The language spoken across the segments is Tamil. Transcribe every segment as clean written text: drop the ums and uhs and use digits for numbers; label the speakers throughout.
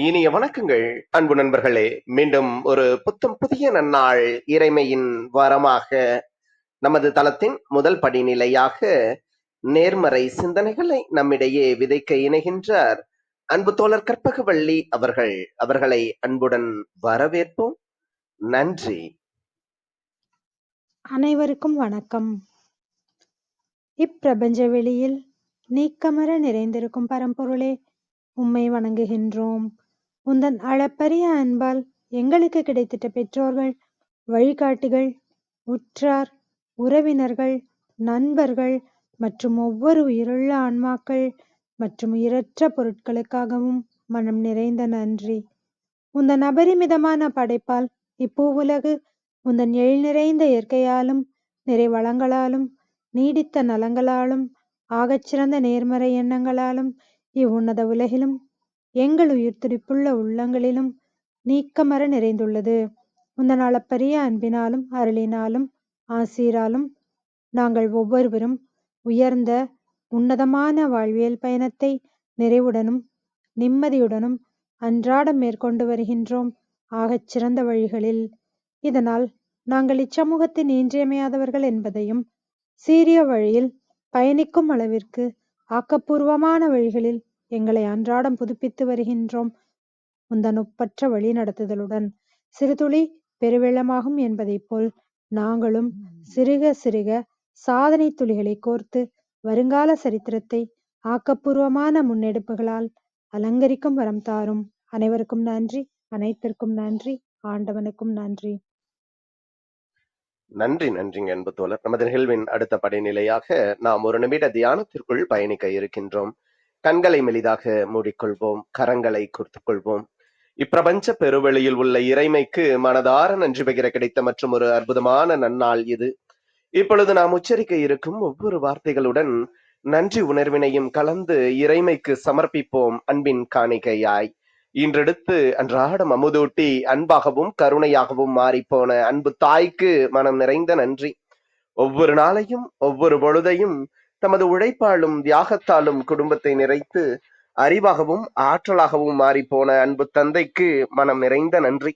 Speaker 1: இனிய வணக்கங்கள் அன்பு நண்பர்களே. மீண்டும் ஒரு புத்தம் புதிய நன்னாள் இறைமையின் வரமாக நமது தளத்தின் முதல் படிநிலையாக நேர்மறை சிந்தனைகளை நம்மிடையே விதைக்க இணைகின்றார் அன்பு தோழர் கற்பகவள்ளி அவர்களை அன்புடன் வரவேற்போம். நன்றி.
Speaker 2: அனைவருக்கும் வணக்கம். இப்பிரபஞ்ச வெளியில் நீக்கமற நிறைந்திருக்கும் பரம்பொருளே, உம்மை வணங்குகின்றோம். உந்தன் அளப்பரிய அன்பால் எங்களுக்கு கிடைத்திட்ட பெற்றோர்கள், வழிகாட்டிகள், உற்றார், உறவினர்கள், நண்பர்கள் மற்றும் ஒவ்வொரு உயிருள்ள ஆன்மாக்கள் மற்றும் உயிரற்ற பொருட்களுக்காகவும் மனம் நிறைந்த நன்றி. உந்தன் அபரிமிதமான படைப்பால் இப்பூவுலகு உந்தன் எழில் நிறைந்த இயற்கையாலும் நிறை வளங்களாலும் நீடித்த நலங்களாலும் ஆகச்சிறந்த நேர்மறை எண்ணங்களாலும் இவ்வுன்னத உலகிலும் எங்கள் உயிர் துடிப்புள்ள உள்ளங்களிலும் நீக்கமற நிறைந்துள்ளது. உந்தன் அளப்பரிய அன்பினாலும் அருளினாலும் ஆசீராலும் நாங்கள் ஒவ்வொருவரும் உயர்ந்த உன்னதமான வாழ்வியல் பயணத்தை நிறைவுடனும் நிம்மதியுடனும் அன்றாடம் மேற்கொண்டு வருகின்றோம், ஆகச் சிறந்த வழிகளில். இதனால் நாங்கள் இச்சமூகத்தின் இன்றியமையாதவர்கள் என்பதையும், சீரிய வழியில் பயணிக்கும் அளவிற்கு ஆக்கப்பூர்வமான வழிகளில் எங்களை அன்றாடம் புதுப்பித்து வருகின்றோம். உந்தன் ஒப்பற்ற வழி நடத்துதலுடன் சிறுதுளி பெருவெள்ளமாகும் என்பதைப் போல் நாங்களும் சிறுக சிறுக சாதனை துளிகளை கோர்த்து வருங்கால சரித்திரத்தை ஆக்கப்பூர்வமான முன்னெடுப்புகளால் அலங்கரிக்கும் வரம் தாரும். அனைவருக்கும் நன்றி, அனைத்திற்கும் நன்றி, ஆண்டவனுக்கும் நன்றி.
Speaker 1: நன்றிங்க அன்பு தோழர். நமது நிகழ்வின் அடுத்த படிநிலையாக நாம் ஒரு நிமிட தியானத்திற்குள் பயணிக்க இருக்கின்றோம். கண்களை மெலிதாக மூடிக்கொள்வோம், கரங்களை கோர்த்துக் கொள்வோம். இப்பிரபஞ்ச பெருவெளியில் உள்ள இறைமைக்கு மனதார நன்றி பகிர கிடைத்த மற்றும் ஒரு அற்புதமான நன்னாள் இது. இப்பொழுது நாம் உச்சரிக்க இருக்கும் ஒவ்வொரு வார்த்தைகளுடன் நன்றி உணர்வினையும் கலந்து இறைமைக்கு சமர்ப்பிப்போம் அன்பின் காணிக்கையாய். இன்றெடுத்து அன்றாடம் அமுதூட்டி அன்பாகவும் கருணையாகவும் மாறிப்போன அன்பு தாய்க்கு மனம் நிறைந்த நன்றி. ஒவ்வொரு நாளையும் ஒவ்வொரு பொழுதையும் தமது உழைப்பாலும் தியாகத்தாலும் குடும்பத்தை நிறைத்து அறிவாகவும் ஆற்றலாகவும் மாறிப்போன அன்பு தந்தைக்கு மனம் நிறைந்த நன்றி.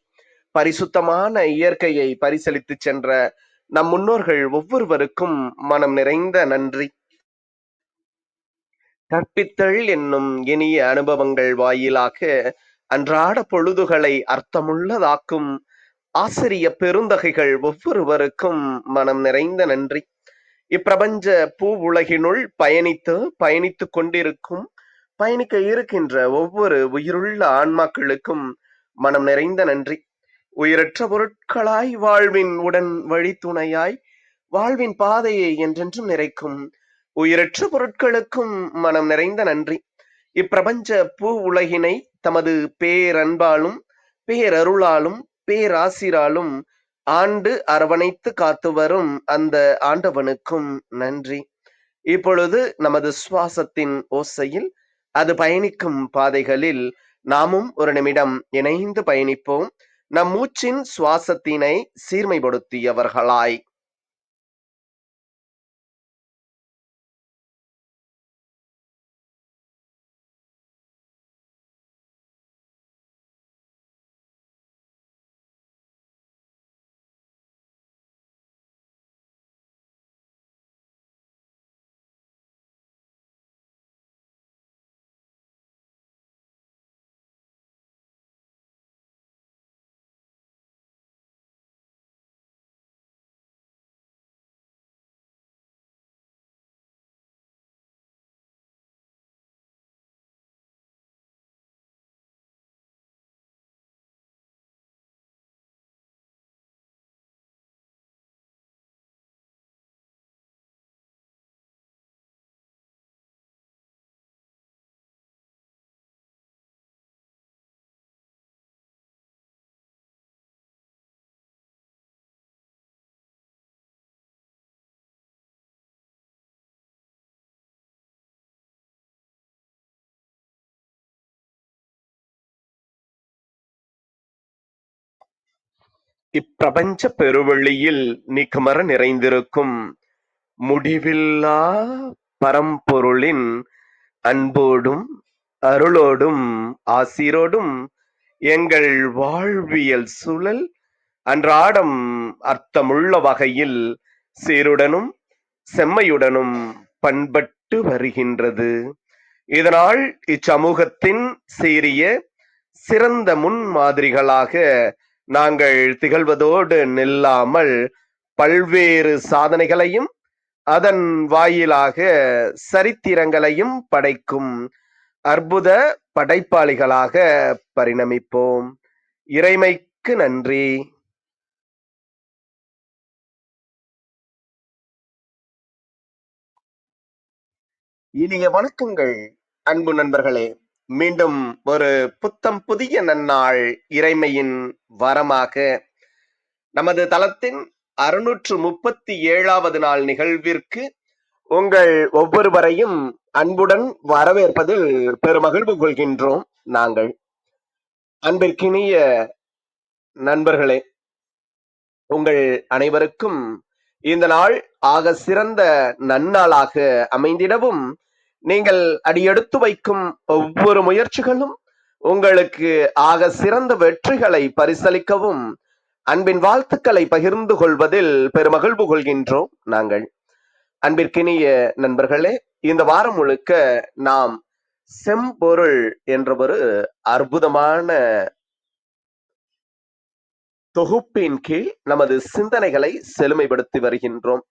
Speaker 1: பரிசுத்தமான இயற்கையை பரிசளித்து சென்ற நம் முன்னோர்கள் ஒவ்வொருவருக்கும் மனம் நிறைந்த நன்றி. கற்பித்தல் என்னும் இனிய அனுபவங்கள் வாயிலாக அன்றாட பொழுதுகளை அர்த்தமுள்ளதாக்கும் ஆசிரிய பெருந்தகைகள் ஒவ்வொருவருக்கும் மனம் நிறைந்த நன்றி. இப்பிரபஞ்ச பூ உலகினுள் பயணித்துக் கொண்டிருக்கும் பயணிக்க இருக்கின்ற ஒவ்வொரு உயிருள்ள ஆன்மாக்களுக்கும் மனம் நிறைந்த நன்றி. உயிரற்ற பொருட்களாய் வாழ்வின் உடன் வழித்துணையாய் வாழ்வின் பாதையை என்றென்றும் நிறைக்கும் உயிரற்ற பொருட்களுக்கும் மனம் நிறைந்த நன்றி. இப்பிரபஞ்ச பூ உலகினை தமது பேரன்பாலும் பேரருளாலும் பேராசிராலும் ஆண்டு அரவணைத்து காத்து வரும் அந்த ஆண்டவனுக்கும் நன்றி. இப்பொழுது நமது சுவாசத்தின் ஓசையில் அது பயணிக்கும் பாதைகளில் நாமும் ஒரு நிமிடம் இணைந்து பயணிப்போம், நம் மூச்சின் சுவாசத்தினை சீர்மைப்படுத்தியவர்களாய். இப்பிரபஞ்ச பெருவெளியில் நீக்கமற நிறைந்திருக்கும் முடிவில்லா பரம்பொருளின் அன்போடும் அருளோடும் ஆசீரோடும் எங்கள் வாழ்வியல் சூழல் அன்றாடம் அர்த்தமுள்ள வகையில் சீருடனும் செம்மையுடனும் பண்பட்டு வருகின்றது. இதனால் இச்சமூகத்தின் சீரிய சிறந்த முன்மாதிரிகளாக நாங்கள் திகழ்வதோடு நில்லாமல் பல்வேறு சாதனைகளையும் அதன் வாயிலாக சரித்திரங்களையும் படைக்கும் அற்புத படைப்பாளிகளாக பரிணமிப்போம். இறைமைக்கு நன்றி. இனிய வணக்கங்கள் அன்பு நண்பர்களே. மீண்டும் ஒரு புத்தம் புதிய நன்னாள் இறைமையின் வரமாக நமது தளத்தின் 637வது நாள் நிகழ்விற்கு உங்கள் ஒவ்வொருவரையும் அன்புடன் வரவேற்பதில் பெருமகிழ்வு கொள்கின்றோம். நாங்கள் அன்பிற்கினிய நண்பர்களே, உங்கள் அனைவருக்கும் இந்த நாள் ஆக சிறந்த நன்னாளாக அமைந்திடவும், நீங்கள் அடியெடுத்து வைக்கும் ஒவ்வொரு முயற்சிகளும் உங்களுக்கு ஆக சிறந்த வெற்றிகளை பரிசளிக்கவும் அன்பின் வாழ்த்துக்களை பகிர்ந்து கொள்வதில் பெருமகிழ்வு கொள்கின்றோம். நாங்கள் அன்பிற்கினிய நண்பர்களே, இந்த வாரம் முழுக்க நாம் செம்பொருள் என்ற ஒரு அற்புதமான தொகுப்பின் கீழ் நமது சிந்தனைகளை செழுமைப்படுத்தி வருகின்றோம்.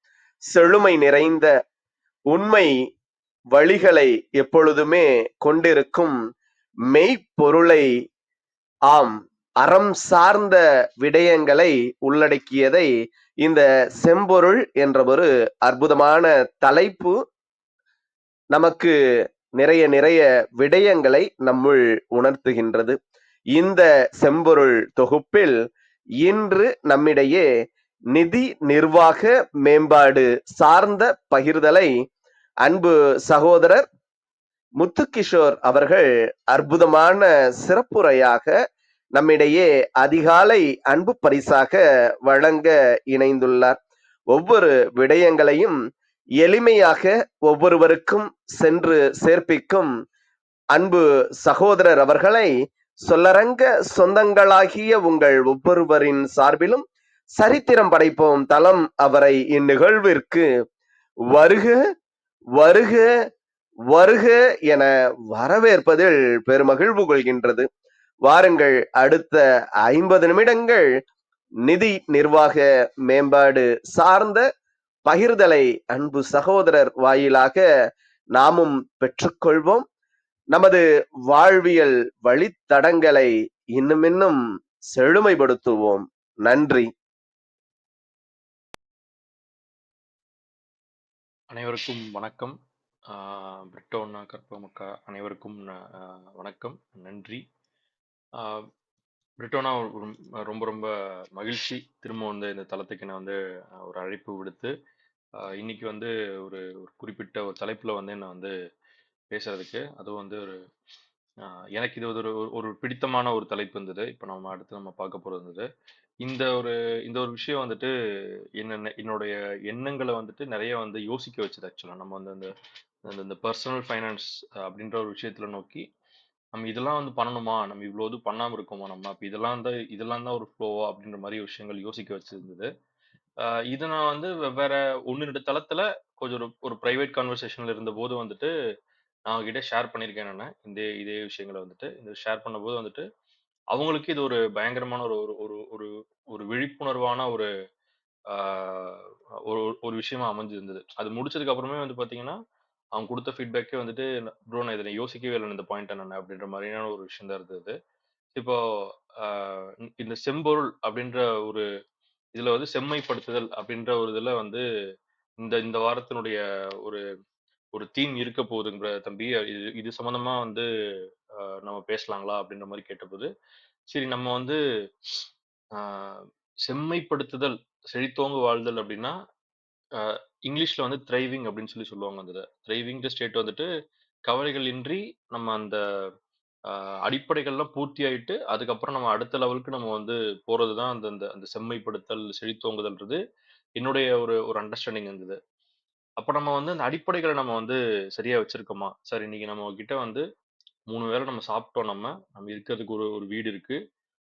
Speaker 1: செழுமை நிறைந்த உண்மை வழிகளை எப்பொழுதுமே கொண்டிருக்கும் மெய்ப்பொருளை, ஆம், அறம் சார்ந்த விடயங்களை உள்ளடக்கியதை இந்த செம்பொருள் என்ற ஒரு அற்புதமான தலைப்பு நமக்கு நிறைய நிறைய விடயங்களை நம்முள் உணர்த்துகின்றது. இந்த செம்பொருள் தொகுப்பில் இன்று நம்மிடையே நிதி நிர்வாக மேம்பாடு சார்ந்த பகிர்தலை அன்பு சகோதரர் முத்துகிஷோர் அவர்கள் அற்புதமான சிறப்புரையாக நம்மிடையே அதிகாலை அன்பு பரிசாக வழங்க இணைந்துள்ளார். ஒவ்வொரு விடயங்களையும் எளிமையாக ஒவ்வொருவருக்கும் சென்று சேர்ப்பிக்கும் அன்பு சகோதரர் அவர்களை சொல்லரங்க சொந்தங்களாகிய உங்கள் ஒவ்வொருவரின் சார்பிலும் சரித்திரம் படைப்போம் தளம் அவரை இந்நிகழ்விற்கு வருக வருக வருக என வரவேற்பதில் பெருமகிழ்வு கொள்கின்றது. வாருங்கள், அடுத்த 50 நிமிடங்கள் நிதி நிர்வாக மேம்பாடு சார்ந்த பகிர்தலை அன்பு சகோதரர் வாயிலாக நாமும் பெற்றுக்கொள்வோம். நமது வாழ்வியல் வழித்தடங்களை இன்னும் இன்னும் செழுமைப்படுத்துவோம். நன்றி.
Speaker 3: அனைவருக்கும் வணக்கம். பிரிட்டோனா கற்பகமக்கா அனைவருக்கும் வணக்கம், நன்றி. பிரிட்டோனா ரொம்ப ரொம்ப மகிழ்ச்சி திரும்ப வந்து இந்த தளத்துக்கு நான் வந்து ஒரு அழைப்பு விடுத்து இன்னைக்கு வந்து ஒரு ஒரு குறிப்பிட்ட ஒரு தலைப்புல வந்து நான் வந்து பேசுறதுக்கு, அதுவும் வந்து ஒரு எனக்கு இது ஒரு ஒரு பிடித்தமான ஒரு தலைப்பு இருந்தது. இப்போ நம்ம அடுத்து நம்ம பார்க்க போறது இருந்தது. இந்த ஒரு விஷயம் வந்துட்டு என்னுடைய எண்ணங்களை வந்துட்டு நிறைய வந்து யோசிக்க வச்சது. ஆக்சுவலா நம்ம வந்து அந்த இந்த பர்சனல் ஃபைனான்ஸ் அப்படின்ற ஒரு விஷயத்துல நோக்கி நம்ம இதெல்லாம் வந்து பண்ணணுமா, நம்ம இவ்வளவு இது பண்ணாம இருக்கோமா, நம்ம அப்ப இதெல்லாம் தான் ஒரு ஃப்ளோவா அப்படின்ற மாதிரி விஷயங்கள் யோசிக்க வச்சிருந்தது. இதை நான் வந்து வெவ்வேறு ஒன்று ரெண்டு தளத்துல கொஞ்சம் ஒரு ஒரு பிரைவேட் கான்வர்சேஷன்ல இருந்த போது வந்துட்டு நான் அவங்ககிட்ட ஷேர் பண்ணியிருக்கேன். நான் இதே விஷயங்களை வந்துட்டு இந்த ஷேர் பண்ணும்போது வந்துட்டு அவங்களுக்கு இது ஒரு பயங்கரமான ஒரு ஒரு ஒரு ஒரு ஒரு விழிப்புணர்வான ஒரு ஆஹ் ஒரு ஒரு விஷயமா அமைஞ்சிருந்தது. அது முடிச்சதுக்கு அப்புறமே வந்து பாத்தீங்கன்னா அவங்க கொடுத்த ஃபீட்பேக்கே வந்துட்டு, ப்ரோ நான் இதை யோசிக்கவே இல்லை இந்த பாயிண்ட் என்ன அப்படின்ற மாதிரியான ஒரு விஷயம் தான் இருந்தது. இப்போ இந்த செம்பொருள் அப்படின்ற ஒரு இதுல வந்து செம்மைப்படுத்துதல் அப்படின்ற ஒரு இதுல வந்து இந்த இந்த வாரத்தினுடைய ஒரு ஒரு தீம் இருக்க போகுதுங்கிற தம்பி, இது சம்பந்தமா வந்து நம்ம பேசலாங்களா அப்படின்ற மாதிரி கேட்டபோது, சரி நம்ம வந்து செம்மைப்படுத்துதல், செழித்தோங்க வாழ்தல் அப்படின்னா இங்கிலீஷ்ல வந்து த்ரைவிங் அப்படின்னு சொல்லுவாங்க. அந்த த்ரைவிங் ஸ்டேட் வந்துட்டு கவலைகள் இன்றி நம்ம அந்த அடிப்படைகள்லாம் பூர்த்தி ஆயிட்டு அதுக்கப்புறம் நம்ம அடுத்த லெவலுக்கு நம்ம வந்து போறதுதான் அந்த அந்த அந்த செம்மைப்படுத்தல், செழித்தோங்குதல்ன்றது என்னுடைய ஒரு ஒரு அண்டர்ஸ்டாண்டிங் இருந்தது. அப்ப நம்ம வந்து அந்த அடிப்படைகளை நம்ம வந்து சரியா வச்சிருக்கோமா? சார், இன்னைக்கு நம்ம கிட்ட வந்து 3 வேளை நம்ம சாப்பிட்டோம் நம்ம. நம்ம இருக்கிறதுக்கு ஒரு ஒரு வீடு இருக்கு.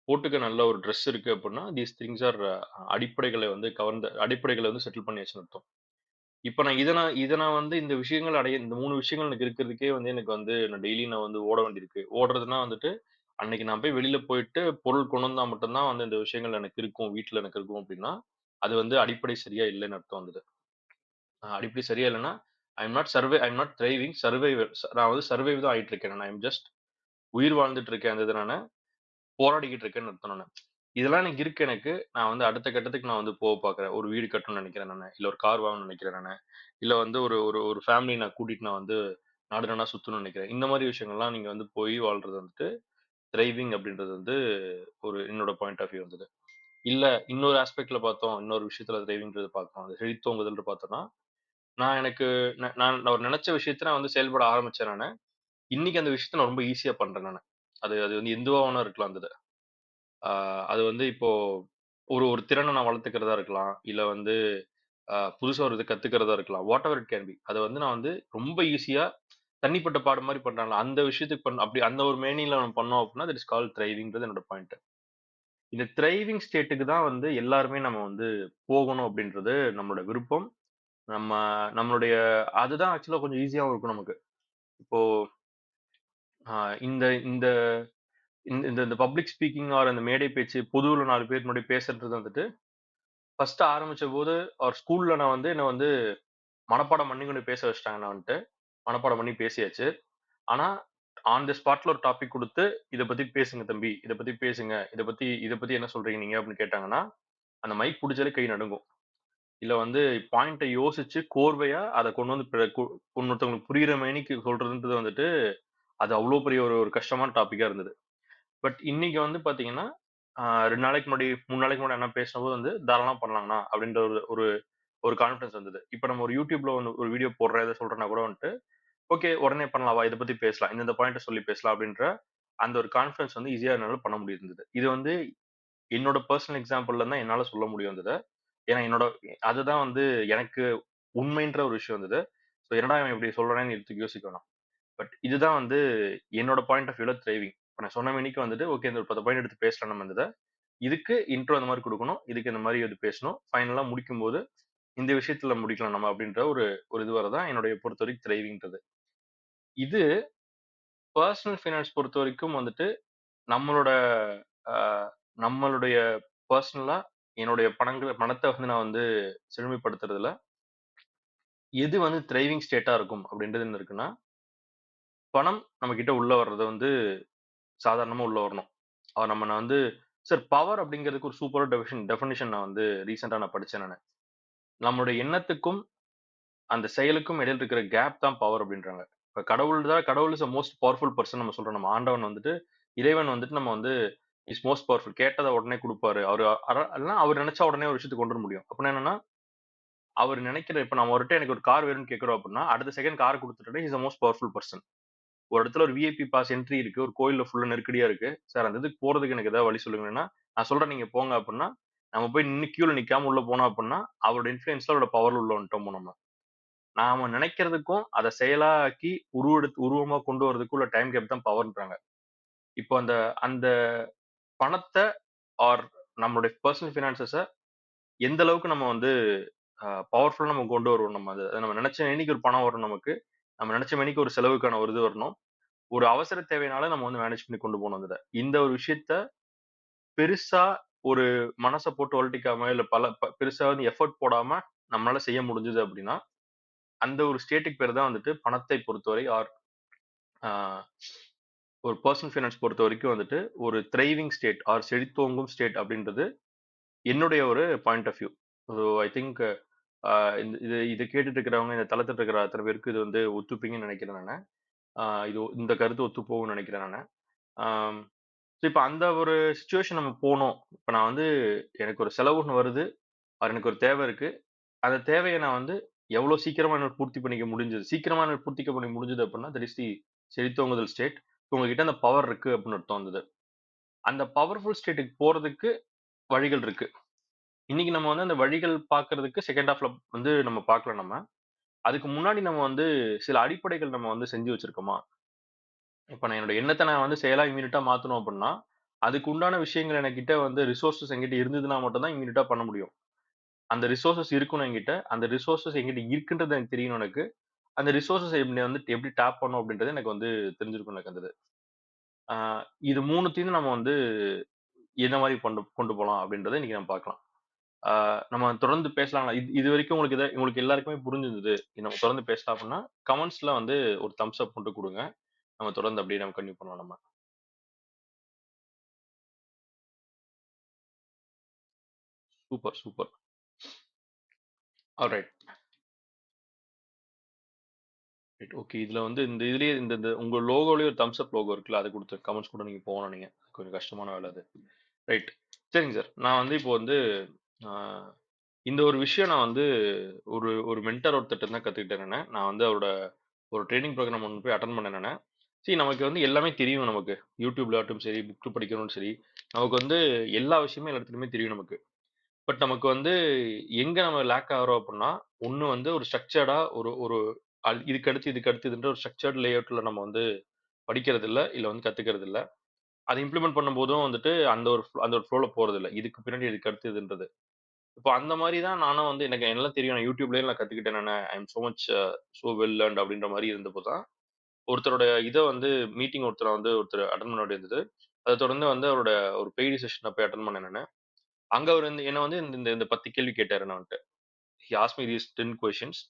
Speaker 3: போட்டுக்க நல்ல ஒரு ட்ரெஸ் இருக்கு அப்படின்னா, தீஸ் திங்ஸ் ஆர் அடிப்படைகள வந்து செட்டில் பண்ணியாச்சுன்னு அர்த்தம். இப்ப நான் வந்து இந்த விஷயங்கள் அடைய இந்த 3 விஷயங்கள் எனக்கு இருக்கிறதுக்கே வந்து எனக்கு வந்து நான் டெய்லி நான் வந்து ஓட வேண்டியிருக்கு. ஓடுறதுன்னா வந்துட்டு, அன்னைக்கு நான் போய் வெளியில போயிட்டு பொருள் கொண்டு வந்தா மட்டும் தான் வந்து இந்த விஷயங்கள் எனக்கு இருக்கும். வீட்ல எனக்கு இருக்கும் அப்படின்னா, அது வந்து அடிப்படை சரியா இல்லன்னு அர்த்தம் வந்துட்டு. அடிப்படை சரியா இல்லன்னா, ஐ அம் நாட் திரைவிங் சர்வைவர். நான் வந்து சர்வைவ் தான் ஆயிட்டு இருக்கேன். ஐ அம் ஜஸ்ட் உயிர் வாழ்ந்துட்டு இருக்கேன். அந்த இது நானு போராடிக்கிட்டு இருக்கேன்னு அர்த்தம் நானு. இதெல்லாம் எனக்கு இருக்கு எனக்கு. நான் வந்து அடுத்த கட்டத்துக்கு நான் வந்து பார்க்குறேன். ஒரு வீடு கட்டணும்னு நெனைக்கிறேன் நானு. இல்ல ஒரு கார் வாங்கணும்னு நெனைக்கிறேன் நானு. இல்ல வந்து ஒரு ஒரு ஒரு ஃபேமிலிய நான் கூட்டிட்டு நான் வந்து நாடு நாடா சுத்தணும்னு நெனைக்கிறேன். இந்த மாரி விஷயங்கள்லாம் நீங்க வந்து போய் வாழ்றது வந்துட்டு திரைவிங் அப்படின்றது வந்து ஒரு என்னோட பாயிண்ட் ஆஃப் வியூ வந்தது. இல்ல இன்னொரு ஆஸ்பெக்ட்ல பார்த்தோம். இன்னொரு விஷயத்துல திரைவிங்ன்றத பார்த்தோம். அது செழித்தோங்குதல்னு பார்த்தோம்னா, நான் எனக்கு நான் ஒரு நெனச்ச விஷயத்த நான் வந்து செயல்பட ஆரம்பிச்சேன் நானு. இன்னைக்கு அந்த விஷயத்த நான் ரொம்ப ஈஸியா பண்றேன் நானு. அது அது வந்து எதுவா வேணா இருக்கலாம் அந்த இது. ஆ அது வந்து இப்போ ஒரு ஒரு திறன நான் வளர்த்துக்கிறதா இருக்கலாம். இல்ல வந்து புதுசா ஒரு இத கத்துக்கிறதா இருக்கலாம். What ever it can be. அத வந்து நான் வந்து ரொம்ப ஈஸியா தனிப்பட்ட பாடம் மாரி பண்றாங்கல்ல, அந்த விஷயத்துக்கு அப்படி அந்த ஒரு மேனில நம்ம பண்ணோம் அப்படின்னா, தட் இஸ் கால்ட் திரைவிங்ன்றது என்னோட பாயிண்ட். இந்த திரைவிங் ஸ்டேட்டுக்கு தான் வந்து எல்லாருமே நம்ம வந்து போகணும் அப்படின்றது நம்மளோட விருப்பம். நம்ம நம்மளுடைய அதுதான் ஆக்சுவலா கொஞ்சம் ஈஸியாவும் இருக்கும் நமக்கு. இப்போ அ இந்த இந்த இந்த இந்த இந்த பப்ளிக் ஸ்பீக்கிங் ஆர் அந்த மேடை பேச்சு, பொதுவுல 4 பேர் முன்னாடி பேசுறது வந்துட்டு, ஃபர்ஸ்ட் ஆரம்பிச்சபோது ஸ்கூல்ல நான் வந்து என்ன வந்து மனப்பாடம் பண்ணி கொண்டு பேச வச்சுட்டாங்க என்ன வந்துட்டு. மனப்பாடம் பண்ணி பேசியாச்சு. ஆனா, ஆன் தி ஸ்பாட்ல ஒரு டாபிக் குடுத்து, "இத பத்தி பேசுங்க தம்பி. இத பத்தி பேசுங்க. இத பத்தி என்ன சொல்றீங்க நீங்க?" அப்படின்னு கேட்டாங்கன்னா, அந்த மைக் புடிச்சாலே கை நடுங்கும். இல்ல வந்து பாயிண்ட்ட யோசிச்சு கோர்வையா அத கொண்டு வந்து இன்னொருத்தவங்களுக்கு புரியிற மேனிக்கு சொல்றதுன்றது வந்துட்டு, அது அவ்ளோ பெரிய ஒரு ஒரு கஷ்டமான டாபிக்கா இருந்தது. பட் இன்னைக்கு வந்து பாத்தீங்கன்னா, 2 நாளைக்கு முன்னாடி, 3 நாளைக்கு முன்னாடி அண்ணா பேசினபோது வந்து, "தாராளமா பண்ணலாங்கண்ணா" அப்படின்ற ஒரு ஒரு ஒரு கான்ஃபிடன்ஸ் வந்தது. இப்ப நம்ம ஒரு YouTubeல ஒண்ணு ஒரு வீடியோ போடுறேன், எதோ சொல்றேன்னா கூட வந்துட்டு, "ஓகே, உடனே பண்ணலாம் வா, இத பத்தி பேசலாம். இந்த பாயிண்ட்ட சொல்லி பேசலாம்" அப்படின்ற அந்த ஒரு கான்ஃபிடன்ஸ் வந்து ஈஸியா என்னால பண்ண முடியிருந்தது. இது வந்து என்னோட பெர்சனல் எக்ஸாம்பிள்ல தான் என்னால சொல்ல முடியும் இத. ஏன்னா அதுதான் வந்து எனக்கு உண்மைன்ற ஒரு விஷயம் இருந்தது. ஸோ என்னடா இவன் இப்படி சொல்றானேன்னு எடுத்து யோசிக்க வேணாம். பட் இதுதான் வந்து என்னோட பாயிண்ட் ஆஃப் வியூல திரைவிங். இப்ப நான் சொன்ன மேனிக்கு வந்துட்டு, ஓகே இந்த ஒரு 10 பாயிண்ட் எடுத்து பேசலாம் நம்ம இந்த இத. இதுக்கு இன்ட்ரோ இந்த மாரி குடுக்கணும். இதுக்கு இந்த மாரி இது பேசணும். ஃபைனலா முடிக்கும்போது, இந்த விஷயத்துல முடிக்கலாம் நம்ம அப்படின்ற ஒரு ஒரு இது வரதான் என்னுடைய பொறுத்தவரைக்கும் திரைவிங்ன்றது. இது பெர்சனல் ஃபைனான்ஸ் பொறுத்தவரைக்கும் வந்துட்டு, நம்மளோட அ நம்மளுடைய பெர்சனலா என்னுடைய பணத்த வந்து நான் வந்து செழுமைப்படுத்துறதுல, எது வந்து திரைவிங் ஸ்டேட்டா இருக்கும் அப்படின்றது என்ன இருக்குன்னா, பணம் நம்மகிட்ட உள்ள வர்றது வந்து சாதாரணமா உள்ள வரணும். நான் வந்து சார் பவர் அப்படிங்கிறதுக்கு ஒரு சூப்பரா டெஃபினிஷன் நான் வந்து ரீசென்ட்டா நான் படிச்சேன் நானு. நம்முடைய எண்ணத்துக்கும், அந்த செயலுக்கும் இடையில இருக்கிற கேப் தான் பவர் அப்படின்றாங்க. இப்ப கடவுள் இஸ் மோஸ்ட் பவர்ஃபுல் பெர்சன் நம்ம சொல்றோம். நம்ம ஆண்டவன் வந்துட்டு, இறைவன் வந்துட்டு நம்ம வந்து இஸ் மோஸ்ட் பவர்ஃபுல். கேட்டத உடனே குடுப்பாரு. அவரு இல்லன்னா அவர் நெனச்சா உடனே ஒரு விஷயத்த கொண்டு வர முடியும். அப்படின்னா என்னன்னா, அவர் நெனைக்கிற இப்ப நம்ம அவர்ட்ட எனக்கு ஒரு கார் வேணும்னு கேட்கிறோம் அப்படின்னா, அடுத்த செகண்ட் கார் குடுத்துட்டாலே he is the most powerful person. ஒரு இடத்துல ஒரு விஐபி பாஸ் என்ட்ரி இருக்கு. ஒரு கோயில்ல ஃபுல்லா நெருக்கடியா இருக்கு. சார் அந்த இதுக்கு போறதுக்கு எனக்கு ஏதாவது வழி சொல்லுங்கன்னா, நான் சொல்றேன் நீங்க போங்க அப்டின்னா, நம்ம போய் நின்னு கியூல நிக்காம உள்ள போனோம் அப்டின்னா, அவரோட இன்ஃப்ளூயன்ஸ்ல அவரோட பவர்ல உள்ள வந்துட்டோமோ நம்ம. நாம நெனைக்கிறதுக்கும், அத செயலாக்கி உருவமா கொண்டு வரதுக்கும் உள்ள டைம் கேப் தான் பவர்ன்றாங்க. இப்போ அந்த அந்த பணத்த ஆர் நம்மளுடைய பெர்சனல் பினான்சஸ எந்த அளவுக்கு நம்ம வந்து பவர்ஃபுல்லா நம்ம கொண்டு வருவோம் நம்ம நம்ம நெனைச்ச மேனிக்கு ஒரு பணம் வரும் நமக்கு. நம்ம நெனைச்ச மேனிக்கு ஒரு செலவுக்கான ஒரு இது வரணும். ஒரு அவசர தேவைனால நம்ம வந்து மேனேஜ் பண்ணி கொண்டு போணும் அதுல. இந்த ஒரு விஷயத்த பெருசா ஒரு மனச போட்டு உழட்டிக்காம, இல்ல பெருசா வந்து எஃபோர்ட் போடாம நம்மளால செய்ய முடிஞ்சது அப்டின்னா, அந்த ஒரு ஸ்டேட்க்கு பேரு தான் வந்துட்டு பணத்தை பொறுத்தவரை ஆ ஒரு பெர்சனல் ஃபைனான்ஸ் பொறுத்தவரைக்கும் வந்துட்டு ஒரு த்ரைவிங் ஸ்டேட் செழித்தோங்கும் ஸ்டேட் அப்டின்றது என்னுடைய ஒரு point of view. So I think uh இது இத கேட்டுட்டு இருக்கிறவங்க, இந்த தளத்துல இருக்கிற அத்தன பேருக்கு இது வந்து ஒத்துப்பீங்கன்னு நெனைக்கிறேன் நானு. இந்த கருத்து ஒத்துப்போகும்னு நெனைக்கிறேன் நானு. ஆம். ஸோ இப்ப அந்த ஒரு சிச்சுவேஷன் நம்ம போனோம். இப்ப நான் வந்து எனக்கு ஒரு செலவு ஒண்ணு வருது. அது எனக்கு ஒரு தேவை இருக்கு. அந்த தேவைய நான் வந்து எவ்வளோ சீக்கிரமா என்னால பூர்த்தி பண்ணிக்க முடிஞ்சது. சீக்கிரமா என்னால பூர்த்திக்க பண்ண முடிஞ்சது அப்டின்னா, தட் இஸ் தி செழித்தோங்குதல் ஸ்டேட். உங்ககிட்ட அந்த பவர் இருக்கு அப்டின்னு அர்த்தம் வந்தது. அந்த பவர்ஃபுல் ஸ்டேட்க்கு போறதுக்கு வழிகள் இருக்கு. இன்னைக்கு நம்ம வந்து அந்த வழிகள் பார்க்கறதுக்கு செகண்ட் ஹாஃப்ல வந்து நம்ம பார்க்கலாம் நம்ம. அதுக்கு முன்னாடி நம்ம வந்து சில அடிப்படைகள் நம்ம வந்து செஞ்சு வச்சிருக்கோமா? இப்ப நான் என்னோட எண்ணத்த நான் வந்து செயலா இம்மீடியட்டா மாத்தணும் அப்படின்னா, அதுக்கு உண்டான விஷயங்கள் என்கிட்ட வந்து ரிசோர்ஸஸ் என்கிட்ட இருந்ததுன்னா மட்டும் தான் இம்மீடியட்டா பண்ண முடியும். அந்த ரிசோர்ஸஸ் இருக்கணும் என்கிட்ட. அந்த ரிசோர்ஸஸ் என்கிட்ட இருக்குன்றது எனக்கு தெரியணும் எனக்கு. அந்த ரிசோர்ஸஸ் எப்படி டேப் பண்ணணும் அப்படின்றது எனக்கு வந்து தெரிஞ்சிருக்கணும் எனக்கு அந்த இது. ஆ இது 3த்தையும் நம்ம வந்து எந்த மாரி கொண்டு போலாம் அப்படின்றத இன்னைக்கு நம்ம பார்க்கலாம். ஆ நம்ம தொடர்ந்து பேசலாங்களா? இதுவரைக்கும் உங்களுக்கு எல்லாருக்குமே புரிஞ்சிருந்தது. நம்ம தொடர்ந்து பேசலாம் அப்படின்னா, கமெண்ட்ஸ்ல வந்து ஒரு தம்ஸ் அப் மட்டும் குடுங்க. நம்ம தொடர்ந்து அப்படியே நம்ம கன்டின்யூ பண்ணலாம் நம்ம. Super, super. Alright. Right. Okay. இதுல வந்து இந்த இதுலயே இந்த இந்த உங்க லோகோலயே ஒரு தம்ஸ் அப் லோகோ இருக்குல்ல, அத குடுத்து கமெண்ட்ஸ் கூட நீங்க போகணும் நீங்க. கொஞ்சம் கஷ்டமான வேலை அது. ரைட். சரிங்க சார். நான் வந்து இப்போ வந்து ஆ இந்த ஒரு விஷயம் நான் வந்து ஒரு ஒரு மென்டார் ஒருத்தர்ட்ட இருந்து தான் கத்துக்கிட்டேன் நானு. நான் வந்து அவரோட ஒரு ட்ரெய்னிங் ப்ரோகிராம் ஒண்ணு போய் அட்டெண்ட் பண்ணேன் நானு. நமக்கு வந்து எல்லாமே தெரியும் நமக்கு. YouTubeல ஆகட்டும் சரி, புக் படிக்கணும்னு சரி, நமக்கு வந்து எல்லா விஷயமும் எல்லா இடத்துலயுமே தெரியும் நமக்கு. பட் நமக்கு வந்து எங்க நம்ம லேக் ஆகுறோம் அப்டின்னா, ஒண்ணு வந்து ஒரு ஸ்ட்ரக்சர்டா ஒரு ஒரு இதுக்கு அடுத்து, இதுக்கு அடுத்ததுன்ற ஒரு ஸ்ட்ரக்சர்ட் லேஅவுட்ல நம்ம வந்து படிக்கிறதில்ல, இல்ல வந்து கத்துக்கிறதில்ல. அத இம்ப்ளிமெண்ட் பண்ணும்போதும் வந்துட்டு அந்த ஒரு ஃப்ளோல போறதில்ல. இதுக்கு பின்னாடி இதுக்கு அடுத்ததுன்றது. இப்போ அந்த மாரி தான் நானும் வந்து எனக்கு எல்லாம் தெரியும். நான் YouTubeலயே நான் கத்துக்கிட்டேன் நானு. I am so much so well learned அப்டின்ற மாரி இருந்தப்போ தான், ஒருத்தரோட இத வந்து மீட்டிங் ஒருத்தர் அட்டெண்ட் பண்ண வேண்டியிருந்தது. அத தொடர்ந்து வந்து அவரோட ஒரு பெய்டு செஷன போய் அட்டெண்ட் பண்ணேன் நானு. அங்க அவரு வந்து என்ன வந்து இந்த இந்த 10 கேள்வி கேட்டாரு என்ட்ட. He asked me these 10 questions.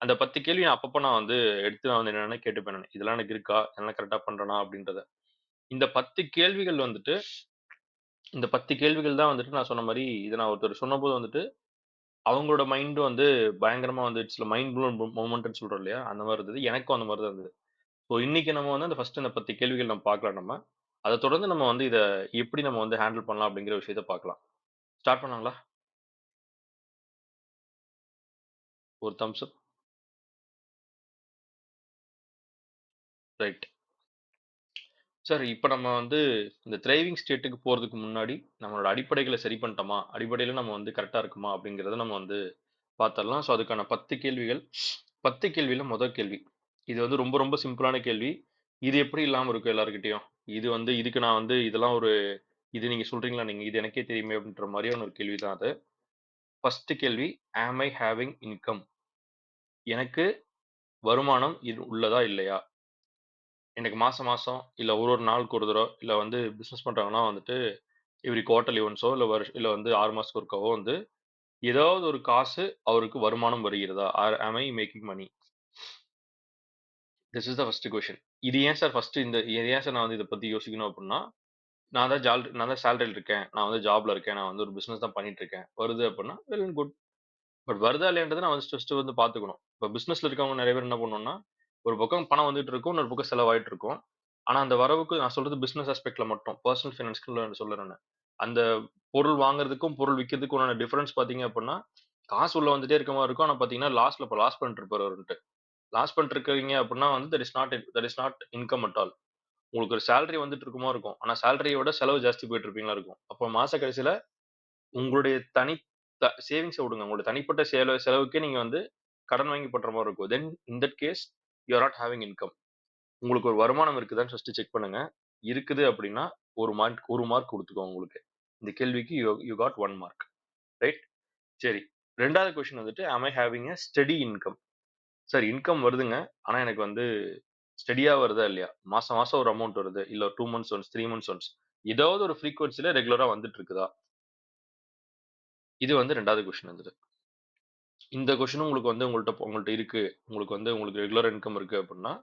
Speaker 3: அந்த 10 கேள்வி அப்பப்ப நான் வந்து எடுத்து நான் வந்து என்னென்ன கேட்டுப்பேன் நானு. இதெல்லாம் எனக்கு இருக்கா? இதெல்லாம் கரெக்ட்டா பண்றேனா? அப்படின்றத. இந்த 10 கேள்விகள் வந்துட்டு இந்த 10 கேள்விகள் தான் வந்துட்டு நான் சொன்ன மாரி, இத நான் ஒருத்தர் சொன்னபோது வந்துட்டு, அவங்களோட மைண்ட் வந்து பயங்கரமா வந்து இட்ஸ் மைண்ட் ப்ளோன் மொமெண்ட்ன்னு சொல்றோம் இல்லையா? அந்த மாரி இருந்தது. எனக்கும் அந்த மாரி தான் இருந்தது. ஸோ இன்னைக்கு நம்ம வந்து அந்த ஃபர்ஸ்ட் அந்த 10 கேள்விகள் நம்ம பார்க்கலாம் நம்ம. அத தொடர்ந்து நம்ம வந்து இத எப்படி நம்ம வந்து ஹேண்டில் பண்ணலாம் அப்படிங்கிற விஷயத்த பார்க்கலாம். ஸ்டார்ட் பண்ணலாங்களா? ஒரு தம்ஸ் அப். ரைட். சார், இப்ப நம்ம வந்து இந்த திரைவிங் ஸ்டேட்டுக்கு போறதுக்கு முன்னாடி, நம்மளோட அடிப்படைகள சரி பண்ணிட்டோமா? அடிப்படையில நம்ம வந்து கரெக்ட்டா இருக்குமா? அப்படிங்கிறத நம்ம வந்து பாத்துரலாம். ஸோ, அதுக்கான 10 கேள்விகள். 10 கேள்வியில முதல் கேள்வி. இது வந்து ரொம்ப ரொம்ப சிம்பிளான கேள்வி. இது எப்படி இல்லாம இருக்கும் எல்லார்கிட்டயும்? இது வந்து இதுக்கு நான் வந்து இதெல்லாம் ஒரு இது நீங்க சொல்றீங்களா நீங்க? இது எனக்கே தெரியுமே அப்படின்ற மாரியான ஒரு கேள்வி தான் அது. ஃபர்ஸ்ட் கேள்வி, ஆம் ஐ ஹேவிங் இன்கம்? எனக்கு வருமானம் இது உள்ளதா? இல்லையா? எனக்கு மாசம் மாசம், இல்ல ஒரு ஒரு நாளுக்கு ஒரு தடவ, இல்ல வந்து பிசினஸ் பண்றாங்கன்னா வந்துட்டு எவ்ரி குவார்ட்டர்லி ஒன்ஸோ இல்ல வந்து 6 மாசத்துக்கு ஒருக்காவோ வந்து ஏதாவது ஒரு காசு அவருக்கு வருமானம் வருகிறதா? ஆர் ஆம் ஐ making money? This is the first question. இது ஏன் சார் இது ஏன் சார் நான் வந்து இத பத்தி யோசிக்கணும் அப்டின்னா, நான் தான் சேலரில இருக்கேன். நான் வந்து ஜாப்ல இருக்கேன். நான் வந்து ஒரு பிசினஸ் தான் பண்ணிட்டு இருக்கேன். வருது அப்டின்னா வெல் அண்ட் குட். பட் வருதா இல்லையான்றத நான் ஃபர்ஸ்ட் வந்து பார்த்துக்கணும். இப்ப பிசினஸ்ல இருக்கவங்க நெறைய பேர் என்ன பண்ணுவோம்னா, ஒரு பக்கம் பணம் வந்துட்டு இருக்கும். இன்னொரு பக்கம் செலவாயிட்டு இருக்கும். ஆனா அந்த வரவுக்கு நான் சொல்றது பிசினஸ் அஸ்பெக்ட்ல மட்டும். பெர்சனல் ஃபைனான்ஸ்க்குள்ள சொல்லல நானு. அந்த பொருள் வாங்குறதுக்கும், பொருள் விக்கிறதுக்கும் உண்டான டிஃபரன்ஸ் பார்த்தீங்க அப்டின்னா, காசு உள்ள வந்துட்டே இருக்க மாரி இருக்கும். ஆனா பார்த்தீங்கன்னா, லாஸ் பண்ணிட்டு இருப்பாரு அவருன்ட்டு. லாஸ் பண்ணிட்டு இருக்கீங்க அப்டின்னா வந்து that is not income at all. உங்களுக்கு ஒரு சேலரி வந்துட்டு இருக்குமா இருக்கும். ஆனா சேலரிய விட செலவு ஜாஸ்தி போயிட்டு இருப்பீங்களா இருக்கும். அப்ப மாச கடைசில உங்களுடைய சேவிங்ஸ விடுங்க. உங்களுடைய தனிப்பட்ட செலவுக்கே நீங்க வந்து கடன் வாங்கி பண்ற மாரி இருக்கும். Then in that case you are not having income. உங்களுக்கு ஒரு வருமானம் இருக்குதான்னு ஃபர்ஸ்ட் செக் பண்ணுங்க. இருக்குது அப்டின்னா 1 மார்க் குடுத்துக்கோங்க உங்களுக்கு. இந்த கேள்விக்கு யூ காட் 1 மார்க். ரைட்? சரி. 2வது கொஸ்டின் வந்துட்டு ஆம் ஐ having a steady income? Sir, income வருதுங்க. ஆனா எனக்கு வந்து ஸ்டெடியா வருதா இல்லையா? மாசம் மாசம் ஒரு அமௌண்ட் வருது. இல்ல 2 மந்த்ஸ் ஒன்ஸ், 3 மந்த்ஸ் ஒன்ஸ். ஏதாவது ஒரு ஃப்ரீக்வென்சில ரெகுலரா வந்துட்டு இருக்குதா? இது வந்து 2வது கொஸ்டின் வந்தது. இந்த கொஸ்டினும் உங்கள்ட்ட இருக்கு. உங்களுக்கு ரெகுலர் இன்கம் இருக்கு அப்டின்னா,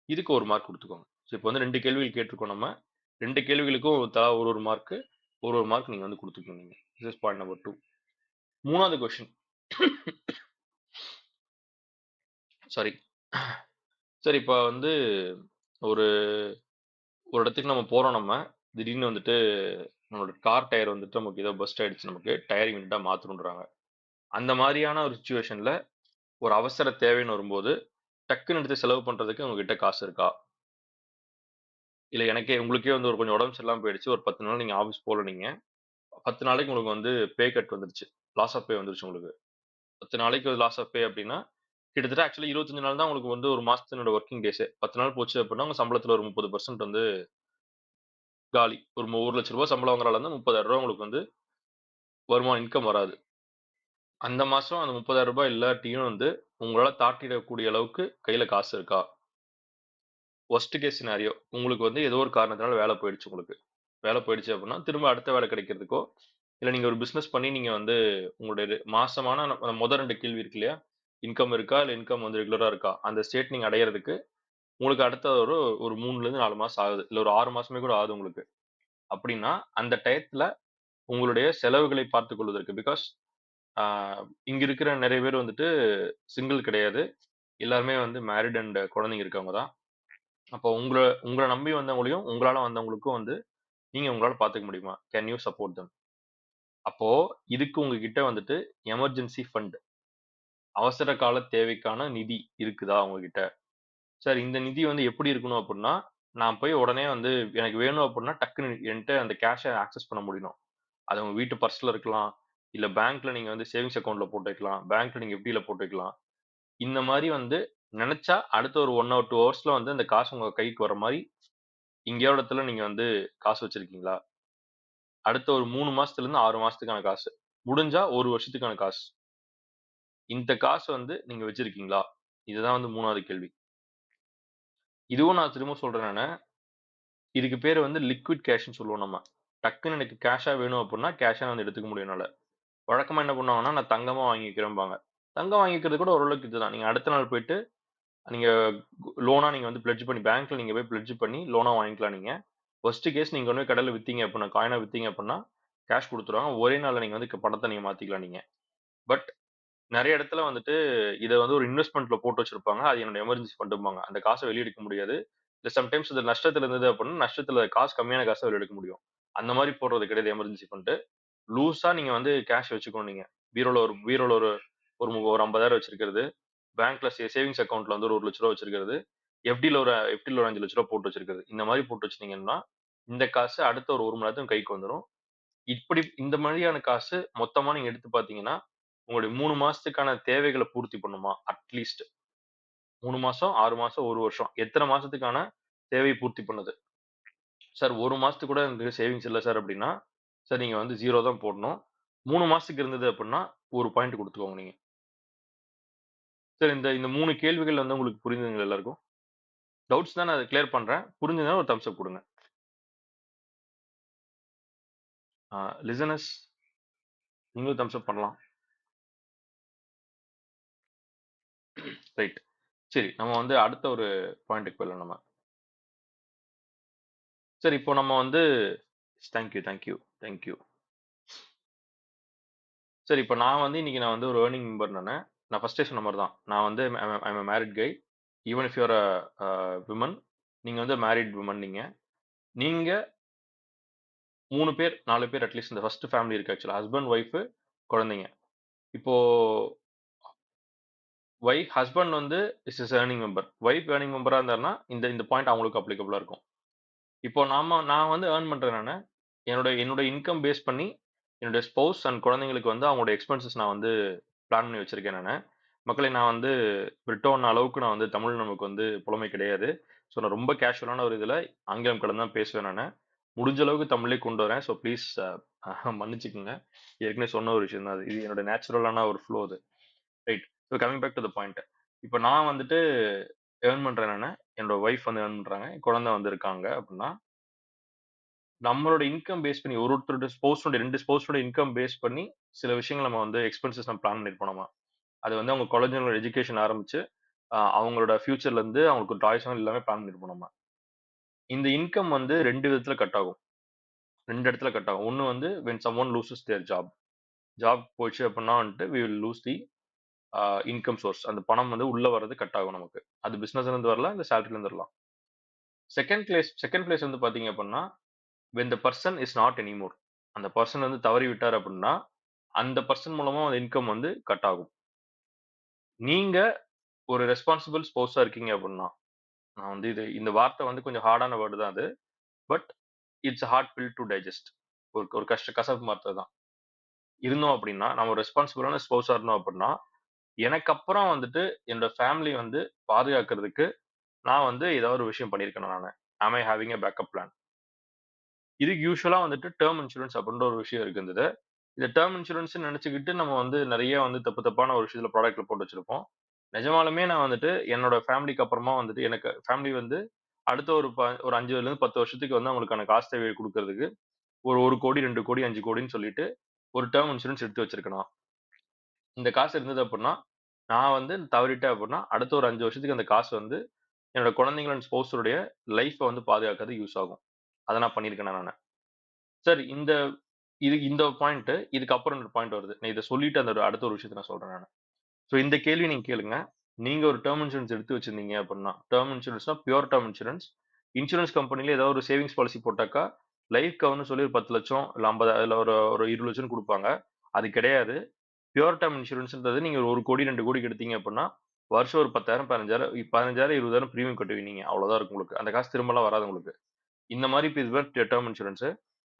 Speaker 3: இதுக்கு 1 மார்க் குடுத்துக்கோங்க. ஸோ இப்போ வந்து 2 கேள்விகள் கேட்டிருக்கோம் நம்ம. 2 கேள்விகளுக்கும் தலா ஒரு ஒரு மார்க். ஒரு ஒரு மார்க் நீங்க வந்து குடுத்துக்கணும் நீங்க. This is point number 2. 3வது கொஸ்டின். சாரி. சார், இப்ப வந்து ஒரு ஒரு இடத்துக்கு நம்ம போறோம் நம்ம. திடீர்னு வந்துட்டு நம்மளோட கார் டயர் வந்துட்டு நமக்கு ஏதோ பஸ்ட் ஆயிடுச்சு நமக்கு. டயர் இமிடியேட்டா மாத்தணுன்றாங்க. அந்த மாரியான ஒரு சிச்சுவேஷன்ல ஒரு அவசர தேவைன்னு வரும்போது, டக்குன்னு எடுத்து செலவு பண்றதுக்கு உங்ககிட்ட காசு இருக்கா? இல்ல உங்களுக்கே வந்து கொஞ்சம் உடம்பு சரியில்லாம போயிடுச்சு. ஒரு 10 நாள் நீங்க ஆஃபீஸ் போல நீங்க. 10 நாளைக்கு உங்களுக்கு வந்து பே கட் வந்துருச்சு. லாஸ் ஆஃப் பே வந்துருச்சு உங்களுக்கு. 10 நாளைக்கு லாஸ் ஆஃப் பே அப்டின்னா, கிட்டத்தட்ட ஆக்சுவலா 25 நாள் தான் உங்களுக்கு வந்து ஒரு மாசத்தினோட ஒர்க்கிங் டேஸே. 10 நாள் போச்சு அப்படின்னா, உங்க சம்பளத்துல ஒரு 30% வந்து காலி. ஒரு ரூ. 1,00,000 சம்பளம் வாங்குற ஆளா இருந்தா ரூ. 30,000 உங்களுக்கு வந்து வருமானம் இன்கம் வராது. அந்த மாசம் அந்த ரூ. 30,000 இல்லாட்டியும் வந்து உங்களால தாட்டிடக்கூடிய அளவுக்கு கையில காசு இருக்கா? வொர்ஸ்ட் கேஸ் சினாரியோ உங்களுக்கு வந்து ஏதோ ஒரு காரணத்தினால வேலை போயிடுச்சு உங்களுக்கு. வேலை போயிடுச்சு அப்படின்னா, திரும்ப அடுத்த வேலை கிடைக்கிறதுக்கோ, இல்ல நீங்க ஒரு பிசினஸ் பண்ணி நீங்க வந்து உங்களுடைய மாசமான மொத 2 கேள்வி இருக்கு இல்லையா? இன்கம் இருக்கா? இல்ல இன்கம் வந்து ரெகுலரா இருக்கா? அந்த ஸ்டேட் நீங்க அடையறதுக்கு உங்களுக்கு அடுத்த ஒரு ஒரு 3லேருந்து 4 மாசம் ஆகுது. இல்ல ஒரு 6 மாசமே கூட ஆகுது உங்களுக்கு. அப்படின்னா, அந்த டயத்துல உங்களுடைய செலவுகளை பார்த்துக் கொள்வதற்கு பிகாஸ் ஆ இங்க இருக்கிற நெறைய பேர் வந்துட்டு சிங்கிள் கிடையாது. எல்லாருமே வந்து மேரிட் அண்ட் குழந்தைங்க இருக்கவங்க தான். அப்போ உங்கள உங்கள நம்பி வந்தவங்களையும், உங்களால வந்தவங்களுக்கும் வந்து நீங்க உங்களால பார்த்துக்க முடியுமா? Can you support them? அப்போ இதுக்கு உங்ககிட்ட வந்துட்டு எமர்ஜென்சி ஃபண்ட் அவசர கால தேவைக்கான நிதி இருக்குதா உங்ககிட்ட? சார் இந்த நிதி வந்து எப்படி இருக்கணும் அப்புட்ன்னா, நான் போய் உடனே வந்து எனக்கு வேணும் அப்புட்ன்னா, டக்குனு என்ட்ட அந்த கேஷ ஆக்சஸ் பண்ண முடியணும். அது உங்க வீட்டு பர்ஸ்ல இருக்கலாம். இல்ல பேங்க்ல நீங்க வந்து சேவிங்ஸ் அக்கவுண்ட்ல போட்டு வைக்கலாம். பேங்க்ல நீங்க எஃப்டில போட்டு வைக்கலாம். இந்த மாரி வந்து நெனச்சா அடுத்த ஒரு 1 ஹவர் 2 ஹவர்ஸ்ல வந்து அந்த காசு உங்க கைக்கு வர மாரி எங்கேயோ இடத்துல நீங்க வந்து காசு வச்சிருக்கீங்களா? அடுத்த ஒரு 3 மாசத்துலருந்து 6 மாசத்துக்கான காசு. முடிஞ்சா 1 வருஷத்துக்கான காசு. இந்த காசு வந்து நீங்க வச்சிருக்கீங்களா? இதுதான் வந்து 3வது கேள்வி. இதுவும் நான் திரும்ப சொல்றேன் நானு. இதுக்கு பேரு வந்து லிக்விட் கேஷ்ன்னு சொல்லுவோம் நம்ம. டக்குன்னு எனக்கு கேஷா வேணும் அப்புட்ன்னா, கேஷா வந்து எடுத்துக்க முடியும் என்னால. வழக்கமா என்ன பண்ணுவாங்கன்னா, நான் தங்கமா வாங்கிக்கிறேன்பாங்க. தங்கம் வாங்கிக்கிறது கூட ஓரளவுக்கு இதுதான். நீங்க அடுத்த நாள் போயிட்டு, நீங்க லோனா நீங்க வந்து பிளெட்ஜ் பண்ணி பேங்க்ல நீங்க போய் பிளெட்ஜ் பண்ணி லோனா வாங்கிக்கலாம் நீங்க. வொர்ஸ்ட் கேஸ் நீங்க கொண்டு போய் கடையில வித்தீங்க அப்புட்ன்னா, காயினா வித்தீங்க அப்புட்ன்னா, கேஷ் குடுத்துருவாங்க. ஒரே நாள்ல நீங்க வந்து பணத்த நீங்க மாத்திக்கலாம் நீங்க. பட் நெறைய இடத்துல வந்துட்டு இத வந்து ஒரு இன்வெஸ்ட்மென்ட்ல போட்டு வச்சிருப்பாங்க. அது என்னோட எமர்ஜென்சி ஃபண்டும்பாங்க. அந்த காச வெளிய எடுக்க முடியாது. இல்ல சம்டைம்ஸ் இது நஷ்டத்துல இருந்தது அப்புட்ன்னா, நஷ்டத்துல காசு கம்மியான காச வெளிய எடுக்க முடியும். அந்த மாரி போடுறது கிடையாது எமர்ஜென்சி ஃபண்ட். லூஸா நீங்க வந்து கேஷ் வச்சுக்கணும் நீங்க. பீரோல ஒரு ஒரு 50,000 வச்சிருக்கிறது. பேங்க்ல சேவிங்ஸ் அக்கவுண்ட்ல வந்து ஒரு ரூ. 1,00,000 வச்சிருக்கிறது. எஃப்டில ஒரு ரூ. 5,00,000 போட்டு வச்சிருக்கிறது. இந்த மாரி போட்டு வச்சுட்டீங்கன்னா, இந்த காசு அடுத்த ஒரு 1 மணி நேரத்துல கைக்கு வந்துரும். இப்படி இந்த மாதிரியான காசு மொத்தமா நீங்க எடுத்து பார்த்தீங்கன்னா, உங்களுடைய 3 மாசத்துக்கான தேவைகள பூர்த்தி பண்ணுமா? அட்லீஸ்ட் 3 மாசம், 6 மாசம், 1 வருஷம். எத்தன மாசத்துக்கான தேவைய பூர்த்தி பண்ணுது? சார் 1 மாசத்துக்கு கூட எனக்கு சேவிங்ஸ் இல்ல சார் அப்படின்னா, சார் நீங்க வந்து 0 தான் போடணும். 3 மாசத்துக்கு இருந்தது அப்படின்னா, 1 பாயிண்ட் குடுத்துக்கோங்க நீங்க. சார் இந்த இந்த 3 கேள்விகள் வந்து உங்களுக்கு புரியுதுங்களா எல்லாருக்கும்? டவுட்ஸ் தான் நான் அத கிளியர் பண்றேன். புரிஞ்சதுன்னா ஒரு தம்ஸ் அப் குடுங்க. ஆ லிசனர்ஸ் நீங்களும் தம்ஸ் அப் பண்ணலாம். ரைட். சரி. நம்ம வந்து அடுத்த ஒரு பாயிண்ட்க்கு போயிடலாம் நம்ம. சரி இப்போ நம்ம வந்து thank you, thank you, thank you. சரி இப்போ நான் வந்து ஒரு ஏர்னிங் மெம்பர் நானு. நான் ஃபர்ஸ்ட்டே சொன்ன மாரி தான். நான் வந்து I am a married guy. Even if you are a women நீங்க வந்து மேரிட் விமன் நீங்க. நீங்க 3 பேர், 4 பேர் அட்லீஸ்ட் இந்த ஃபர்ஸ்ட் ஃபேமிலி இருக்கு ஆக்சுவலா. ஹஸ்பண்ட், ஒய்ஃப், குழந்தைங்க. இப்போ ஹஸ்பண்ட் வந்து is earning member. Wife earning மெம்பரா இருந்தாருன்னா, இந்த இந்த பாயிண்ட் அவங்களுக்கு அப்ளிகபிளா இருக்கும். இப்போ நான் வந்து ஏர்ன் பண்றேன் நானு. என்னோட என்னோட இன்கம் பேஸ் பண்ணி, என்னுடைய ஸ்பௌஸ் அண்ட் குழந்தைங்களுக்கு வந்து அவங்களோட எக்ஸ்பென்சஸ் நான் வந்து பிளான் பண்ணி வச்சிருக்கேன் நானு. மக்களே நான் வந்து பிரிட்டோன் அளவுக்கு நான் வந்து தமிழ் நமக்கு வந்து புலமை கிடையாது. ஸோ நான் ரொம்ப கேஷுவலான ஒரு இதுல ஆங்கிலம் கலந்து தான் பேசுவேன் நானு. முடிஞ்ச அளவுக்கு தமிழ்லயே கொண்டு வரேன். ஸோ ப்ளீஸ் மன்னிச்சுக்கங்க. ஏற்கனவே சொன்ன ஒரு விஷயம் தான் அது. இது என்னோட நேச்சுரலான ஒரு ஃப்ளோ அது. Right. So coming back to the point. இப்ப நான் வந்துட்டு ஏர்ன் பண்றேன் நானு. என்னோட ஒய்ஃப் வந்து ஏர்ன் பண்றாங்க. என் குழந்தை வந்து இருக்காங்க அப்படின்னா, நம்மளோட இன்கம் பேஸ் பண்ணி ஒருத்தரோட ஸ்பௌஸோட 2 ஸ்பௌஸோட இன்கம் பேஸ் பண்ணி சில விஷயங்கள் நம்ம வந்து எக்ஸ்பென்சஸ் நம்ம பிளான் பண்ணியிருப்போம் நம்ம. அது வந்து அவங்க குழந்தைங்களோட எஜுகேஷன் ஆரம்பிச்சு, அவங்களோட ஃபியூச்சர்ல இருந்து அவங்களுக்கு டாய்ஸ் எல்லாமே பிளான் பண்ணியிருப்போம் நம்ம. இந்த இன்கம் வந்து 2 விதத்துல கட் ஆகும். 2 இடத்துல கட் ஆகும். ஒண்ணு வந்து when someone loses their job. Job போச்சு அப்படின்னா வந்துட்டு we will lose the income source. அந்த பணம் வந்து உள்ள வர்றது கட் ஆகும் நமக்கு. அது பிசினஸ்ல இருந்து வரலாம், இல்ல சேலரில இருந்து வரலாம். செகண்ட் பிளேஸ் வந்து பாத்தீங்க அப்படின்னா, when the person is not anymore. அந்த பர்சன் வந்து தவறி விட்டார் அப்படின்னா, அந்த பர்சன் மூலமா அந்த இன்கம் வந்து கட் ஆகும். நீங்க ஒரு ரெஸ்பான்சிபிள் ஸ்பௌஸா இருக்கீங்க அப்படின்னா, நான் வந்து இந்த வார்த்தை வந்து கொஞ்சம் ஹார்டான வேர்ட் தான் அது. But it's a hard pill to digest. ஒரு ஒரு கசப்பு வார்த்தை தான். இருந்தோம் அப்படின்னா, நம்ம ஒரு ரெஸ்பான்சிபிளான ஸ்பௌஸா இருந்தோம் அப்படின்னா, எனக்கு அப்புறம் வந்துட்டு என்னோட ஃபேமிலி வந்து பாதுகாக்கிறதுக்கு நான் வந்து ஏதாவது ஒரு விஷயம் பண்ணியிருக்கேனா நானு? ஆம் ஐ ஹேவிங் எ பேக்கப் பிளான்? இதுக்கு யூசுவலா வந்துட்டு டெர்ம் இன்சூரன்ஸ் அப்படின்ற ஒரு விஷயம் இருக்குது. இந்த டெர்ம் இன்சூரன்ஸ்ன்னு நெனச்சுக்கிட்டு நம்ம வந்து நெறைய வந்து தப்பு தப்பான ஒரு விஷயத்துல ப்ராடக்ட்ல போட்டு வச்சிருப்போம். நிஜமாலுமே நான் வந்துட்டு என்னோட ஃபேமிலிக்கு அப்புறமா வந்துட்டு எனக்கு ஃபேமிலி வந்து அடுத்த ஒரு 5லேருந்து 10 வருஷத்துக்கு வந்து அவங்களுக்கான காசு தேவைய குடுக்கறதுக்கு ஒரு 1,00,00,000, 2,00,00,000, 5,00,00,000ன்னு சொல்லிட்டு ஒரு டெர்ம் இன்சூரன்ஸ் எடுத்து வச்சிருக்கேன் நான். இந்த காசு இருந்தது அப்புட்ன்னா, நான் வந்து தவறிட்டேன் அப்புட்ன்னா, அடுத்த ஒரு 5 வருஷத்துக்கு அந்த காசு வந்து என்னோட குழந்தைகள் அண்ட் ஸ்பௌஸுடைய லைஃப்ப வந்து பாதுகாக்கறதுக்கு யூஸ் ஆகும். அத நான் பண்ணியிருக்கேனா நானு? சார் இந்த பாயிண்ட் இதுக்கு அப்புறம் இன்னொரு பாயிண்ட் வருது. நான் இத சொல்லிட்டு அந்த அடுத்த ஒரு விஷயத்த நான் சொல்றேன் நானு. சோ இந்த கேள்வி நீங்க கேளுங்க. நீங்க ஒரு டெர்ம் இன்சூரன்ஸ் எடுத்து வச்சிருந்தீங்க அப்புட்ன்னா, டெர்ம் இன்சூரன்ஸ்னா பியூர் டெர்ம் இன்சூரன்ஸ். இன்சூரன்ஸ் கம்பெனில ஏதாவது ஒரு சேவிங்ஸ் பாலிசி போட்டாக்கா, லைஃப் கவர்ன்னு சொல்லி ஒரு 10,00,000 இல்ல 50 இல்ல ஒரு ஒரு 20,00,000 குடுப்பாங்க. அது கிடையாது. பியூர் டெர்ம் இன்சூரன்ஸ்ன்றது நீங்க ஒரு 1,00,00,000, 2,00,00,000 எடுத்தீங்க அப்புட்ன்னா, வருஷம் ஒரு 10,000, 15,000, 20,000 பிரீமியம் கட்டுவீங்க நீங்க. அவ்வளவுதான் இருக்கும் உங்களுக்கு. அந்த காசு திரும்பலாம் வராது உங்களுக்கு. இந்த மாரி இதுதான் டெர்ம் இன்சூரன்ஸ்.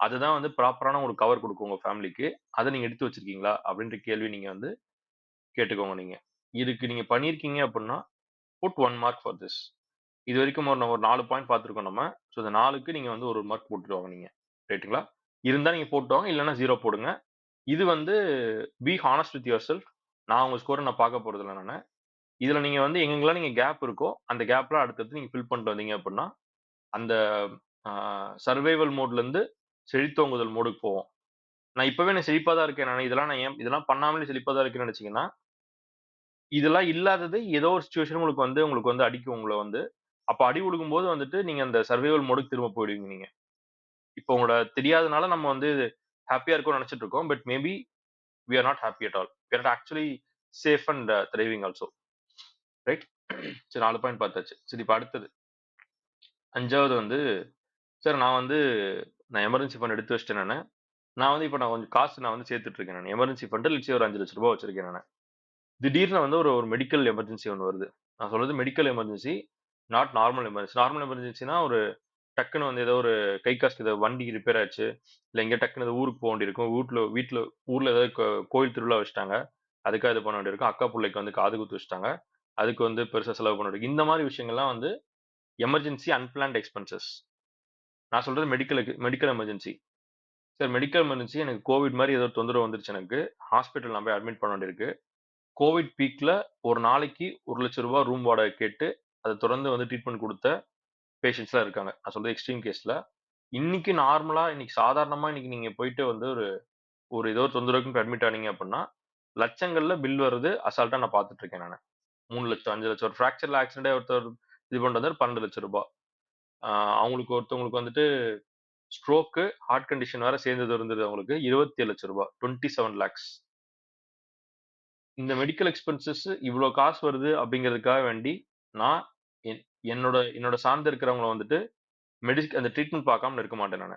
Speaker 3: அதுதான் வந்து ப்ராப்பரான ஒரு கவர் குடுக்கும் உங்க ஃபேமிலிக்கு. அத நீங்க எடுத்து வச்சிருக்கீங்களா? அப்படின்ற கேள்வி நீங்க வந்து கேட்டுக்கோங்க நீங்க. இதுக்கு நீங்க பண்ணியிருக்கீங்க அப்புட்ன்னா, புட் 1 மார்க் ஃபார் திஸ். இதுவரைக்கும் நம்ம ஒரு 4 பாயிண்ட் பார்த்திருக்கோம் நம்ம. சோ இந்த 4க்கு நீங்க வந்து 1 மார்க் போட்டுட்டு வாங்க நீங்க. ரைட்டுங்களா? இருந்தா நீங்க போட்டு வாங்க. இல்லன்னா 0 போடுங்க. இது வந்து be honest with your self. நான் உங்க ஸ்கோர நான் பார்க்க போறதில்ல நானு. இதுல நீங்க வந்து எங்கெங்கலாம் நீங்க கேப் இருக்கோ, அந்த கேப்லாம் அடுத்தடுத்து நீங்க ஃபில் பண்ணிட்டு வந்தீங்க அப்புட்ன்னா, அந்த ஆ சர்வைவல் மோட்லருந்து செழித்தோங்குதல் மோடுக்கு போவோம். நான் செழிப்பா தான் இருக்கேன். இதெல்லாம் பண்ணாமலே செழிப்பா தான் இருக்கேன்னு நெனச்சீங்கன்னா, இதெல்லாம் இல்லாதது ஏதோ ஒரு சிச்சுவேஷன் உங்களுக்கு வந்து அடிக்கும் உங்கள வந்து. அப்ப அடி விழுகும்போது வந்துட்டு நீங்க அந்த சர்வைவல் மோடுக்கு திரும்ப போயிடுவீங்க நீங்க. இப்போ உங்கள தெரியாதனால நம்ம வந்து ஹேப்பியா இருக்கோம்னு நெனச்சுட்டு இருக்கோம். But maybe we are not happy at all. We are actually safe and thriving also. Right? சரி 4 பாயிண்ட் பார்த்தாச்சு. சரி இப்ப அடுத்தது 5வது வந்து சார் நான் எமர்ஜென்சி ஃபண்ட் எடுத்து வச்சுட்டேன் நானு. நான் கொஞ்சம் காசு நான் வந்து சேர்த்துட்டு இருக்கேன் நானு. எமர்ஜென்சி ஃபண்ட் லெட்ஸ் சே ஒரு ரூ. 5,00,000 வச்சிருக்கேன் நானு. திடீர்னு வந்து ஒரு ஒரு மெடிக்கல் எமர்ஜென்சி ஒண்ணு வருது. நான் சொல்றது medical emergency, not normal emergency. Normal எமர்ஜென்சின்னா ஒரு டக்குன்னு வந்து ஏதோ ஒரு கை காசுக்கு ஏதோ வண்டி ரிப்பேர் ஆச்சு. இல்ல எங்கேயோ டக்குன்னு ஏதோ ஊருக்கு போ வேண்டியிருக்கும். ஊர்ல ஏதாவது கோயில் திருவிழா வச்சுட்டாங்க. அதுக்காக இது பண்ண வேண்டியிருக்கும். அக்கா புள்ளைக்கு வந்து காது குத்து வச்சுட்டாங்க. அதுக்கு வந்து பெருசா செலவு பண்ண வேண்டியிருக்கு. இந்த மாரி விஷயங்கள்லாம் வந்து எமர்ஜென்சி அன்பிளான்ட் எக்ஸ்பென்சஸ். நான் சொல்றது medical emergency. Sir medical emergency எனக்கு கோவிட் மாரி ஏதோ தொந்தரவு வந்துருச்சு எனக்கு. ஹாஸ்பிட்டல் நான் போய் அட்மிட் பண்ண வேண்டியிருக்கு. கோவிட் பீக்ல ஒரு நாளைக்கு ரூ. 1,00,000 ரூம் வாடகை கேட்டு, அத தொடர்ந்து வந்து ட்ரீட்மெண்ட் குடுத்த பேஷண்ட்ஸ்லாம் இருக்காங்க. நான் சொல்றது எக்ஸ்ட்ரீம் கேஸ்ல. இன்னைக்கு சாதாரணமா நீங்க போயிட்டு வந்து ஒரு ஒரு ஏதோ ஒரு தொந்தரவுக்குன்னு போய் அட்மிட் ஆனீங்க அப்டின்னா, லட்சங்கள்ல பில் வருது அசால்ட்டா நான் பார்த்துட்டு இருக்கேன் நானு. 3,00,000, 5,00,000 ஒரு ஃப்ராக்சர்ல ஆக்சிடென்ட் ஆயி ஒருத்தர் இது பண்ணிட்டு வந்தாரு ரூ. 12,00,000. ஆ ஒருத்தவங்களுக்கு வந்துட்டு ஸ்ட்ரோக்கு, ஹார்ட் கண்டிஷன் வேற சேர்ந்தது இருந்தது அவங்களுக்கு. ரூ. 27,00,000 27 லேக்ஸ். இந்த மெடிக்கல் எக்ஸ்பென்சஸ் இவ்ளோ காசு வருது அப்படிங்கிறதுக்காக வேண்டி, நான் என் என்னோட என்னோட சார்ந்து இருக்கிறவங்கள வந்துட்டு அந்த ட்ரீட்மெண்ட் பார்க்காம இருக்க மாட்டேன் நானு.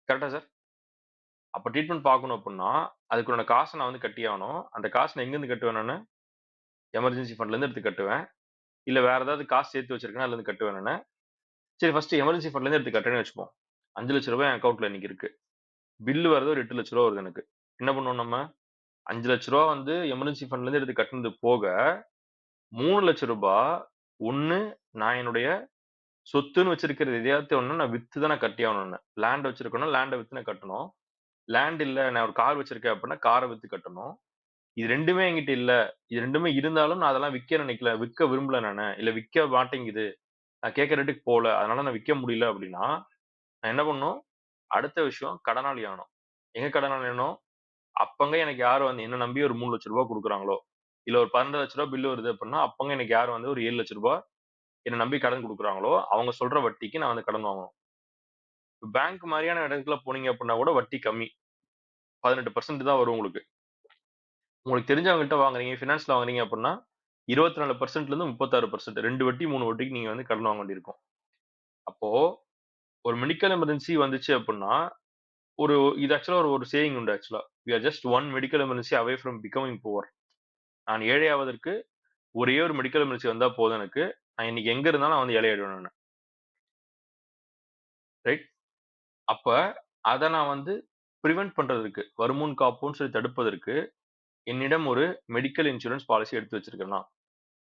Speaker 3: கரெக்ட்டா சார்? அப்ப ட்ரீட்மெண்ட் பார்க்கணும் அப்புட்ன்னா, அதுக்குண்டான காச நான் வந்து கட்டியே ஆகணும். அந்த காச நான் எங்கேருந்து கட்டுவேன் நானு? எமர்ஜென்சி ஃபண்ட்லேருந்து எடுத்து கட்டுவேன். இல்ல வேற ஏதாவது காசு சேர்த்து வச்சிருக்கேன்னா அதுலருந்து கட்டுவேன் நானு. சரி ஃபர்ஸ்ட் எமர்ஜென்சி ஃபண்ட்லேருந்து எடுத்து கட்டுறேன்னு வச்சுப்போம். ரூ. 5,00,000 என் அக்கவுண்ட்ல இன்னைக்கு இருக்கு. பில் வரது ஒரு ரூ. 8,00,000 வருது எனக்கு. என்ன பண்ணுவோம் நம்ம? ரூ. 5,00,000 வந்து எமர்ஜென்சி ஃபண்ட்லேருந்து எடுத்து கட்டுனது போக, ரூ. 3,00,000 ஒண்ணு நான் என்னுடைய சொத்துன்னு வச்சிருக்கிறது எதையாவது ஒண்ணு நான் வித்து தான் நான் கட்டியே ஆகணும் நானு. லேண்ட் வச்சிருக்கேன்னா, லேண்ட வித்து நான் கட்டணும். லேண்ட் இல்ல நான் ஒரு கார் வச்சிருக்கேன் அப்டின்னா, கார வித்து கட்டணும். இது 2மே என்கிட்ட இல்ல. இது 2மே இருந்தாலும் நான் அதெல்லாம் விக்க நினைக்கல. விக்க விரும்பல நானு. இல்ல விக்க மாட்டேங்குது. நான் கேட்கிற ரேட்டுக்கு போல. அதனால நான் விக்க முடியல அப்டின்னா, நான் என்ன பண்ணணும்? அடுத்த விஷயம் கடனாளி ஆகணும். எங்க கடனாளி ஆகணும்? அப்பங்க எனக்கு யாரு வந்து என்ன நம்பி ஒரு ரூ. 3,00,000 குடுக்குறாங்களோ, இல்ல ஒரு ரூ. 12,00,000 பில் வருது அப்டின்னா, அப்பங்க எனக்கு யாரு வந்து ஒரு ரூ. 7,00,000 என்ன நம்பி கடன் குடுக்குறாங்களோ, அவங்க சொல்ற வட்டிக்கு நான் வந்து கடன் வாங்கணும். பேங்க் மாரியான இடத்துல போனீங்க அப்டின்னா கூட வட்டி கம்மி. 18% தான் வரும் உங்களுக்கு. உங்களுக்கு தெரிஞ்சவங்ககிட்ட வாங்குறீங்க, ஃபினான்ஸ்ல வாங்குறீங்க அப்டின்னா, 24%லேருந்து 36% 2 வட்டி, 3 வட்டிக்கு நீங்க வந்து கடன் வாங்க வேண்டியிருக்கும். அப்போ ஒரு மெடிக்கல் எமர்ஜென்சி வந்துச்சு அப்டின்னா, ஒரு இது ஆக்சுவலா ஒரு சேயிங் உண்டு ஆக்சுவலா. "We are just one medical emergency away from becoming poor." நான் ஏழை ஆவதற்கு ஒரே ஒரு மெடிக்கல் எமர்ஜென்சி வந்தா போதும் எனக்கு. நான் இன்னைக்கு எங்க இருந்தாலும் நான் வந்து ஏழை ஆயிடுவேன் நானு. ரைட்? அப்ப அத நான் வந்து பிரிவென்ட் பண்றதற்கு, வருமுன் காப்போம்ன்னு சொல்லி தடுப்பதற்கு என்னிடம் ஒரு மெடிக்கல் இன்சூரன்ஸ் பாலிசி எடுத்து வச்சிருக்கேன்னா,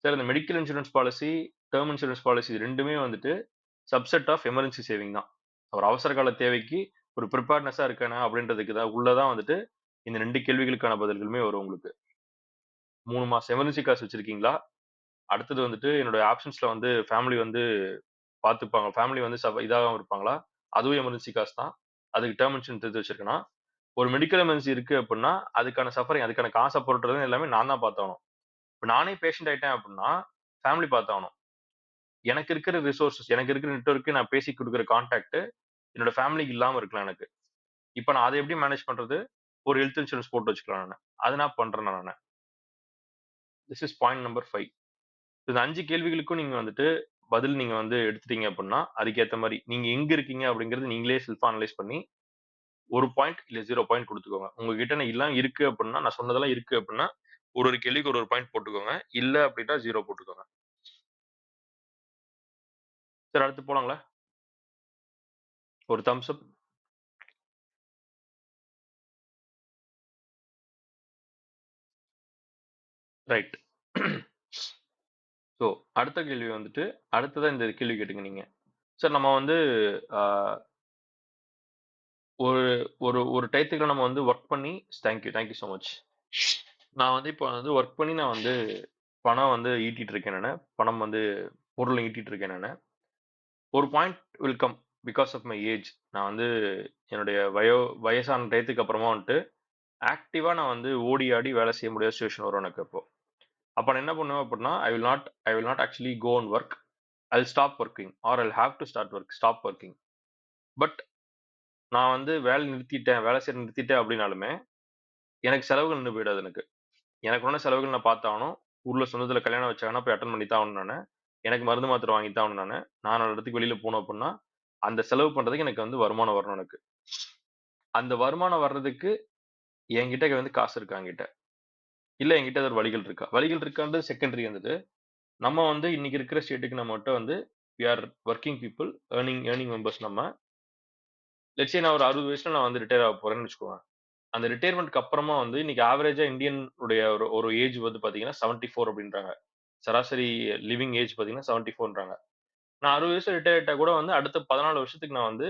Speaker 3: சார் அந்த medical insurance policy, term insurance policy இது 2மே வந்துட்டு சப்செட் ஆஃப் எமர்ஜென்சி சேவிங் தான். ஒரு அவசர கால தேவைக்கு ஒரு ப்ரிப்பேர்ட்னஸா இருக்கேனா அப்படின்றதுக்கு தான் உள்ள தான் வந்துட்டு இந்த 2 கேள்விகளுக்கான பதில்களுமே வரும் உங்களுக்கு. 3 மாசம் எமர்ஜென்சி காசு வச்சிருக்கீங்களா? அடுத்தது வந்துட்டு என்னோட ஆப்ஷன்ஸ்ல வந்து ஃபேமிலி வந்து பார்த்துப்பாங்க. ஃபேமிலி வந்து இதாகாம இருப்பாங்களா? அதுவும் எமர்ஜென்சி காசு தான். அதுக்கு டெர்ம் இன்சூரன்ஸ் எடுத்து வச்சிருக்கேனா? ஒரு மெடிக்கல் எமர்ஜென்சி இருக்கு அப்படின்னா, அதுக்கான சஃபரிங், அதுக்கான காச புரட்டுறது எல்லாமே நான் தான் பார்த்தாகணும். இப்ப நானே பேஷண்ட் ஆயிட்டேன் அப்படின்னா, ஃபேமிலி பார்த்தாகணும். எனக்கு இருக்கிற ரிசோர்ஸஸ், எனக்கு இருக்கிற நெட்வொர்க், நான் பேசி குடுக்குற கான்டாக்ட் என்னோட ஃபேமிலிக்கு இல்லாம இருக்கலாம் எனக்கு. இப்ப நான் அத எப்படி மேனேஜ் பண்றது? ஒரு ஹெல்த் இன்சூரன்ஸ் போட்டு வச்சுக்கலாம் நானு. அத நான் பண்றேன் நானு. This is point number 5. இந்த 5 கேள்விகளுக்கும் நீங்க வந்துட்டு பதில் நீங்க வந்து எடுத்துட்டீங்க அப்படின்னா, அதுக்கேத்த மாரி நீங்க எங்க இருக்கீங்க அப்படிங்கிறது நீங்களே செல்ஃப் அனலைஸ் பண்ணி 1 பாயிண்ட் இல்ல 0 பாயிண்ட் குடுத்துக்கோங்க. உங்ககிட்ட எல்லாம் இருக்கு அப்படின்னா, நான் சொன்னதெல்லாம் இருக்கு அப்படின்னா, ஒரு ஒரு கேள்விக்கு ஒரு ஒரு பாயிண்ட் போட்டுக்கோங்க. இல்ல அப்படின்னா 0 போட்டுக்கோங்க. சரி, அடுத்து போலாங்களா? ஒரு தம்ஸ் அப். ரைட். ஸோ அடுத்த கேள்வி வந்துட்டு, அடுத்ததா இந்த கேள்வி கேட்டுங்க நீங்க. சார் நம்ம வந்து அ ஒரு ஒரு ஒரு டயத்துக்கு நம்ம வந்து வொர்க் பண்ணி தேங்க் யூ சோ மச். நான் வந்து இப்போ வந்து வொர்க் பண்ணி நான் வந்து பணம் வந்து ஈட்டிட்டு இருக்கேன் நானு. பணம் வந்து பொருள் ஈட்டிட்டு இருக்கேன் நானு. ஒரு point will come because of my age. நான் வந்து என்னுடைய வயசான டயத்துக்கு அப்புறமா வந்துட்டு ஆக்டிவா நான் வந்து ஓடி ஆடி வேலை செய்ய முடியாத சிச்சுவேஷன் வரும் எனக்கு அப்போ. அப்ப நான் என்ன பண்ணுவேன் அப்படின்னா, I will not actually go and work. I will stop working or I will have to stop working. But நான் வந்து வேலை செய்ய நிறுத்திட்டேன் அப்படின்னாலுமே, எனக்கு செலவுகள் நின்னு போயிடாது எனக்கு. எனக்கு உண்டான செலவுகள் நான் பார்த்தாகணும். ஊர்ல சொந்தத்துல கல்யாணம் வச்சாங்கன்னா போய் அட்டெண்ட் பண்ணி தான் ஆகணும் நானு. எனக்கு மருந்து மாத்திரை வாங்கி தான் ஆகணும் நானு. நான் 4 இடத்துக்கு வெளியில போணும் அப்படின்னா, அந்த செலவு பண்றதுக்கு எனக்கு வந்து வருமானம் வரணும் எனக்கு. அந்த வருமானம் வர்றதுக்கு என்கிட்ட வந்து காசு இருக்கா என்கிட்ட? இல்ல என்கிட்ட ஏதாவது வழிகள் இருக்கா? வழிகள் இருக்கான்றது செகண்டரி வந்துட்டு. நம்ம வந்து இன்னைக்கு இருக்கிற ஸ்டேட்டுக்கு நம்மட்ட வந்து we are working people, earning members நம்ம. லெட்ஸ் சே நான் ஒரு 60 வயசுல நான் வந்து ரிட்டயர் ஆக போறேன்னு வச்சுக்கோங்க. அந்த ரிட்டயர்மென்ட்க்கு அப்புறமா வந்து இன்னைக்கு ஆவரேஜா இந்தியன் உடைய ஒரு ஒரு ஏஜ் வந்து பார்த்தீங்கன்னா 74 அப்படின்றாங்க. சராசரி லிவிங் ஏஜ் பார்த்தீங்கன்னா 74ன்றாங்க. நான் 60 வயசுல ரிட்டயர் ஆயிட்டா கூட வந்து அடுத்த 14 வருஷத்துக்கு நான் வந்து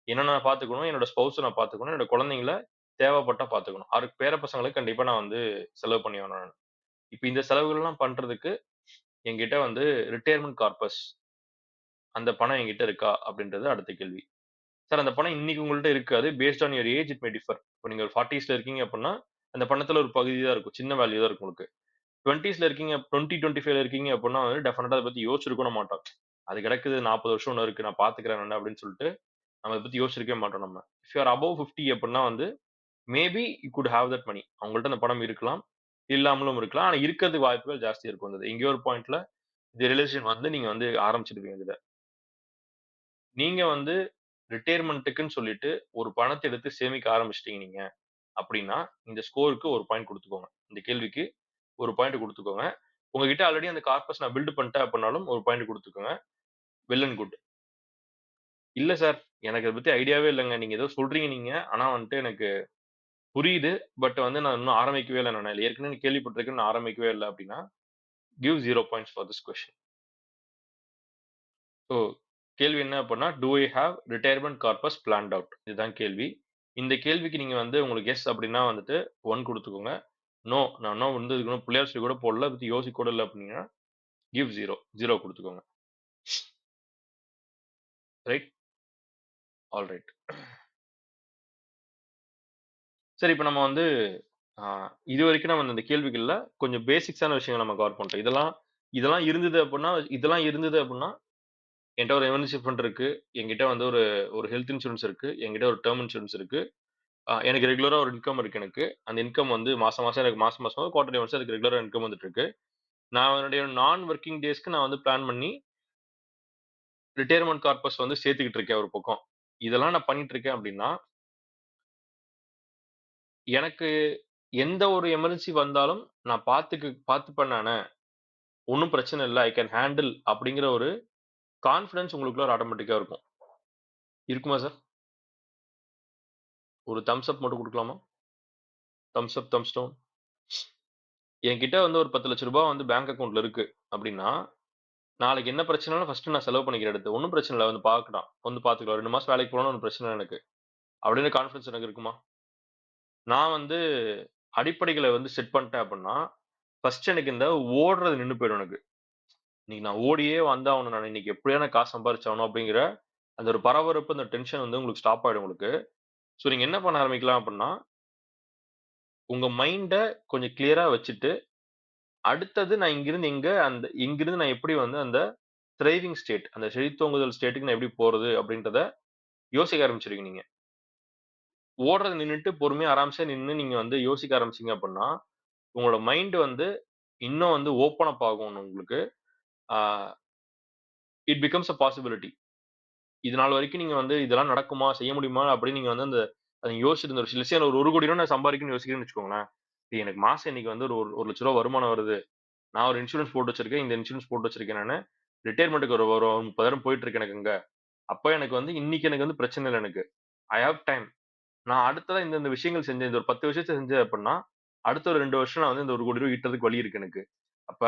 Speaker 3: என்ன நான் பார்த்துக்கணும், என்னோட ஸ்பௌஸ நான் பார்த்துக்கணும், என்னோட குழந்தைங்கள தேவைப்பட்டா பார்த்துக்கணும். அவருக்கு பேர பசங்களுக்கு கண்டிப்பா நான் வந்து செலவு பண்ணி ஆகணும் நானு. இப்ப இந்த செலவுகள்லாம் பண்றதுக்கு என்கிட்ட வந்து ரிட்டயர்மென்ட் கார்பஸ் அந்த பணம் என்கிட்ட இருக்கா? அப்படின்றது அடுத்த கேள்வி. சார் அந்த பணம் இன்னைக்கு உங்கள்ட்ட இருக்காது. Based on your age it may differ. இப்ப நீங்க ஒரு 40ஸ்ல இருக்கீங்க அப்படின்னா, அந்த பணத்துல ஒரு பகுதி தான் இருக்கும். சின்ன வேல்யூ தான் இருக்கும் உங்களுக்கு. 20ஸ்ல இருக்கீங்க, 20, 25ல இருக்கீங்க அப்படின்னா வந்து டெஃபினட்டா அத பத்தி யோசிச்சிருக்க மாட்டோம். அது கிடக்குது 40 வருஷம் இன்னும் இருக்கு. நான் பார்த்துக்கிறேன் நானு அப்படின்னு சொல்லிட்டு, நம்ம அத பத்தி யோசிச்சிருக்கவே மாட்டோம் நம்ம. இஃப் யூ ஆர் அபோவ் 50 அப்படின்னா வந்து, maybe you good have that money. அவங்கள்ட்ட அந்த பணம் இருக்கலாம். இல்லாமலும் இருக்கலாம். ஆனா இருக்கிறதுக்கு வாய்ப்புகள் ஜாஸ்தி இருக்கும். அது எங்கேயோ ஒரு பாயிண்ட்ல இந்த ரிலேஷன் வந்து நீங்க வந்து ஆரம்பிச்சிடுவீங்க இதுல. நீங்க வந்து ரிட்டயர்மென்ட்க்குன்னு சொல்லிட்டு ஒரு பணத்த எடுத்து சேமிக்க ஆரம்பிச்சுட்டீங்க நீங்க அப்படின்னா, இந்த ஸ்கோருக்கு 1 பாயிண்ட் குடுத்துக்கோங்க. இந்த கேள்விக்கு 1 பாயிண்ட் குடுத்துக்கோங்க. உங்ககிட்ட ஆல்ரெடி அந்த கார்பஸ் நான் பில்ட் பண்ணிட்டேன் அப்படின்னாலும் 1 பாயிண்ட் குடுத்துக்கோங்க. Well and good. இல்ல சார், எனக்கு அத பத்தி ஐடியாவே இல்லங்க. நீங்க ஏதோ சொல்றீங்க நீங்க. ஆனா வந்துட்டு எனக்கு புரியுது. பட் வந்து நான் இன்னும் ஆரம்பிக்கவே இல்ல நானு. ஏற்கனவே கேள்விப்பட்டிருக்கேன். நான் ஆரம்பிக்கவே இல்ல அப்படின்னா, give 0 points for this question. So கேள்வி என்ன அப்படின்னா, do I have retirement corpus planned out? இதுதான் கேள்வி. இந்த கேள்விக்கு நீங்க வந்து உங்களுக்கு எஸ் அப்படின்னா வந்துட்டு 1 குடுத்துக்கோங்க. நோ, நான் இன்னும் வந்து இதுக்கு இன்னும் புள்ளியார் சுழி கூட போடல. அத பத்தி யோசிக்க கூட இல்ல அப்படின்னா, கிவ் 0 குடுத்துக்கோங்க. ரைட்? ஆல்ரைட். சரி, இப்ப நம்ம வந்து ஆ இதுவரைக்கும் நம்ம இந்த கேள்விகள்ல கொஞ்சம் பேசிக்ஸான விஷயங்கள நம்ம கவர் பண்ணிட்டோம். இதெல்லாம் இருந்தது அப்படின்னா, என்ட்ட ஒரு எமர்ஜென்சி ஃபண்ட் இருக்கு. என்கிட்ட வந்து ஒரு ஒரு ஹெல்த் இன்சூரன்ஸ் இருக்கு. என்கிட்ட ஒரு டெர்ம் இன்சூரன்ஸ் இருக்கு. எனக்கு ரெகுலரா ஒரு இன்கம் இருக்கு எனக்கு. அந்த இன்கம் வந்து மாசம் மாசம் எனக்கு மாசம் மாசம் குவார்ட்டர்லி ஒன்ஸ் எனக்கு ரெகுலரா இன்கம் வந்துட்டு இருக்கு. நான் என்னுடைய நான் வொர்க்கிங் டேஸ்க்கு நான் வந்து பிளான் பண்ணி ரிட்டயர்மென்ட் கார்பஸ் வந்து சேர்த்துக்கிட்டு இருக்கேன் ஒரு பக்கம். இதெல்லாம் நான் பண்ணிட்டு இருக்கேன் அப்படின்னா, எனக்கு எந்த ஒரு எமர்ஜென்சி வந்தாலும் நான் பார்த்துப்பேன் நானு. ஒண்ணும் பிரச்சனை இல்ல. ஐ கேன் ஹேண்டில் அப்படிங்கிற ஒரு கான்ஃபிடன்ஸ் உங்களுக்குள்ள ஒரு ஆட்டோமேட்டிக்கா இருக்கும். இருக்குமா சார்? ஒரு தம்ஸ் அப் மட்டும் குடுக்கலாமா? Thumbs up, thumbs down. என்கிட்ட வந்து ஒரு 10,00,000 ரூபாய் வந்து பேங்க் அக்கவுண்ட்ல இருக்கு அப்படின்னா, நாளைக்கு என்ன பிரச்சனைனாலும் ஃபர்ஸ்ட் நான் செலவு பண்ணிக்கிறேன் எடுத்து. ஒண்ணும் பிரச்சனை இல்ல. வந்து பார்க்கலாம். வந்து பார்த்துக்கலாம். 2 மாசம் வேலைக்கு போனாலும் ஒண்ணும் பிரச்சனை இல்ல எனக்கு. அப்படின்னு கான்ஃபிடன்ஸ் எனக்கு இருக்குமா? நான் வந்து அடிப்படைகள வந்து செட் பண்ணிட்டேன் அப்படின்னா, ஃபர்ஸ்ட் எனக்கு இந்த ஓடுறது நின்னு போயிடும் எனக்கு. இன்னைக்கு நான் ஓடியே வந்தாகணும். நான் இன்னைக்கு எப்படியாவது நான் காசு சம்பாரிச்சாகணும் அப்படிங்கிற அந்த ஒரு பரபரப்பு, அந்த டென்ஷன் வந்து உங்களுக்கு ஸ்டாப் ஆயிடும் உங்களுக்கு. ஸோ நீங்க என்ன பண்ண ஆரம்பிக்கலாம் அப்படின்னா, உங்க மைண்ட கொஞ்சம் கிளியரா வச்சுட்டு, அடுத்தது நான் இங்கிருந்து நான் எப்படி வந்து அந்த திரைவிங் ஸ்டேட், அந்த செழித்தோங்குதல் ஸ்டேட்க்கு நான் எப்படி போறது அப்படின்றத யோசிக்க ஆரம்பிச்சுருவீங்க நீங்க. ஓடுறத நின்னுட்டு பொறுமையா ஆராம்சா நின்னு நீங்க வந்து யோசிக்க ஆரம்பிச்சீங்க அப்படின்னா, உங்களோட மைண்ட் வந்து இன்னும் வந்து ஓப்பன் அப் ஆகும் உங்களுக்கு. ஆ இட் பிகம்ஸ் அ பாசிபிலிட்டி. இது நாள் வரைக்கும் நீங்க வந்து இதெல்லாம் நடக்குமா? செய்ய முடியுமா? அப்படின்னு நீங்க வந்து அந்த அத யோசிச்சிட்டு இருந்த ஒரு விஷயம் ஒரு ₹1,00,00,000 நான் சம்பாரிக்கணும்னு யோசிக்கிறேன்னு வச்சுக்கோங்களேன். எனக்கு மாசம் இன்னைக்கு வந்து ஒரு ₹1,00,000 வருமானம் வருது. நான் ஒரு இன்சூரன்ஸ் போட்டு வச்சிருக்கேன். இந்த இன்சூரன்ஸ் போட்டு வச்சிருக்கேன் நானு. ரிட்டயர்மென்ட்க்கு ஒரு ஒரு 30,000 போயிட்டு இருக்கு எனக்கு அங்க. அப்ப எனக்கு வந்து இன்னைக்கு எனக்கு வந்து பிரச்சனை இல்ல எனக்கு. I have time. நான் அடுத்ததா இந்த விஷயங்கள் செஞ்சேன். இந்த ஒரு 10 விஷயத்த செஞ்சேன் அப்டின்னா, அடுத்த ஒரு 2 வருஷம் நான் வந்து இந்த ₹1,00,00,000 ஈட்டுறதுக்கு வழி இருக்கு எனக்கு. அப்ப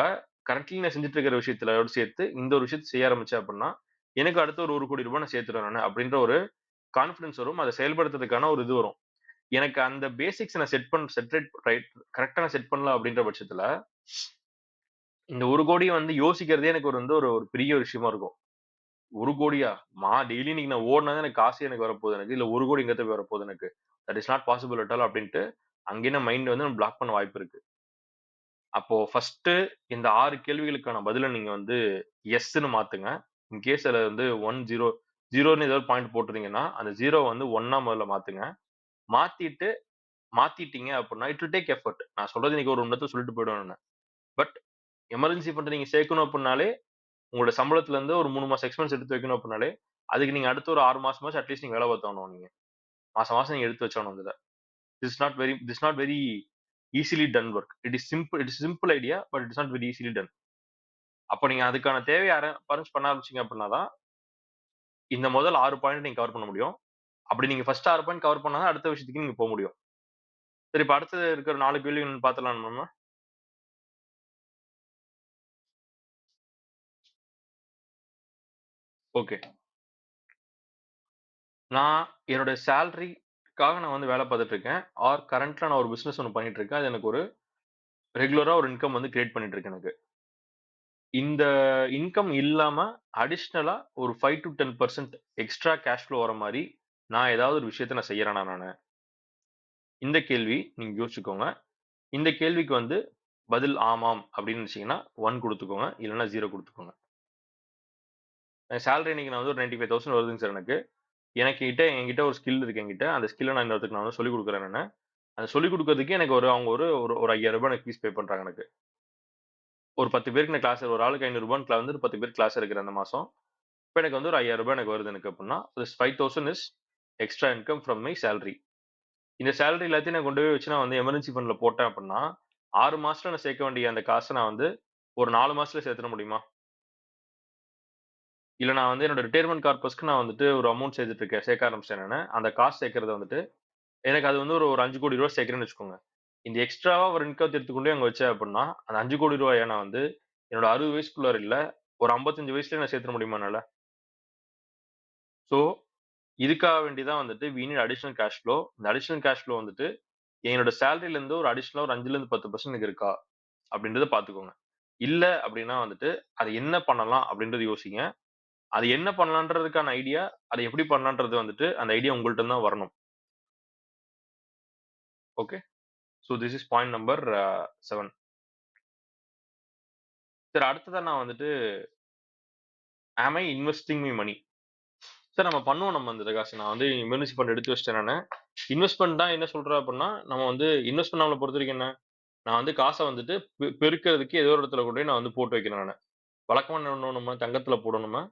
Speaker 3: கரண்ட்லி நான் செஞ்சுட்டு இருக்கிற விஷயத்தோட சேர்த்து இந்த ஒரு விஷயத்த செய்ய ஆரம்பிச்சேன் அப்டின்னா, எனக்கு அடுத்த ஒரு ₹1,00,00,000 நான் சேர்த்துருவேன் நானு அப்டின்ற ஒரு கான்ஃபிடன்ஸ் வரும். அத செயல்படுத்துறதுக்கான ஒரு இது வரும். எனக்கு அந்த பேசிக்ஸ் நான் செட்ரேட் ரைட் கரெக்ட்டா நான் செட் பண்ணல அப்டின்ற பட்சத்துல, இந்த 1,00,00,000 வந்து யோசிக்கிறதே எனக்கு ஒரு வந்து ஒரு ஒரு பெரிய விஷயமா இருக்கும். 1,00,00,000 டெய்லி இன்னைக்கு நான் ஓடுனா தான் எனக்கு காசே எனக்கு வரப்போகுது எனக்கு. இல்ல 1,00,00,000 எங்கத்த போய் வரப்போகுது எனக்கு. That is not possible at all அப்டின்ட்டு, அங்கேயே நம்ம மைண்ட் வந்து பிளாக் பண்ண வாய்ப்பு இருக்கு. அப்போ ஃபர்ஸ்ட்டு இந்த 6 கேள்விகளுக்கான பதில நீங்க வந்து எஸ்ன்னு மாத்துங்க. இன் கேஸ் அதுல வந்து 1, 0, 0ன்னு ஏதாவது பாயிண்ட் போட்டிருந்தீங்கன்னா, அந்த 0 வந்து 1ஆ முதல்ல மாத்துங்க. மாத்திட்டு மாத்திட்டீங்க அப்டின்னா, இட் வில் டேக் எஃபோர்ட். நான் சொல்றது இன்னைக்கு ஒரு 1 நேரத்துல சொல்லிட்டு போயிடுவேன் நானு. பட் எமர்ஜென்சி ஃபண்ட் நீங்க சேர்க்கணும் அப்டின்னாலே, உங்களோட சம்பளத்துல இருந்து ஒரு 3 மாசம் எக்ஸ்பென்ஸ் எடுத்து வைக்கணும் அப்டின்னாலே, அதுக்கு நீங்க அடுத்த ஒரு 6 மாசமாச்சும் அட்லீஸ்ட் நீங்க வேல பார்த்தாகணும் நீங்க. மாசம் மாசம் நீங்க எடுத்து வச்சாகணும் அந்த இத. This not very easily done work. It is simple idea. But it is not very easily done. அப்ப நீங்க அதுக்கான தேவைய அரேஞ்ச் பண்ண ஆரம்பிச்சீங்க அப்டின்னா தான், இந்த முதல் 6 பாயிண்ட் நீங்க கவர் பண்ண முடியும். அப்படி நீங்க ஃபர்ஸ்ட் 6 பாயிண்ட் கவர் பண்ணா தான் அடுத்த விஷயத்துக்கு நீங்க முடியும். சரி இப்ப அடுத்து இருக்கிற 4 கேள்வி என்னன்னு பார்த்துடலாமா நம்ம? ஓகே. நான் என்னோட சேலரிக்காக நான் வந்து வேலை பார்த்துட்டு இருக்கேன். கரண்ட்ல நான் ஒரு பிசினஸ் ஒண்ணு பண்ணிட்டு இருக்கேன். அது எனக்கு ஒரு ரெகுலரா ஒரு இன்கம் வந்து கிரியேட் பண்ணிட்டு இருக்கு எனக்கு. இந்த இன்கம் இல்லாம அடிஷனலா ஒரு 5 டூ 10% எக்ஸ்ட்ரா கேஷ் ஃப்ளோ வர மாரி, நான் ஏதாவது ஒரு விஷயத்த நான் செய்யறேனா நானு? இந்த கேள்வி நீங்க யோசிச்சுக்கோங்க. இந்த கேள்விக்கு வந்து பதில் ஆமாம் அப்படின்னு நினைச்சீங்கன்னா 1 குடுத்துக்கோங்க. இல்லன்னா 0 குடுத்துக்கோங்க. என் சேலரி இன்னைக்கு நான் வந்து ஒரு 95,000 வருதுங்க சார் எனக்கு. என்கிட்ட ஒரு ஸ்கில் இருக்கு என்கிட்ட. அந்த ஸ்கில்ல நான் இன்னொருத்தருக்கு நான் வந்து சொல்லிக் குடுக்குறேன் நானு. அத சொல்லிக் குடுக்குறதுக்கே எனக்கு அவங்க ஒரு ஒரு ஒரு ₹5,000 எனக்கு ஃபீஸ் பே பண்றாங்க எனக்கு. ஒரு 10 பேருக்கு நான் கிளாஸ் ஒரு ஆளுக்கு ₹500 வந்து 10 பேருக்கு கிளாஸ் எடுக்கிறேன் அந்த மாசம். இப்ப எனக்கு வந்து ஒரு ₹5,000 எனக்கு வருது எனக்கு அப்டின்னா, this 5,000 is extra income from my salary. இந்த சேலரி எல்லாத்தையும் நான் கொண்டு போய் வச்சு நான் வந்து எமர்ஜென்சி ஃபண்ட்ல போட்டேன் அப்டின்னா, 6 மாசத்துல நான் சேர்க்க வேண்டிய அந்த காச நான் வந்து ஒரு 4 மாசத்துல சேர்த்துட முடியுமா? இல்ல நான் வந்து என்னோட ரிட்டயர்மென்ட் கார்பஸ்க்கு நான் வந்துட்டு ஒரு அமௌண்ட் சேர்த்துட்டு இருக்கேன். சேர்க்க ஆரம்பிச்சுட்டேன் நானு. அந்த காசு சேர்க்கிறது வந்துட்டு எனக்கு அது வந்து ஒரு ஒரு ₹5,00,00,000 சேர்க்கிறேன்னு வச்சுக்கோங்க. இந்த எக்ஸ்ட்ராவா ஒரு இன்கத்த எடுத்து கொண்டு போய் அங்க வச்சேன் அப்டின்னா, அந்த ₹5,00,00,000 நான் வந்து என்னோட 60 வயசுக்குள்ளார இல்ல, ஒரு 55 வயசுலயே நான் சேர்த்துட முடியுமா என்னால? ஸோ, இதுக்காக வேண்டி தான் வந்துட்டு we need additional cash flow. இந்த அடிஷனல் கேஷ் ஃப்ளோ வந்துட்டு என்னோட சேலரில இருந்து ஒரு அடிஷனலா ஒரு 5ல இருந்து 10% எனக்கு இருக்கா? அப்டின்றத பார்த்துக்கோங்க. இல்ல அப்டின்னா வந்துட்டு, அத என்ன பண்ணலாம் அப்டின்றத யோசிங்க. அது என்ன பண்ணலான்றதுக்கான ஐடியா, அத எப்படி பண்ணலான்றது வந்துட்டு, அந்த ஐடியா உங்கள்ட்ட இருந்து தான் வரணும். Okay. So this is point number 7. சரி அடுத்ததா நான் வந்துட்டு, ஆம் ஐ இன்வெஸ்டிங் மை மனி? சார் நம்ம பண்ணுவோம் நம்ம அந்த காசு. நான் வந்து எமர்ஜென்சி ஃபண்ட் எடுத்து வச்சுட்டேன் நானு. இன்வெஸ்ட்மென்ட் தான் என்ன சொல்றேன் அப்டின்னா, நம்ம வந்து இன்வெஸ்ட்மென்ட் நம்மள பொறுத்தவரைக்கும் என்ன? நான் வந்து காச வந்துட்டு பெருக்குறதுக்கு ஏதோ ஒரு இடத்துல கொண்டு போய் நான் வந்து போட்டு வைக்கிறேன் நானு. வழக்கமா என்ன பண்ணுவோம் தங்கத்துல போடணுமா,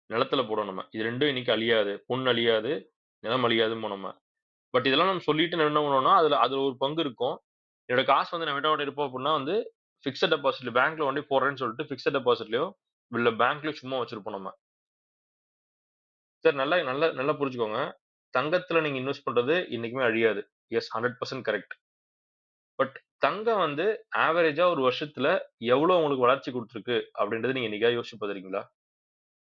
Speaker 3: நிலத்துல போடணுமா. இது 2ம் இன்னைக்கு அழியாது. பொன் அழியாது, நிலம் அழியாதும்போம் நம்ம. பட் இதெல்லாம் நம்ம சொல்லிட்டு நம்ம என்ன பண்ணுவோம்னா, அதுல அதுல ஒரு பங்கு இருக்கும். என்னோட காசு வந்து நம்மகிட்ட கொண்டு இருப்போம் அப்டின்னா வந்து, பிக்ஸட் டெபாசிட்ல பேங்க்ல கொண்டு போய் போடுறேன்னு சொல்லிட்டு பிக்ஸட் டெபாசிட்லயோ, இல்ல பேங்க்லயோ சும்மா வச்சிருப்போம் நம்ம. சார் நல்லா நல்லா நல்லா புரிஞ்சுக்கோங்க. தங்கத்துல நீங்க இன்வெஸ்ட் பண்றது என்னைக்குமே அழியாது. S 100% correct. பட் தங்கம் வந்து ஆவரேஜா ஒரு வருஷத்துல எவ்வளவு உங்களுக்கு வளர்ச்சி குடுத்திருக்கு அப்படின்றத நீங்க என்னைக்காவது யோசிச்சு பார்த்திருக்கீங்களா?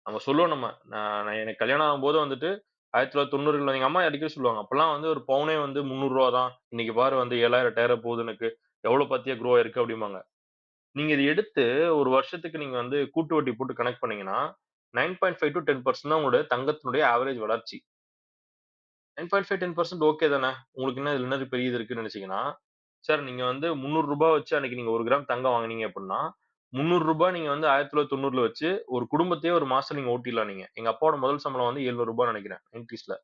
Speaker 3: நம்ம சொல்லுவோம் நம்ம. நான் நான் எனக்கு கல்யாணம் ஆகும்போது வந்துட்டு 1990கள்ல எங்க அம்மா அடிக்கடி சொல்லுவாங்க. அப்பல்லாம் வந்து ஒரு பவுனே வந்து ரூ. 300 தான். இன்னைக்கு பாரு வந்து 7000 8,000 போகுது எனக்கு. எவ்வளோ பாத்தியா க்ரோ ஆயிருக்கு அப்படிம்பாங்க. நீங்க இத எடுத்து ஒரு வருஷத்துக்கு நீங்க வந்து கூட்டு வட்டி போட்டு கணக்கு பண்ணீங்கன்னா, 9.5 டூ 10% தான் உங்களுடைய தங்கத்தினுடைய ஆவரேஜ் வளர்ச்சி. 9.5, 10% ஓகே தானே. உங்களுக்கு என்ன இதுல என்ன பெரிய இது இருக்குன்னு நெனச்சீங்கன்னா, சார் நீங்க வந்து ரூ. 300 வச்சு அன்னைக்கு நீங்க 1 கிராம் தங்கம் வாங்குனீங்க அப்டின்னா, ரூ. 300 நீங்க வந்து 1990ல வச்சு ஒரு குடும்பத்தையே ஒரு மாசம் நீங்க ஓட்டிடலாம் நீங்க. எங்க அப்பாவோட முதல் சம்பளம் வந்து ரூ. 700 நெனைக்கிறேன் 90ஸ்ல.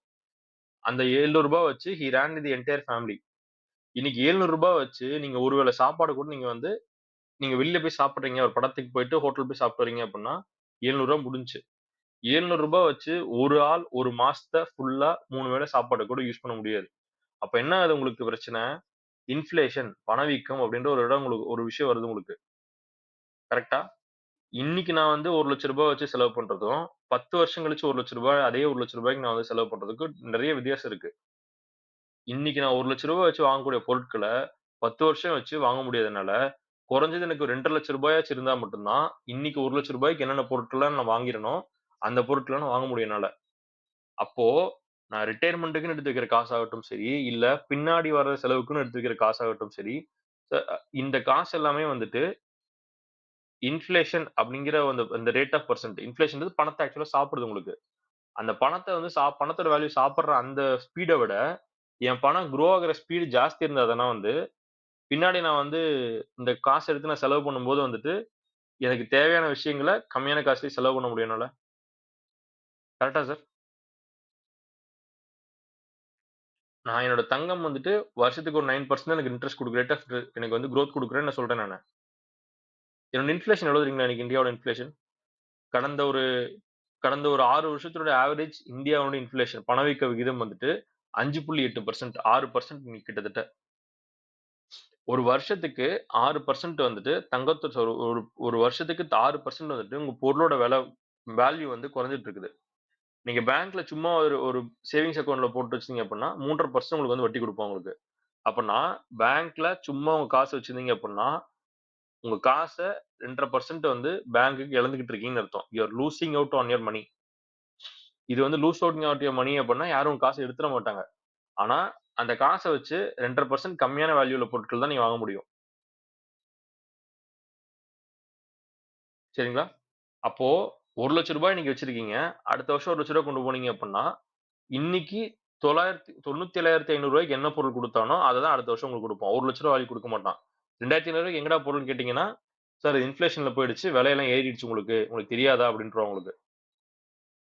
Speaker 3: அந்த ரூ. 700 வச்சு he Ron the entire family. இன்னைக்கு ரூ. 700 வச்சு நீங்க ஒரு வேள சாப்பாடு கூட நீங்க வந்து நீங்க வெளில போய் சாப்பிடுறீங்க, ஒரு படத்துக்கு போயிட்டு ஹோட்டல் போய் சாப்பிட்டு வரீங்க அப்டின்னா, ரூ. 700 முடிஞ்சுச்சு. ரூ. 700 வச்சு ஒரு ஆள் ஒரு மாசத்த ஃபுல்லா 3 வேள சாப்பாடு கூட யூஸ் பண்ண முடியாது. அப்ப என்ன ஆகுது உங்களுக்கு பிரச்சனை? இன்ஃப்ளேஷன், பணவீக்கம் அப்டின்ற ஒரு இடம் உங்களுக்கு ஒரு விஷயம் வருது உங்களுக்கு. கரெக்ட்டா? இன்னைக்கு நான் வந்து ரூ. 1,00,000 வச்சு செலவு பண்றதும், 10 வருஷம் கழிச்சு ரூ. 1,00,000 அதே ரூ. 1,00,000க்கு நான் வந்து செலவு பண்றதுக்கும் நெறைய வித்தியாசம் இருக்கு. இன்னைக்கு நான் ரூ. 1,00,000 வச்சு வாங்கக்கூடிய பொருட்கள 10 வருஷம் வச்சு வாங்க முடியாதனால, குறைஞ்சது எனக்கு ஒரு ரூ. 2,50,000 இருந்தா மட்டும் தான், இன்னைக்கு ரூ. 1,00,000க்கு என்னென்ன பொருட்கள்லாம் நான் வாங்கிறேனோ, அந்த பொருட்கள நான் வாங்க முடியும் என்னால. அப்போ நான் ரிட்டயர்மென்ட்க்குன்னு எடுத்து வைக்கிற காசாகட்டும் சரி, இல்ல பின்னாடி வர செலவுக்குன்னு எடுத்து வைக்கிற காசாகட்டும் சரி, இந்த காசு எல்லாமே வந்துட்டு இன்ஃப்ளேஷன் அப்படிங்கிற அந்த அந்த ரேட் ஆஃப் பெர்சன்ட் இன்ஃப்ளேஷன்றது பணத்த ஆக்சுவலா சாப்பிடுது உங்களுக்கு. அந்த பணத்த வந்து பணத்தோட வேல்யூ சாப்பிடுற அந்த ஸ்பீட விட, என் பணம் குரோ ஆகுற ஸ்பீடு ஜாஸ்தி இருந்தா தானே வந்து, பின்னாடி நான் வந்து இந்த காச எடுத்து நான் செலவு பண்ணும்போது வந்துட்டு, எனக்கு தேவையான விஷயங்கள கம்மியான காசுலயே செலவு பண்ண முடியும் என்னால. கரெக்ட்டா சார்? நான் என்னோட தங்கம் வந்துட்டு வருஷத்துக்கு ஒரு 9% எனக்கு இன்ட்ரெஸ்ட் குடுக்குற ரேட் ஆஃப் எனக்கு வந்து குரோத் குடுக்குறேன்னு நான் சொல்றேன் நானு. என்னோட இன்ஃப்ளேஷன் எவ்வளவு தெரியுங்களா? இன்னைக்கு இந்தியாவோட இன்ஃப்ளேஷன். கடந்த ஒரு கடந்த ஒரு 6 வருஷத்தோட ஆவரேஜ் இந்தியாவோட இன்ஃப்ளேஷன் பணவீக்க விகிதம் வந்துட்டு 5.8% 6% இன்னைக்கு கிட்டத்தட்ட. ஒரு வருஷத்துக்கு 6% வந்துட்டு தங்கத்த ஒரு ஒரு வருஷத்துக்கு 6% வந்துட்டு உங்க பொருளோட வேல்யூ வந்து குறைஞ்சிட்டு இருக்குது. நீங்க பேங்க்ல சும்மா ஒரு ஒரு சேவிங்ஸ் அக்கவுண்ட்ல போட்டு வச்சீங்க அப்படின்னா 3.5% உங்களுக்கு வந்து வட்டி குடுப்பான் உங்களுக்கு. அப்பன்னா பேங்க்ல சும்மா உங்க காசு வச்சிருந்தீங்க அப்படின்னா, உங்க காச 2.5% வந்து பேங்க்குக்கு இழந்துகிட்டு இருக்கீங்கன்னு அர்த்தம். You are losing out on your money. இது வந்து lose out on your money அப்படின்னா யாரும் உங்க காச எடுத்துற மாட்டாங்க. ஆனா, அந்த காச வச்சு 2.5% கம்மியான வேல்யூ உள்ள பொருட்கள் தான் நீங்க வாங்க முடியும். சரிங்களா? அப்போ ரூ. 1,00,000 இன்னைக்கு வச்சிருக்கீங்க. அடுத்த வருஷம் ரூ. 1,00,000 கொண்டு போனீங்க அப்படின்னா, இன்னைக்கு 97,500 என்ன பொருள் குடுத்தானோ, அத தான் அடுத்த வருஷம் உங்களுக்கு குடுப்பான். ரூ. 1,00,000 வேல்யூ குடுக்க மாட்டான். 2,500 எங்கடா பொருள்னு கேட்டீங்கன்னா, சார் இன்ஃப்ளேஷன்ல போயிடுச்சு. விலையெல்லாம் ஏறிடுச்சு உங்களுக்கு. உங்களுக்கு தெரியாதா? அப்படின்ருவான் உங்களுக்கு.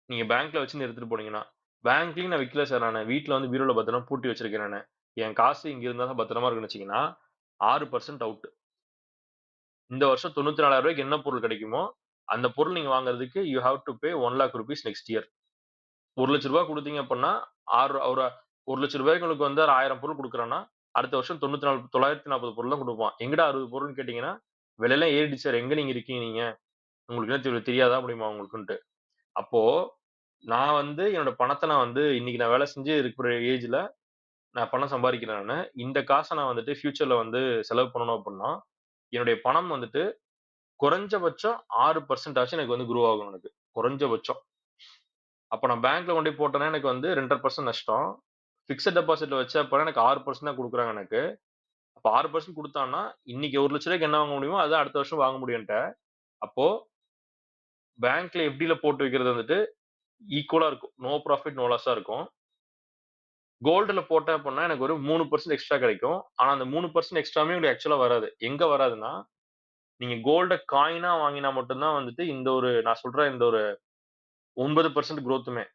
Speaker 3: நீங்க பேங்க்ல வச்சிருந்து எடுத்துட்டு போனீங்கன்னா, பேங்க்லயும் நான் வைக்கல சார் நானு. வீட்ல வந்து பீரோல பத்திரமா பூட்டி வச்சிருக்கேன் நானு. என் காசு இங்க இருந்தா தான் பத்திரமா இருக்குன்னு வச்சீங்கன்னா, 6% அவுட். இந்த வருஷம் ரூ. 94,000 என்ன பொருள் கிடைக்குமோ, அந்த பொருள் நீங்க வாங்குறதுக்கு you have to pay ₹1,00,000 next year. ரூ. 1,00,000 குடுத்தீங்க அப்படின்னா, ஒரு ரூ. 1,00,000 உங்களுக்கு வந்து 1000 பொருள் குடுக்குறான்னா, அடுத்த வருஷம் 940 பொருள் தான் குடுப்பான். எங்கடா 60 பொருள்னு கேட்டீங்கன்னா, விலையெல்லாம் ஏறிடுச்சு சார். எங்க நீங்க இருக்கீங்க நீங்க? உங்களுக்கு என்ன தெரியாதா? அப்படிம்பான் உங்களுக்குன்ட்டு. அப்போ நான் வந்து என்னோட பணத்த நான் வந்து இன்னைக்கு நான் வேலை செஞ்சு இருக்கிற ஏஜ்ல நான் பணம் சம்பாரிக்கிறேன் நானு. இந்த காச நான் வந்துட்டு ஃபியூச்சர்ல வந்து செலவு பண்ணணும் அப்படின்னா, என்னுடைய பணம் வந்துட்டு குறைஞ்சபட்சம் 6% ஆச்சும் எனக்கு வந்து குரோ ஆகணும் எனக்கு. குறைஞ்சபட்சம். அப்ப நான் பேங்க்ல கொண்டு போய் போட்டேன்னா எனக்கு வந்து 2.5% நஷ்டம். பிக்ஸட் டெபாசிட்ல வச்சேன் அப்பன்னா எனக்கு 6% தான் குடுக்குறாங்க எனக்கு. அப்ப 6% குடுத்தான்னா, இன்னைக்கு ரூ. 1,00,000க்கு என்ன வாங்க முடியுமோ, அதான் அடுத்த வருஷம் வாங்க முடியும் என்ட்ட. அப்போ பேங்க்ல எஃப்டில போட்டு வைக்கிறது வந்துட்டு ஈக்குவலா இருக்கும். நோ ப்ராஃபிட், நோ லாஸா இருக்கும். கோல்டுல போட்டேன் அப்டின்னா, எனக்கு ஒரு 3% எக்ஸ்ட்ரா கிடைக்கும். ஆனா, அந்த 3% எக்ஸ்ட்ராவுமே உங்களுக்கு ஆக்சுவலா வராது. எங்க வராதுன்னா, நீங்க கோல்ட காயினா வாங்கினா மட்டும் தான் வந்துட்டு இந்த ஒரு நான் சொல்ற இந்த ஒரு 9% குரோத்துமே.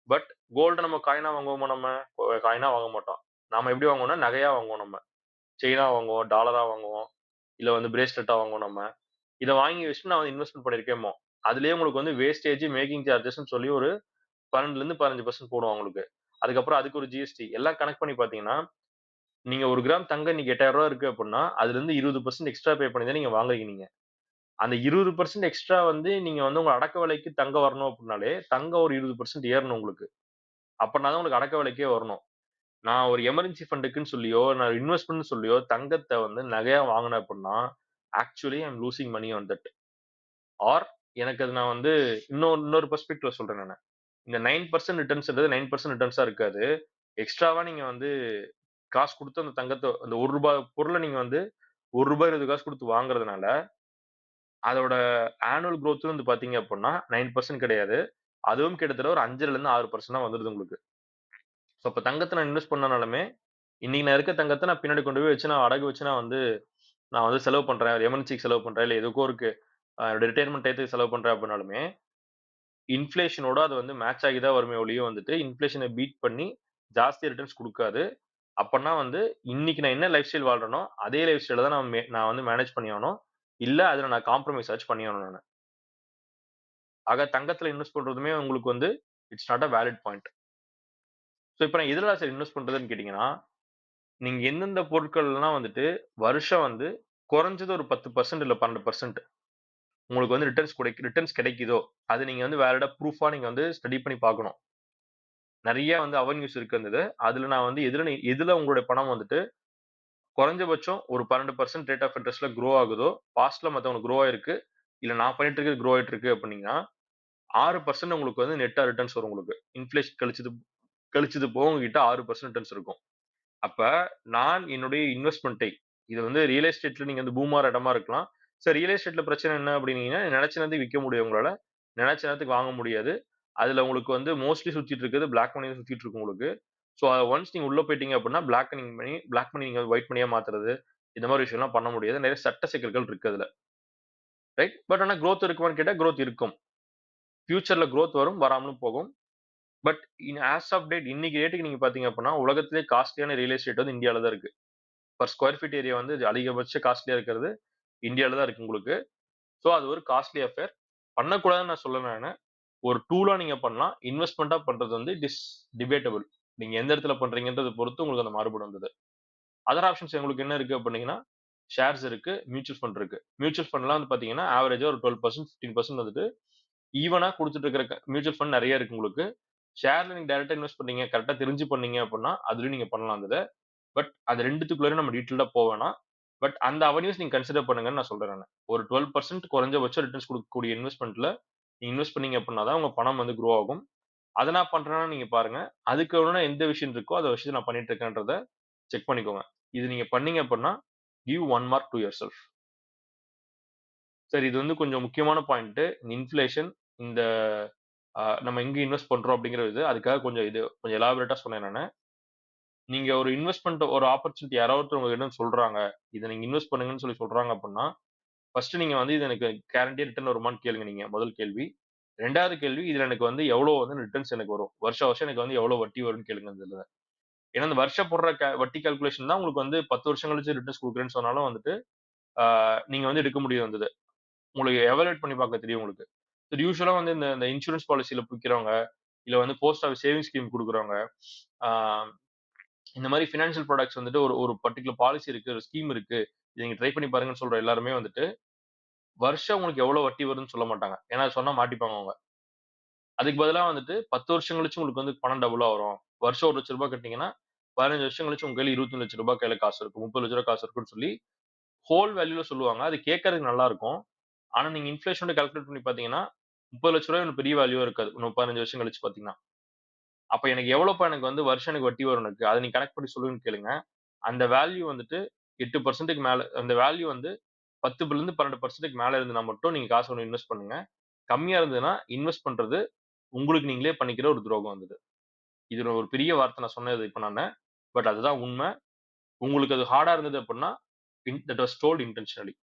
Speaker 3: பட் கோல்ட நம்ம காயினா வாங்குவோமா நம்ம? காயினா வாங்க மாட்டோம். நாம எப்படி வாங்குவோம்னா, நகையா வாங்குவோம் நம்ம. செயினா வாங்குவோம், டாலரா வாங்குவோம், இல்ல வந்து பிரேஸ்லெட்டா வாங்குவோம் நம்ம. இத வாங்கி வச்சுட்டு நான் வந்து இன்வெஸ்ட்மென்ட் பண்ணியிருக்கேன்போம். அதிலேயே உங்களுக்கு வந்து வேஸ்டேஜ், மேக்கிங் சார்ஜஸ்ன்னு சொல்லி ஒரு 12லருந்து 15% போடுவான் உங்களுக்கு. அதுக்கப்புறம் அதுக்கு ஒரு ஜிஎஸ்டி எல்லாம் கனெக்ட் பண்ணி பார்த்தீங்கன்னா, நீங்க 1 கிராம் தங்கம் இன்னைக்கு ரூ. 8,000 இருக்கு அப்புட்ன்னா, அதுலருந்து 20% எக்ஸ்ட்ரா பே பண்ணி தான் நீங்க வாங்குறீங்க நீங்க. அந்த 20% எக்ஸ்ட்ரா வந்து நீங்க வந்து உங்க அடக்க விலைக்கு தங்கம் வரணும் அப்டின்னாலே, தங்கம் ஒரு 20% ஏறணும் உங்களுக்கு. அப்பன்னா தான் உங்களுக்கு அடக்க விலைக்கே வரணும். நான் ஒரு எமர்ஜென்சி ஃபண்டுக்குன்னு சொல்லியோ, நான் இன்வெஸ்ட்மென்ட்ன்னு சொல்லியோ தங்கத்த வந்து நகையா வாங்குனேன் அப்படின்னா, actually I am losing money on that. Or எனக்கு அது நான் வந்து இன்னொரு பெர்ஸ்பெக்டிவ்ல சொல்றேன் நானு. இந்த 9% ரிட்டர்ன்ஸ்ன்றது 9% ரிட்டர்ன்ஸா இருக்காது. எக்ஸ்ட்ராவா நீங்க வந்து காசு குடுத்து அந்த தங்கத்த அந்த ரூ. 1 பொருள நீங்க வந்து ரூ. 1 20 குடுத்து வாங்குறதுனால, அதோட ஆனுவல் குரோத் வந்து பார்த்தீங்க அப்புட்ன்னா 9% கிடையாது. அதுவும் கிட்டத்தட்ட ஒரு 5லிருந்து 6% தான் வந்துருது உங்களுக்கு. ஸோ அப்ப தங்கத்த நான் இன்வெஸ்ட் பண்ணனாலுமே, இன்னைக்கு நான் இருக்க தங்கத்த நான் பின்னாடி கொண்டு போய் வச்சு நான் அடகு வச்சு நான் வந்து செலவு பண்றேன். ஒரு எமர்ஜென்சிக்கு செலவு பண்றேன். இல்ல எதுக்கோ இருக்கு. என்னோட ரிட்டயர்மென்ட் டயத்துக்கு செலவு பண்றேன் அப்டினாலுமே, இன்ஃப்ளேஷனோட அது வந்து மேட்ச் ஆகி தான் வருமே ஒழிய வந்துட்டு, இன்ஃப்ளேஷன பீட் பண்ணி ஜாஸ்தி ரிட்டர்ன்ஸ் குடுக்காது. அப்பன்னா வந்து இன்னைக்கு நான் என்ன லைஃப் ஸ்டைல் வாழ்றேனோ, அதே லைஃப் ஸ்டைல தான் நான் வந்து மேனேஜ் பண்ணி ஆகணும். இல்ல அதுல நான் காம்ப்ரமைஸ் ஆச்சும் பண்ணி ஆகணும் நானு. ஆக தங்கத்துல இன்வெஸ்ட் பண்றதுமே உங்களுக்கு வந்து it's not a valid point. So இப்ப நான் எதுல சார் இன்வெஸ்ட் பண்றதுன்னு கேட்டீங்கன்னா, நீங்க எந்தெந்த பொருட்கள்லாம் வந்துட்டு வருஷம் வந்து குறைஞ்சது ஒரு 10% இல்ல 12% உங்களுக்கு வந்து ரிட்டர்ன்ஸ் கிடைக்குதோ, அது நீங்க வந்து வேலிடா ப்ரூஃபா நீங்க வந்து ஸ்டடி பண்ணி பார்க்கணும். நெறைய வந்து அவென்யூஸ் இருக்குது. அதுல நான் வந்து எதுல உங்களுடைய பணம் வந்துட்டு குறைஞ்சபட்சம் ஒரு 12% ரேட் ஆஃப் இன்ட்ரெஸ்ட்ல குரோ ஆகுதோ, பாஸ்ட்ல மத்தவங்களுக்கு குரோ ஆயிருக்கு. இல்ல நான் பண்ணிட்டு இருக்கிறது குரோ ஆயிட்டு இருக்கு அப்டின்னீங்கன்னா, 6% உங்களுக்கு வந்து நெட்டா ரிட்டர்ன்ஸ் வரும் உங்களுக்கு. இன்ஃப்ளேஷன் கழிச்சது கழிச்சது போக உங்ககிட்ட 6% ரிட்டர்ன்ஸ் இருக்கும். அப்ப நான் என்னுடைய இன்வெஸ்ட்மென்ட்டை இது வந்து ரியல் எஸ்டேட்ல நீங்க வந்து பூம் ஆற இடமா இருக்கலாம். சார் ரியல் எஸ்டேட்ல பிரச்சனை என்ன அப்டின்னீங்கன்னா, நெனச்ச நேரத்துக்கு விக்க முடியும் உங்களால. நெனச்ச நேரத்துக்கு வாங்க முடியாது. அதுல உங்களுக்கு வந்து மோஸ்ட்லி சுத்திட்டு இருக்கிறது பிளாக் மனி தான் சுத்திட்டு இருக்கும் உங்களுக்கு. ஸோ ஒன்ஸ் நீங்க உள்ள போயிட்டீங்க அப்டின்னா, பிளாக் மணி நீங்க ஒயிட் மணியா மாத்துறது, இந்த மாரி விஷயம்லாம் பண்ண முடியாது. நெறைய சட்ட சிக்கல்கள் இருக்கு அதுல. ரைட்? பட் ஆனா குரோத் இருக்குமான்னு கேட்டா குரோத் இருக்கும். ஃபியூச்சர்ல குரோத் வரும், வராமலும் போகும். பட் ஆஸ் ஆஃப் டேட் இன்னைக்கு ரேட்டுக்கு நீங்க பாத்தீங்க அப்டின்னா, உலகத்திலேயே காஸ்ட்லியான ரியல் எஸ்டேட் வந்து இந்தியால தான் இருக்கு. பெர் ஸ்கொயர் ஃபீட் ஏரியா வந்து அதிகபட்ச காஸ்ட்லியா இருக்கிறது இந்தியால தான் இருக்கு உங்களுக்கு. சோ அது ஒரு காஸ்ட்லி அஃபேர். பண்ணக்கூடாதுன்னு நான் சொல்லல நானு. ஒரு டூலா நீங்க பண்ணலாம். இன்வெஸ்ட்மென்ட்டா பண்றது வந்து இட் இஸ் டிபேட்டபிள். நீங்க எந்த இடத்துல பண்றீங்கன்றத பொறுத்து உங்களுக்கு அந்த மாறுபடும் வந்தது. அதர் ஆப்ஷன்ஸ் உங்களுக்கு என்ன இருக்கு அப்டின்னீங்கன்னா, ஷேர்ஸ் இருக்கு, மியூச்சுவல் ஃபண்ட் இருக்கு. மியூச்சுவல் ஃபண்ட்லாம் வந்து பாத்தீங்கன்னா, ஆவரேஜா ஒரு 12% 15% வந்துட்டு ஈவனா குடுத்துட்டு இருக்கிற மியூச்சுவல் ஃபண்ட் நெறைய இருக்கு உங்களுக்கு. ஷேர்ல நீங்க டைரக்ட்டா இன்வெஸ்ட் பண்ணீங்க, கரெக்ட்டா தெரிஞ்சு பண்ணீங்க அப்டின்னா, அதுலயும் நீங்க பண்ணலாம் அந்த இத. பட் அது 2த்துக்குள்ளயும் நம்ம டீட்டெயில்டா போ வேணாம். பட் அந்த அவென்யூஸ் நீங்க கன்சிடர் பண்ணுங்கன்னு நான் சொல்றேன் நானு. ஒரு 12% குறைஞ்சபட்ச ரிட்டர்ன்ஸ் குடுக்கக்கூடிய இன்வெஸ்ட்மென்ட்ல நீங்க இன்வெஸ்ட் பண்ணீங்க அப்டின்னா தான் உங்க பணம் வந்து குரோ ஆகும். அத நான் பண்றேன்னா நீங்க பாருங்க. அதுக்கு ஒண்ணு எந்த விஷயம் இருக்கோ, அத விஷயத்த நான் பண்ணிட்டு இருக்கேன்றத செக் பண்ணிக்கோங்க. இது நீங்க பண்ணீங்க அப்டின்னா, give 1 mark to yourself. Sir இது வந்து கொஞ்சம் முக்கியமான பாயிண்ட். இன்ஃப்ளேஷன் இந்த நம்ம எங்க இன்வெஸ்ட் பண்றோம் அப்படிங்கிறது அதுக்காக கொஞ்சம் எலாபரேட்டா சொன்னேன் நானு. நீங்க ஒரு இன்வெஸ்ட்மென்ட் ஒரு ஆப்பர்ச்சுனிட்டி யாரோ ஒருத்தர் உங்ககிட்ட சொல்றாங்க. இத நீங்க இன்வெஸ்ட் பண்ணுங்கன்னு சொல்றாங்க அப்படின்னா, ஃபர்ஸ்ட் நீங்க வந்து இது எனக்கு கேரண்டியா ரிட்டர்ன் வருமான்னு கேளுங்க நீங்க. முதல் கேள்வி. 2வது கேள்வி இதுல எனக்கு வந்து எவ்வளவு வந்து ரிட்டர்ன்ஸ் எனக்கு வரும். வருஷம் எனக்கு வந்து எவ்வளவு வட்டி வரும்ன்னு கேளுங்க இதுல. ஏன்னா இந்த வருஷம் போடுற வட்டி கால்குலேஷன் தான் உங்களுக்கு வந்து 10 வருஷம் கழிச்சு ரிட்டர்ன்ஸ் குடுக்குறேன்னு சொன்னாலும் வந்துட்டு, நீங்க வந்து எடுக்க முடியும் வந்தது. உங்களுக்கு எவாலுவேட் பண்ணி பார்க்க தெரியும் உங்களுக்கு. யூசுவலா வந்து இந்த இந்த இன்சூரன்ஸ் பாலிசில விக்கிறவங்க, இல்ல வந்து போஸ்ட் ஆஃபிஸ் சேவிங்ஸ் ஸ்கீம் குடுக்குறவங்க, ஆ இந்த மாரி பினான்சியல் ப்ராடக்ட்ஸ் வந்துட்டு ஒரு ஒரு பர்ட்டிகுலர் பாலிசி இருக்கு, ஒரு ஸ்கீம் இருக்கு. இத நீங்க ட்ரை பண்ணி பாருங்கன்னு சொல்ற எல்லாருமே வந்துட்டு, வருஷம் உங்களுக்கு எவ்வளவு வட்டி வரும்ன்னு சொல்ல மாட்டாங்க. ஏன்னா அது சொன்னா மாட்டிப்பாங்க அவங்க. அதுக்கு பதிலா வந்துட்டு 10 வருஷம் கழிச்சு உங்களுக்கு வந்து பணம் டபுளா வரும். வருஷம் ரூ. 1,00,000 கட்டினீங்கன்னா, 15 வருஷம் கழிச்சு உங்க கையில ரூ. 25,00,000 கையில காசு இருக்கும். ரூ. 30,00,000 காசு இருக்குன்னு சொல்லி, ஹோல் வேல்யூல சொல்லுவாங்க. அது கேட்கறதுக்கு நல்லா இருக்கும். ஆனா நீங்க இன்ஃப்ளேஷனோட கால்குலேட் பண்ணி பார்த்தீங்கன்னா, ரூ. 30,00,000 ஒண்ணும் பெரிய வேல்யூவா இருக்காது. இன்னும் 15 வருஷம் கழிச்சு பார்த்தீங்கன்னா. அப்ப எனக்கு எவ்வளோப்பா எனக்கு வந்து வருஷம் எனக்கு வட்டி வரும் எனக்கு. அத நீங்க கணக்கு பண்ணி சொல்லுங்கன்னு கேளுங்க. அந்த வேல்யூ வந்துட்டு 8%க்கு மேல அந்த வேல்யூ வந்து 10லிருந்து 12%க்கு மேல இருந்ததுனா மட்டும் நீங்க காசு கொண்டு இன்வெஸ்ட் பண்ணுங்க. கம்மியா இருந்ததுன்னா, இன்வெஸ்ட் பண்றது உங்களுக்கு நீங்களே பண்ணிக்கிற ஒரு துரோகம் வந்தது. இது ஒரு பெரிய வார்த்தை நான் சொன்னது இப்ப நானு. பட் அதுதான் உண்மை. உங்களுக்கு அது ஹார்டா இருந்தது அப்டின்னா, that was told intentionally.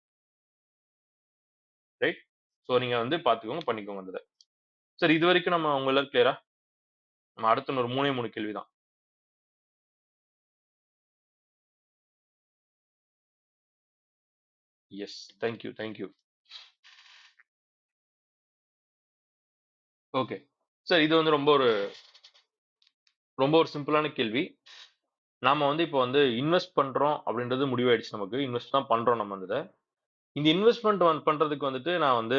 Speaker 3: Right? So நீங்க வந்து பார்த்துக்கோங்க, பண்ணிக்கோங்க அந்த இத. சரி இதுவரைக்கும் நம்ம உங்க எல்லாரும் கிளியரா? நம்ம அடுத்து இன்னொரு 3 கேள்வி தான். Yes. Thank you, thank you. Okay. Sir இது வந்து ரொம்ப ஒரு சிம்பிளான கேள்வி. நாம வந்து இப்ப வந்து இன்வெஸ்ட் பண்றோம் அப்படின்றது முடிவாயிடுச்சு நமக்கு. இன்வெஸ்ட் தான் பண்றோம் நம்ம அந்த இத. இந்த இன்வெஸ்ட்மென்ட் பண்றதுக்கு வந்துட்டு நான் வந்து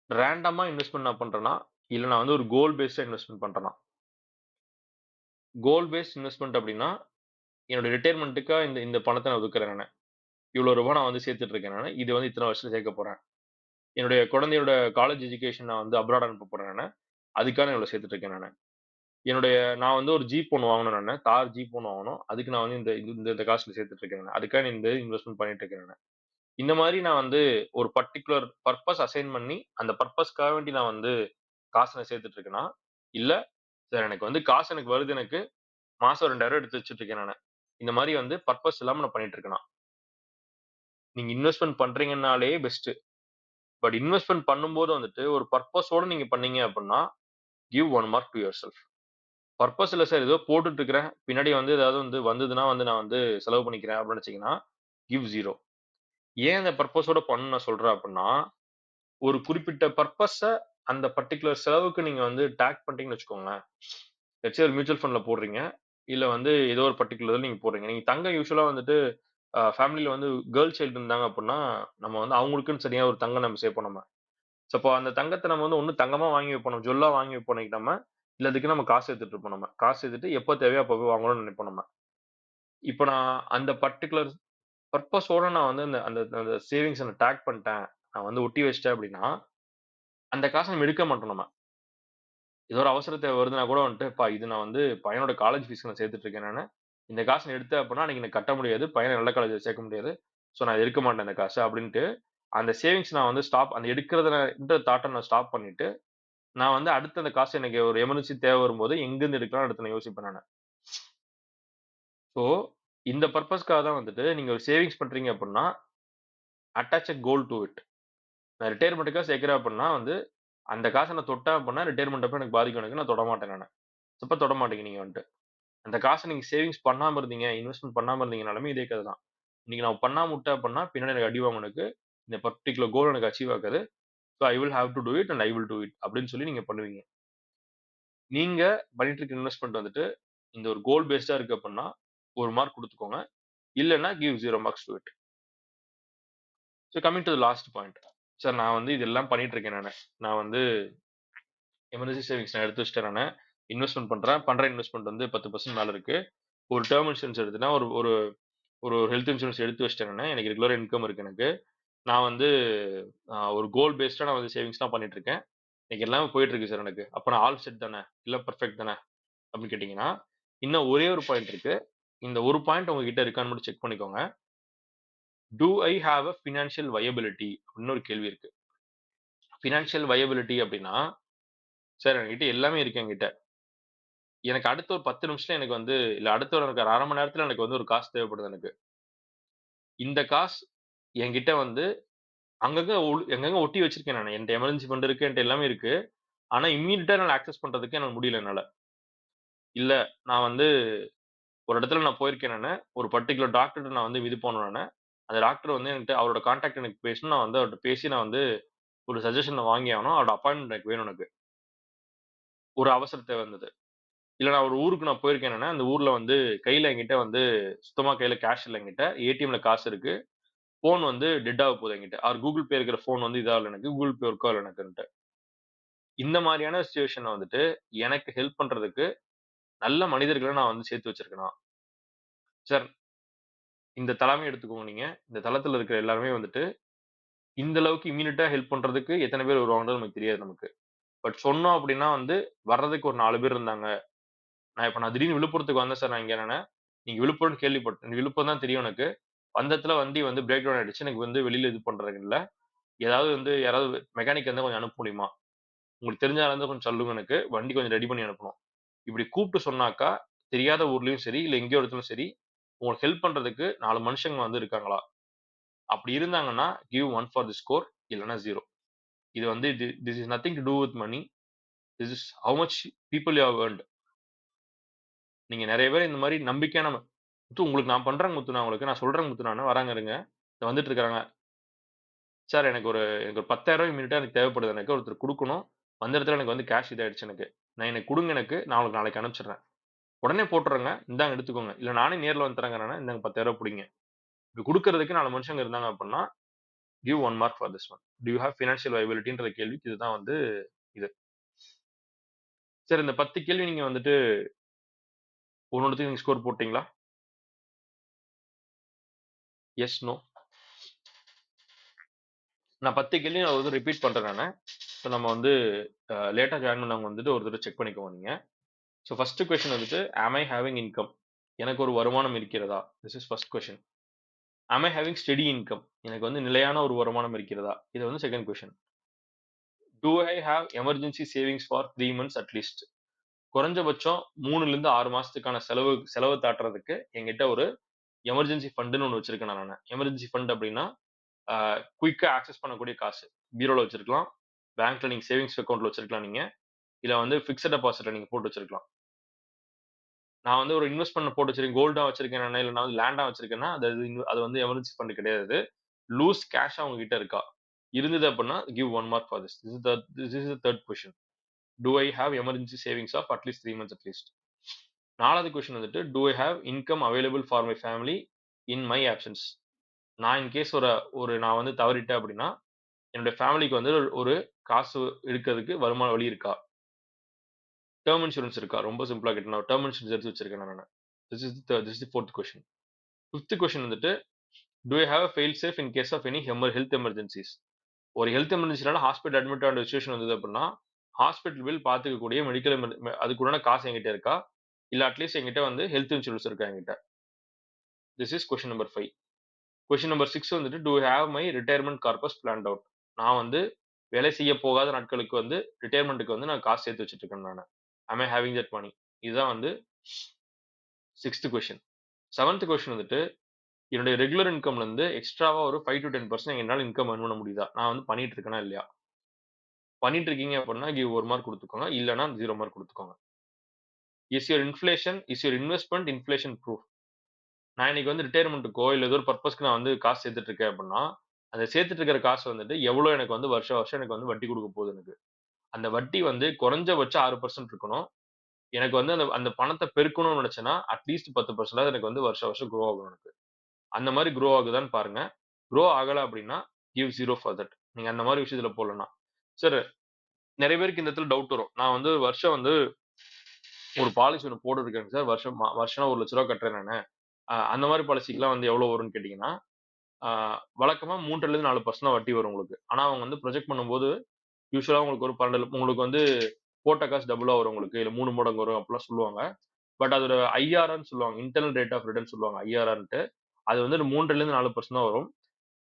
Speaker 3: ரேண்டமா இன்வெஸ்ட்மென்ட் நான் பண்றேனா, இல்ல நான் வந்து ஒரு கோல் பேஸ்டா இன்வெஸ்ட்மென்ட் பண்றேனா? கோல் பேஸ்ட் இன்வெஸ்ட்மெண்ட் அப்படின்னா, என்னோட ரிட்டயர்மென்ட்டுக்கா இந்த இந்த பணத்த நான் ஒதுக்குறேன் நானு. இவ்வளோ ரூபா நான் வந்து சேர்த்துட்டு இருக்கேன் நானு. இது வந்து இத்தன வருஷத்துல சேர்க்க போறேன். என்னுடைய குழந்தையோட காலேஜ் எஜுகேஷன் நான் வந்து அப்ராட் அனுப்ப போறேன் நானு. அதுக்காக இவ்வளோ சேர்த்துட்டு இருக்கேன் நானு. என்னுடைய நான் வந்து ஒரு ஜீப் ஒண்ணு வாங்கணும் நானு. தார் ஜீப் ஒண்ணு வாங்கணும். அதுக்கு நான் வந்து இந்த இந்த இந்த காசுல சேர்த்துட்டு இருக்கேன் நானு. அதுக்காக நான் இந்த இன்வெஸ்ட்மென்ட் பண்ணிட்டு இருக்கேன் நானு. இந்த மாரி நான் வந்து ஒரு பர்ட்டிகுலர் பர்ப்பஸ் அசைன் பண்ணி, அந்த பர்ப்பஸ்க்காக வேண்டி நான் வந்து காச நான் சேர்த்துட்டு இருக்கேனா, இல்ல சார் எனக்கு வந்து காசு எனக்கு வருது எனக்கு. மாசம் ரூ. 2000 எடுத்து வச்சுட்டு இருக்கேன் நானு. இந்த மாரி வந்து பர்ப்பஸ் இல்லாம நான் பண்ணிட்டு இருக்கேனா. நீங்க இன்வெஸ்ட்மென்ட் பண்றீங்கன்னாலே பெஸ்ட். பட் இன்வெஸ்ட்மென்ட் பண்ணும்போது வந்துட்டு ஒரு பர்ப்பஸோட நீங்க பண்ணீங்க அப்டின்னா, give 1 mark to yourself. Purpose இல்ல சார் ஏதோ போட்டுட்டு இருக்கிறேன். பின்னாடி வந்து ஏதாவது வந்து வந்ததுன்னா வந்து நான் வந்து செலவு பண்ணிக்கிறேன் அப்படின்னு நினைச்சீங்கன்னா, கிவ் 0. ஏன் அந்த பர்ப்பஸோட பண்ணணும்னு நான் சொல்றேன் அப்டின்னா, ஒரு குறிப்பிட்ட பர்ப்பஸ அந்த பர்ட்டிகுலர் செலவுக்கு நீங்க வந்து டாக் பண்றீங்கன்னு வச்சுக்கோங்களேன். லெட்ஸ் சே ஒரு மியூச்சுவல் ஃபண்ட்ல போடுறீங்க. இல்ல வந்து ஏதோ ஒரு பர்ட்டிகுலர் இதுல நீங்க போடுறீங்க. நீங்க தங்கம் யூசுவலா வந்துட்டு ஃபேமிலில வந்து கேர்ள் சைல்டு இருந்தாங்க அப்டின்னா, நம்ம வந்து அவங்களுக்குன்னு சரியா ஒரு தங்கம் நம்ம சேர்ப்போம் நம்ம. ஸோ அப்போ அந்த தங்கத்த நம்ம வந்து ஒண்ணு தங்கமா வாங்கி வைப்போம். நம்ம ஜுவல்லா வாங்கி வைப்போம் இன்னைக்கு நம்ம. இல்ல அதுக்கு நம்ம காசு சேர்த்துட்டு இருப்போம் நம்ம. காசு சேர்த்துட்டு எப்ப தேவையோ அப்ப போய் வாங்கணும்னு நினைப்போம் நம்ம. இப்ப நான் அந்த பர்ட்டிகுலர் பர்ப்பஸோட நான் வந்து அந்த அந்த அந்த சேவிங்ஸ நான் டாக் பண்ணிட்டேன். நான் வந்து ஒட்டி வச்சுட்டேன் அப்டின்னா, அந்த காச நம்ம எடுக்க மாட்டோம் நம்ம. ஏதோ ஒரு அவசர தேவை வருதுன்னா கூட வந்துட்டு, "அப்பா இது நான் வந்து பையனோட காலேஜ் ஃபீஸ்க்கு நான் சேர்த்துட்டு இருக்கேன் நானு. இந்த காச நான் எடுத்தேன் அப்டின்னா, அன்னைக்கு எனக்கு கட்ட முடியாது. பையன நல்ல காலேஜ்ல சேர்க்க முடியாது. ஸோ நான் எடுக்க மாட்டேன் இந்த காச" அப்டின்ட்டு, அந்த சேவிங்ஸ் நான் வந்து ஸ்டாப் அந்த எடுக்கிறதுன்ற தாட்ட நான் ஸ்டாப் பண்ணிட்டு, நான் வந்து அடுத்து அந்த காசு எனக்கு ஒரு எமர்ஜென்சி தேவை வரும்போது, எங்கருந்து எடுக்கலாம்னு அடுத்து நான் யோசிப்பேன் நானு. ஸோ, இந்த பர்ப்பஸ்க்காக தான் வந்துட்டு, நீங்க ஒரு சேவிங்ஸ் பண்றீங்க அப்டின்னா, attach a goal do it. நான் ரிட்டயர்மென்ட்க்காக சேர்க்கிறேன் அப்டின்னா வந்து, அந்த காச நான் தொட்டேன் அப்டின்னா, ரிட்டயர்மென்ட் அப்ப எனக்கு பாதிக்கும் எனக்கு. நான் தொடமாட்டேன் நானு. அப்ப தொடமாட்டீங்க நீங்க வந்துட்டு. அந்த காச நீங்க சேவிங்ஸ் பண்ணாம இருந்தீங்க, இன்வெஸ்ட்மென்ட் பண்ணாம இருந்தீங்கனாலுமே இதே கத தான். இன்னைக்கு நான் பண்ணாம விட்டேன் அப்டின்னா, பின்னாடி எனக்கு அடி வாங்கும் எனக்கு. இந்த பர்ட்டிகுலர் கோல் எனக்கு அச்சீவ் ஆகாது. So I will have to do it and I will do it அப்டின்னு சொல்லி நீங்க பண்ணுவீங்க. நீங்க பண்ணிட்டு இருக்க இன்வெஸ்ட்மென்ட் வந்துட்டு, இந்த ஒரு கோல் பேஸ்டா இருக்கு அப்டின்னா, 1 மார்க் குடுத்துக்கோங்க. இல்லன்னா give 0 marks to it. So coming to the last point. Sir நான் வந்து இதெல்லாம் பண்ணிட்டு இருக்கேன் நானு. நான் வந்து எமர்ஜென்சி சேவிங்ஸ் நான் எடுத்து வச்சுட்டேன் நானு. இன்வெஸ்ட்மென்ட் பண்றேன். பண்ற இன்வெஸ்ட்மென்ட் வந்து 10% மேல இருக்கு. ஒரு டெர்ம் இன்சூரன்ஸ் எடுத்தேன்னா, ஒரு ஒரு ஒரு ஹெல்த் இன்சூரன்ஸ் எடுத்து வச்சுட்டேன் நானு. எனக்கு ரெகுலர் இன்கம் இருக்கு எனக்கு. நான் வந்து ஒரு கோல் பேஸ்டா நான் வந்து சேவிங்ஸ்லாம் பண்ணிட்டு இருக்கேன். இன்னைக்கு எல்லாமே போயிட்டு இருக்கு சார் எனக்கு. அப்ப நான் ஆல் செட் தானே? இல்ல பெர்ஃபெக்ட் தானே? அப்படின்னு கேட்டீங்கன்னா, இன்னும் ஒரே ஒரு பாயிண்ட் இருக்கு. இந்த ஒரு பாயிண்ட் உங்ககிட்ட இருக்கான்னு மட்டும் செக் பண்ணிக்கோங்க. Do I have a financial viability அப்படின்னு ஒரு கேள்வி இருக்கு. ஃபினான்ஷியல் வயபிலிட்டி அப்படின்னா, சார் என்கிட்ட எல்லாமே இருக்கு என்கிட்ட. எனக்கு அடுத்த ஒரு 10 நிமிஷத்துல எனக்கு வந்து இல்ல அடுத்த ஒரு எனக்கு 1/2 மணி நேரத்துல எனக்கு வந்து ஒரு காசு தேவைப்படுது எனக்கு. இந்த காசு என்கிட்ட வந்து அங்கங்க எங்கங்க ஒட்டி வச்சிருக்கேன் நானு. என்ட்ட எமர்ஜென்சி ஃபண்ட் இருக்கு. என்ட்ட எல்லாமே இருக்கு. ஆனா இம்மீடியட்டா என்னால ஆக்சஸ் பண்றதுக்கு எனக்கு முடியல என்னால. இல்ல நான் வந்து ஒரு இடத்துல நான் போயிருக்கேன் நானு. ஒரு பர்ட்டிகுலர் டாக்டர்ட்ட நான் வந்து இது போனேன் நானு. அந்த டாக்டர் வந்து என்கிட்ட அவரோட கான்டாக்ட் எனக்கு பேசணும். நான் வந்து அவர்ட்ட பேசி நான் வந்து ஒரு சஜஷன் நான் வாங்கி ஆகணும். அவரோட அப்பாயின்ட்மென்ட் எனக்கு வேணும் எனக்கு. ஒரு அவசர தேவை இருந்தது. இல்ல நான் ஒரு ஊருக்கு நான் போயிருக்கேன் நானு. அந்த ஊர்ல வந்து கையில என்கிட்ட வந்து சுத்தமா கையில கேஷ் இல்ல என்கிட்ட. ஏடிஎம்ல காசு இருக்கு. ஃபோன் வந்து டெட் ஆக போகுது என்கிட்ட. ஆர் கூகுள் பே இருக்கிற ஃபோன் வந்து இதாகல எனக்கு. கூகுள் பே ஒர்க் ஆகல எனக்குன்ட்டு. இந்த மாரியான சிச்சுவேஷன்ல வந்துட்டு எனக்கு ஹெல்ப் பண்றதுக்கு நல்ல மனிதர்கள நான் வந்து சேர்த்து வச்சிருக்கேனா? சார் இந்த தளமே எடுத்துக்கோங்க நீங்க. இந்த தளத்துல இருக்கிற எல்லாருமே வந்துட்டு இந்த அளவுக்கு இம்மீடியட்டா ஹெல்ப் பண்றதுக்கு எத்தன பேர் வருவாங்கன்றது நமக்கு தெரியாது நமக்கு. பட் சொன்னோம் அப்டின்னா வந்து வர்றதுக்கு ஒரு 4 பேர் இருந்தாங்க. நான் திடீர்னு விழுப்புரத்துக்கு வந்தேன் சார் நான் இங்க நானு. நீங்க விழுப்புரம்னு கேள்விப்பட்டேன். விழுப்புரம் தான் தெரியும் எனக்கு. வந்த இடத்துல வண்டி வந்து பிரேக் டவுன் ஆயிடுச்சு. எனக்கு வந்து வெளியில இது பண்றதுக்கு இல்ல. ஏதாவது வந்து யாராவது மெக்கானிக் இருந்தா கொஞ்சம் அனுப்ப முடியுமா? உங்களுக்கு தெரிஞ்ச ஆளா இருந்தா கொஞ்சம் சொல்லுங்க எனக்கு. வண்டி கொஞ்சம் ரெடி பண்ணி அனுப்பணும். இப்டி கூப்ட்டு சொன்னாக்கா, தெரியாத ஊர்லயும் சரி, இல்ல எங்கேயோ இடத்துலயும் சரி, உங்களுக்கு ஹெல்ப் பண்றதுக்கு 4 மனுஷங்க வந்து இருக்காங்களா? அப்படி இருந்தாங்கன்னா, கிவ் 1 ஃபார் தி ஸ்கோர் இல்லன்னா 0. இது வந்து this is nothing to do with money. This is how much people you have earned. நீங்க நெறைய பேர் இந்த மாரி நம்பிக்கையான முத்து உங்களுக்கு நான் பண்றேங்க முத்து நான் உங்களுக்கு. நான் சொல்றேங்க முத்து நானு. வராங்க இருங்க. இதோ வந்துட்டு இருக்காங்க. சார் எனக்கு ஒரு 10,000 இம்மீடியட்டா எனக்கு தேவைப்படுது எனக்கு. ஒருத்தருக்கு குடுக்கணும். வந்த இடத்துல எனக்கு வந்து கேஷ் இதாயிடுச்சு எனக்கு. எனக்கு குடுங்க எனக்கு. நான் உங்களுக்கு நாளைக்கு அனுப்பிச்சுடுறேன். உடனே போட்டுறேங்க. இந்தாங்க எடுத்துக்கோங்க. இல்ல நானே நேர்ல வந்து தரேங்க நானு. இந்தாங்க 10,000 புடிங்க. இப்படி குடுக்கறதுக்கு 4 மனுஷங்க இருந்தாங்க அப்படின்னா, give 1 mark for this one. Do you have financial வயபிலிட்டின்ற கேள்விக்கு இதுதான் வந்து இது. சரி இந்த 10 கேள்வி நீங்க வந்துட்டு ஒன்னொன்னுத்துக்கு நீங்க ஸ்கோர் போட்டீங்களா? Yes, no? நான் 10 கேள்வி நான் வந்து ரிப்பீட் பண்றேன் நானு. ஸோ நம்ம வந்து லேட்டா ஜாயின் பண்ணவங்க வந்துட்டு ஒரு தடவை செக் பண்ணிக்கோங்க நீங்க. ஸோ ஃபர்ஸ்ட் கொஸ்டின் வந்துட்டு am I having income? எனக்கு ஒரு வருமானம் இருக்கிறதா? This is first question. am I having steady income? எனக்கு வந்து நிலையான ஒரு வருமானம் இருக்கிறதா? இது வந்து second question. do I have emergency savings for 3 months at least? குறைஞ்சபட்சம் 3ல இருந்து 6 மாசத்துக்கான செலவு தாட்டுறதுக்கு என்கிட்ட ஒரு எமர்ஜென்சி ஃபண்டுன்னு ஒண்ணு வச்சிருக்கேன் நானு. எமர்ஜென்சி ஃபண்ட் அப்படின்னா குயிக்கா ஆக்சஸ் பண்ணக்கூடிய காசு. பீரோல வச்சிருக்கலாம், பேங்க்ல நீங்க சேவிங்ஸ் அக்கவுண்ட்ல வச்சிருக்கலாம் நீங்க, இல்ல வந்து பிக்ஸட் டெபாசிட்ல நீங்க போட்டு வச்சிருக்கலாம். நான் வந்து ஒரு இன்வெஸ்ட்மென்ட் போட்டு வச்சிருக்கேன், கோல்டா வச்சிருக்கேன் நானு, இல்ல நான் வந்து லேண்டா வச்சிருக்கேன்னா அது வந்து எமர்ஜென்சி ஃபண்ட் கிடையாது. லூஸ் கேஷா உங்ககிட்ட இருக்கா? இருந்தது அப்படின்னா give 1 mark for this. This is the third question. Do I have emergency savings of at least 3 months at least? 4வது கொஸ்டின் வந்துட்டு do I have income available for my family in my options? நான் இன் கேஸ் ஒரு நான் வந்து தவறிட்டேன் அப்படின்னா என்னுடைய ஃபேமிலிக்கு வந்து ஒரு காசு எடுக்கிறதுக்கு வருமான வழி இருக்கா? டேர்ம் இன்சூரன்ஸ் இருக்கா? ரொம்ப சிம்பிளா கேட்டேன். டேர்ம் இன்சூரன்ஸ் எடுத்து வச்சிருக்கேன் நானு. This is the fourth question. Fifth question வந்துட்டு do I have a fail safe in case of any health emergencies? ஒரு ஹெல்த் எமர்ஜென்சினால ஹாஸ்பிட்டல் அட்மிட் ஆன சிச்சுவேஷன் வந்தது அப்படின்னா ஹாஸ்பிட்டல் பில் பார்த்துக்கக்கூடிய மெடிக்கல் அதுக்குண்டான காசு என்கிட்ட இருக்கா? இல்ல அட்லீஸ்ட் என்கிட்ட வந்து ஹெல்த் இன்சூரன்ஸ் இருக்கா என்கிட்ட? This is question number 5. Question number 6 வந்துட்டு to have my retirement corpus planned out? நான் வந்து வேலை செய்ய போகாத நாட்களுக்கு வந்து ரிட்டையர்மெண்ட்டுக்கு வந்து நான் காசு சேர்த்து வச்சுட்டு இருக்கேன் நானு. am I having that money? இதுதான் வந்து 6th கொஸ்டின். 7th கொஸ்டின் வந்துட்டு என்னுடைய ரெகுலர் இன்கம்ல இருந்து எக்ஸ்ட்ராவா ஒரு 5 to 10% என்னால இன்கம் earn பண்ண முடியுதா? நான் வந்து பண்ணிட்டு இருக்கேனா இல்லையா? பண்ணிட்டு இருக்கீங்க அப்படின்னா கிவ் 1 மார்க் குடுத்துக்கோங்க. இல்லன்னா 0 மார்க் குடுத்துக்கோங்க. Is your investment inflation proof? நான் இன்னைக்கு வந்து ரிட்டயர்மென்ட்க்கோ இல்ல ஏதோ ஒரு பர்ப்பஸ்க்கு நான் வந்து காசு சேர்த்துட்டு இருக்கேன் அப்படின்னா, அந்த சேர்த்துட்டு இருக்கிற காசு வந்துட்டு எவ்வளோ எனக்கு வந்து வருஷம் வருஷம் எனக்கு வந்து வட்டி குடுக்க போகுது எனக்கு. அந்த வட்டி வந்து குறைஞ்சபட்சம் 6% இருக்கணும். எனக்கு வந்து அந்த அந்த பணத்த பெருக்கணும்னு நினைச்சேன்னா, அட்லீஸ்ட் 10% எனக்கு வந்து வருஷம் வருஷம் குரோ ஆகணும் எனக்கு. அந்த மாரி குரோ ஆகுதான்னு பாருங்க. குரோ ஆகல அப்படின்னா, கிவ் 0 ஃபார் தட். நீங்க அந்த மாரி விஷயத்துல போடலன்னா. சார் நெறைய பேருக்கு இந்த இடத்துல டவுட் வரும். நான் வந்து வருஷம் வந்து ஒரு பாலிசி ஒண்ணு போட்டுருக்கேங்க சார். வருஷம் ரூ. 1,00,000 கட்டுறேன் நானு. அந்த மாரி பாலிசிக்குலாம் வந்து எவ்வளோ வரும்ன்னு கேட்டீங்கன்னா, ஆ வழக்கமா 3லிருந்து 4% தான் வட்டி வரும் உங்களுக்கு. ஆனா அவங்க வந்து ப்ரொஜெக்ட் பண்ணும்போது, யூசுவலா உங்களுக்கு ஒரு 12 உங்களுக்கு வந்து போட்ட காசு டபுளா வரும் உங்களுக்கு. இல்ல 3 மடங்கு வரும் அப்படிலாம் சொல்லுவாங்க. பட் அதோட ஐஆர்ஆர்ன்னு சொல்லுவாங்க. இன்டர்னல் ரேட் ஆஃப் ரிட்டர்ன் சொல்லுவாங்க. ஐஆர்ஆர்ன்ட்டு. அது வந்து 3லிருந்து 4% தான் வரும்.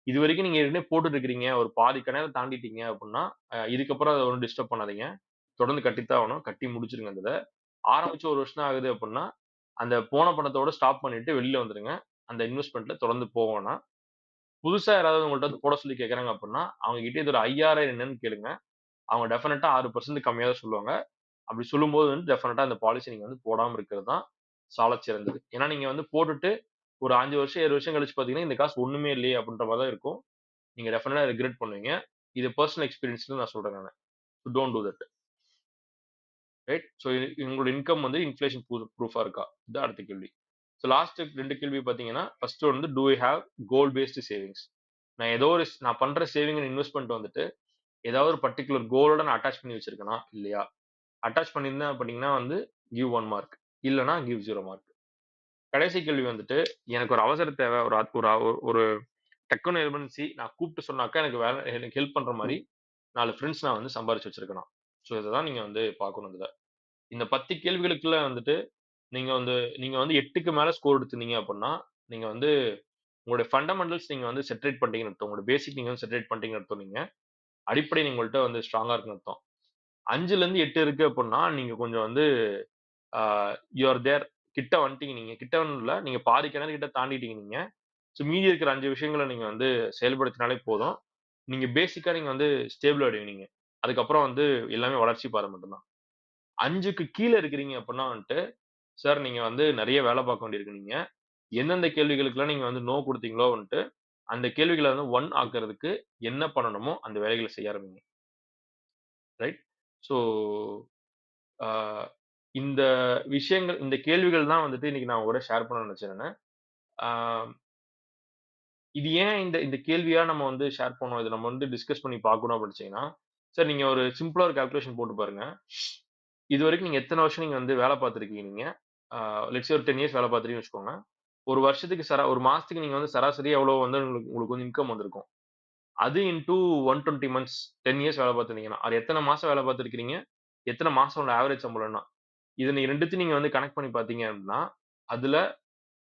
Speaker 3: இதுவரைக்கும் நீங்க ஏற்கனவே போட்டுட்டு இருக்கிறீங்க. ஒரு பாதி கணக்க தாண்டிட்டீங்க அப்படின்னா, இதுக்கப்புறம் அத ஒண்ணும் டிஸ்டர்ப் பண்ணாதீங்க. தொடர்ந்து கட்டித்தான் ஆகணும். கட்டி முடிச்சுருங்க அந்த இத. ஆரம்பிச்சு 1 வருஷம் தான் ஆகுது அப்படின்னா, அந்த போன பணத்தோட ஸ்டாப் பண்ணிட்டு வெளில வந்துருங்க. அந்த இன்வெஸ்ட்மென்ட்ல தொடர்ந்து போ வேணாம். புதுசா யாராவது உங்கள்ட்ட வந்து போட சொல்லி கேட்கறாங்க அப்படின்னா, அவங்க கிட்ட இதோட ஐஆர்ஆர் என்னன்னு கேளுங்க. அவங்க டெஃபினட்டா 6% கம்மியா தான் சொல்லுவாங்க. அப்படி சொல்லும்போது வந்து டெஃபினட்டா அந்த பாலிசி நீங்க வந்து போடாம இருக்கிறது தான் சாலச் சிறந்தது. ஏன்னா நீங்க வந்து போட்டுட்டு ஒரு 5 வருஷம், 7 வருஷம் கழிச்சு பார்த்தீங்கன்னா, இந்த காசு ஒண்ணுமே இல்லையே அப்படின்ற மாரி தான் இருக்கும். நீங்க டெஃபினட்டா ரிக்ரெட் பண்ணுவீங்க. இது பெர்சனல் எக்ஸ்பீரியன்ஸ்ல நான் சொல்றேன் நானு. So don't do that. Right? So உங்களோட இன்கம் வந்து இன்ஃப்ளேஷன் ப்ரூஃபா இருக்கா? இதான் அடுத்த கேள்வி. சோ லாஸ்ட் 2 கேள்வி பார்த்தீங்கன்னா, ஃபர்ஸ்ட் வந்து do I have goal based savings? நான் பண்ற சேவிங் அண்ட் இன்வெஸ்ட்மென்ட் வந்துட்டு ஏதாவது ஒரு பர்ட்டிகுலர் கோலோட நான் அட்டாச் பண்ணி வச்சிருக்கேனா? இல்லையா? அட்டாச் பண்ணியிருந்தேன் அப்படின்னா வந்து கிவ் 1 மார்க். இல்லன்னா கிவ் 0 மார்க். கடைசி கேள்வி வந்துட்டு எனக்கு ஒரு அவசர தேவை. ஒரு ஒரு டக்குனு எமர்ஜென்சி நான் கூப்பிட்டு சொன்னாக்கா எனக்கு ஹெல்ப் பண்ற மாரி 4 ஃபிரெண்ட்ஸ் நான் வந்து சம்பாரிச்சு வச்சிருக்கணும். சோ இததான் நீங்க வந்து பார்க்கணும் இதுல. இந்த 10 கேள்விகளுக்குள்ள வந்துட்டு நீங்க வந்து 8க்கு மேல ஸ்கோர் எடுத்திருந்தீங்க அப்படின்னா, நீங்க வந்து உங்களுடைய ஃபண்டமெண்டல்ஸ் நீங்க வந்து செட்டரேட் பண்ணிட்டீங்கன்னு அர்த்தம். உங்களோட பேசிக் நீங்க வந்து செட்டரேட் பண்ணிட்டீங்கன்னு அர்த்தம் நீங்க. அடிப்படை உங்கள்ட்ட வந்து ஸ்ட்ராங்கா இருக்குன்னு அர்த்தம். 5ல இருந்து 8 இருக்கு அப்படின்னா, நீங்க கொஞ்சம் வந்து ஆ யூ ஆர் தேர். கிட்ட வந்துட்டீங்க நீங்க. கிட்டன்னு இல்ல. நீங்க பாதி கிணறு கிட்ட தாண்டிட்டீங்க நீங்க. சோ மீதி இருக்கிற 5 விஷயங்கள நீங்க வந்து செயல்படுத்தினாலே போதும். நீங்க பேசிக்கா வந்து ஸ்டேபிள் ஆயிடுவீங்க நீங்க. அதுக்கப்புறம் வந்து எல்லாமே வளர்ச்சி பாதை மட்டும் தான். 5க்கு கீழ இருக்கிறீங்க அப்படின்னா வந்துட்டு, சார் நீங்க வந்து நெறைய வேலை பார்க்க வேண்டியிருக்கு நீங்க. எந்தெந்த கேள்விகளுக்கெல்லாம் நீங்க வந்து நோ குடுத்தீங்களோ வந்துட்டு, அந்த கேள்விகள வந்து 1 ஆக்குறதுக்கு என்ன பண்ணணுமோ அந்த வேலைகள செய்ய ஆரம்பிங்க. ரைட்? ஸோ ஆ இந்த இந்த கேள்விகள் தான் வந்துட்டு இன்னைக்கு நான் உங்ககூட ஷேர் பண்ணணும்னு நெனச்சேன் நானு. ஆ இது ஏன் இந்த இந்த கேள்வியா நம்ம வந்து ஷேர் பண்ணோம். இத நம்ம வந்து டிஸ்கஸ் பண்ணி பார்க்கணும் அப்படின்னு நெனச்சீங்கன்னா, சார் நீங்க ஒரு சிம்பிளா ஒரு கால்குலேஷன் போட்டு பாருங்க. இதுவரைக்கும் நீங்க எத்தன வருஷம் நீங்க வந்து வேல பார்த்திருக்கீங்க நீங்க? லெட்ஸ் ஒரு 10 இயர்ஸ் வேலை பார்த்துட்டீங்கன்னு வச்சுக்கோங்க. ஒரு வருஷத்துக்கு ஒரு மாசத்துக்கு நீங்க வந்து சராசரியா எவ்வளோ வந்து உங்களுக்கு வந்து இன்கம் வந்திருக்கும். அது இன்டூ 120 மந்த்ஸ் 10 இயர்ஸ் வேலை பார்த்திருந்தீங்கன்னா, அது எத்தன மாசம் வேலை பார்த்திருக்கிறீங்க? எத்தன மாசம் உங்க ஆவரேஜ் சம்பளம்னா? இத நீங்க 2த்தையும் நீங்க வந்து கனெக்ட் பண்ணி பார்த்தீங்க அப்படின்னா, அதுல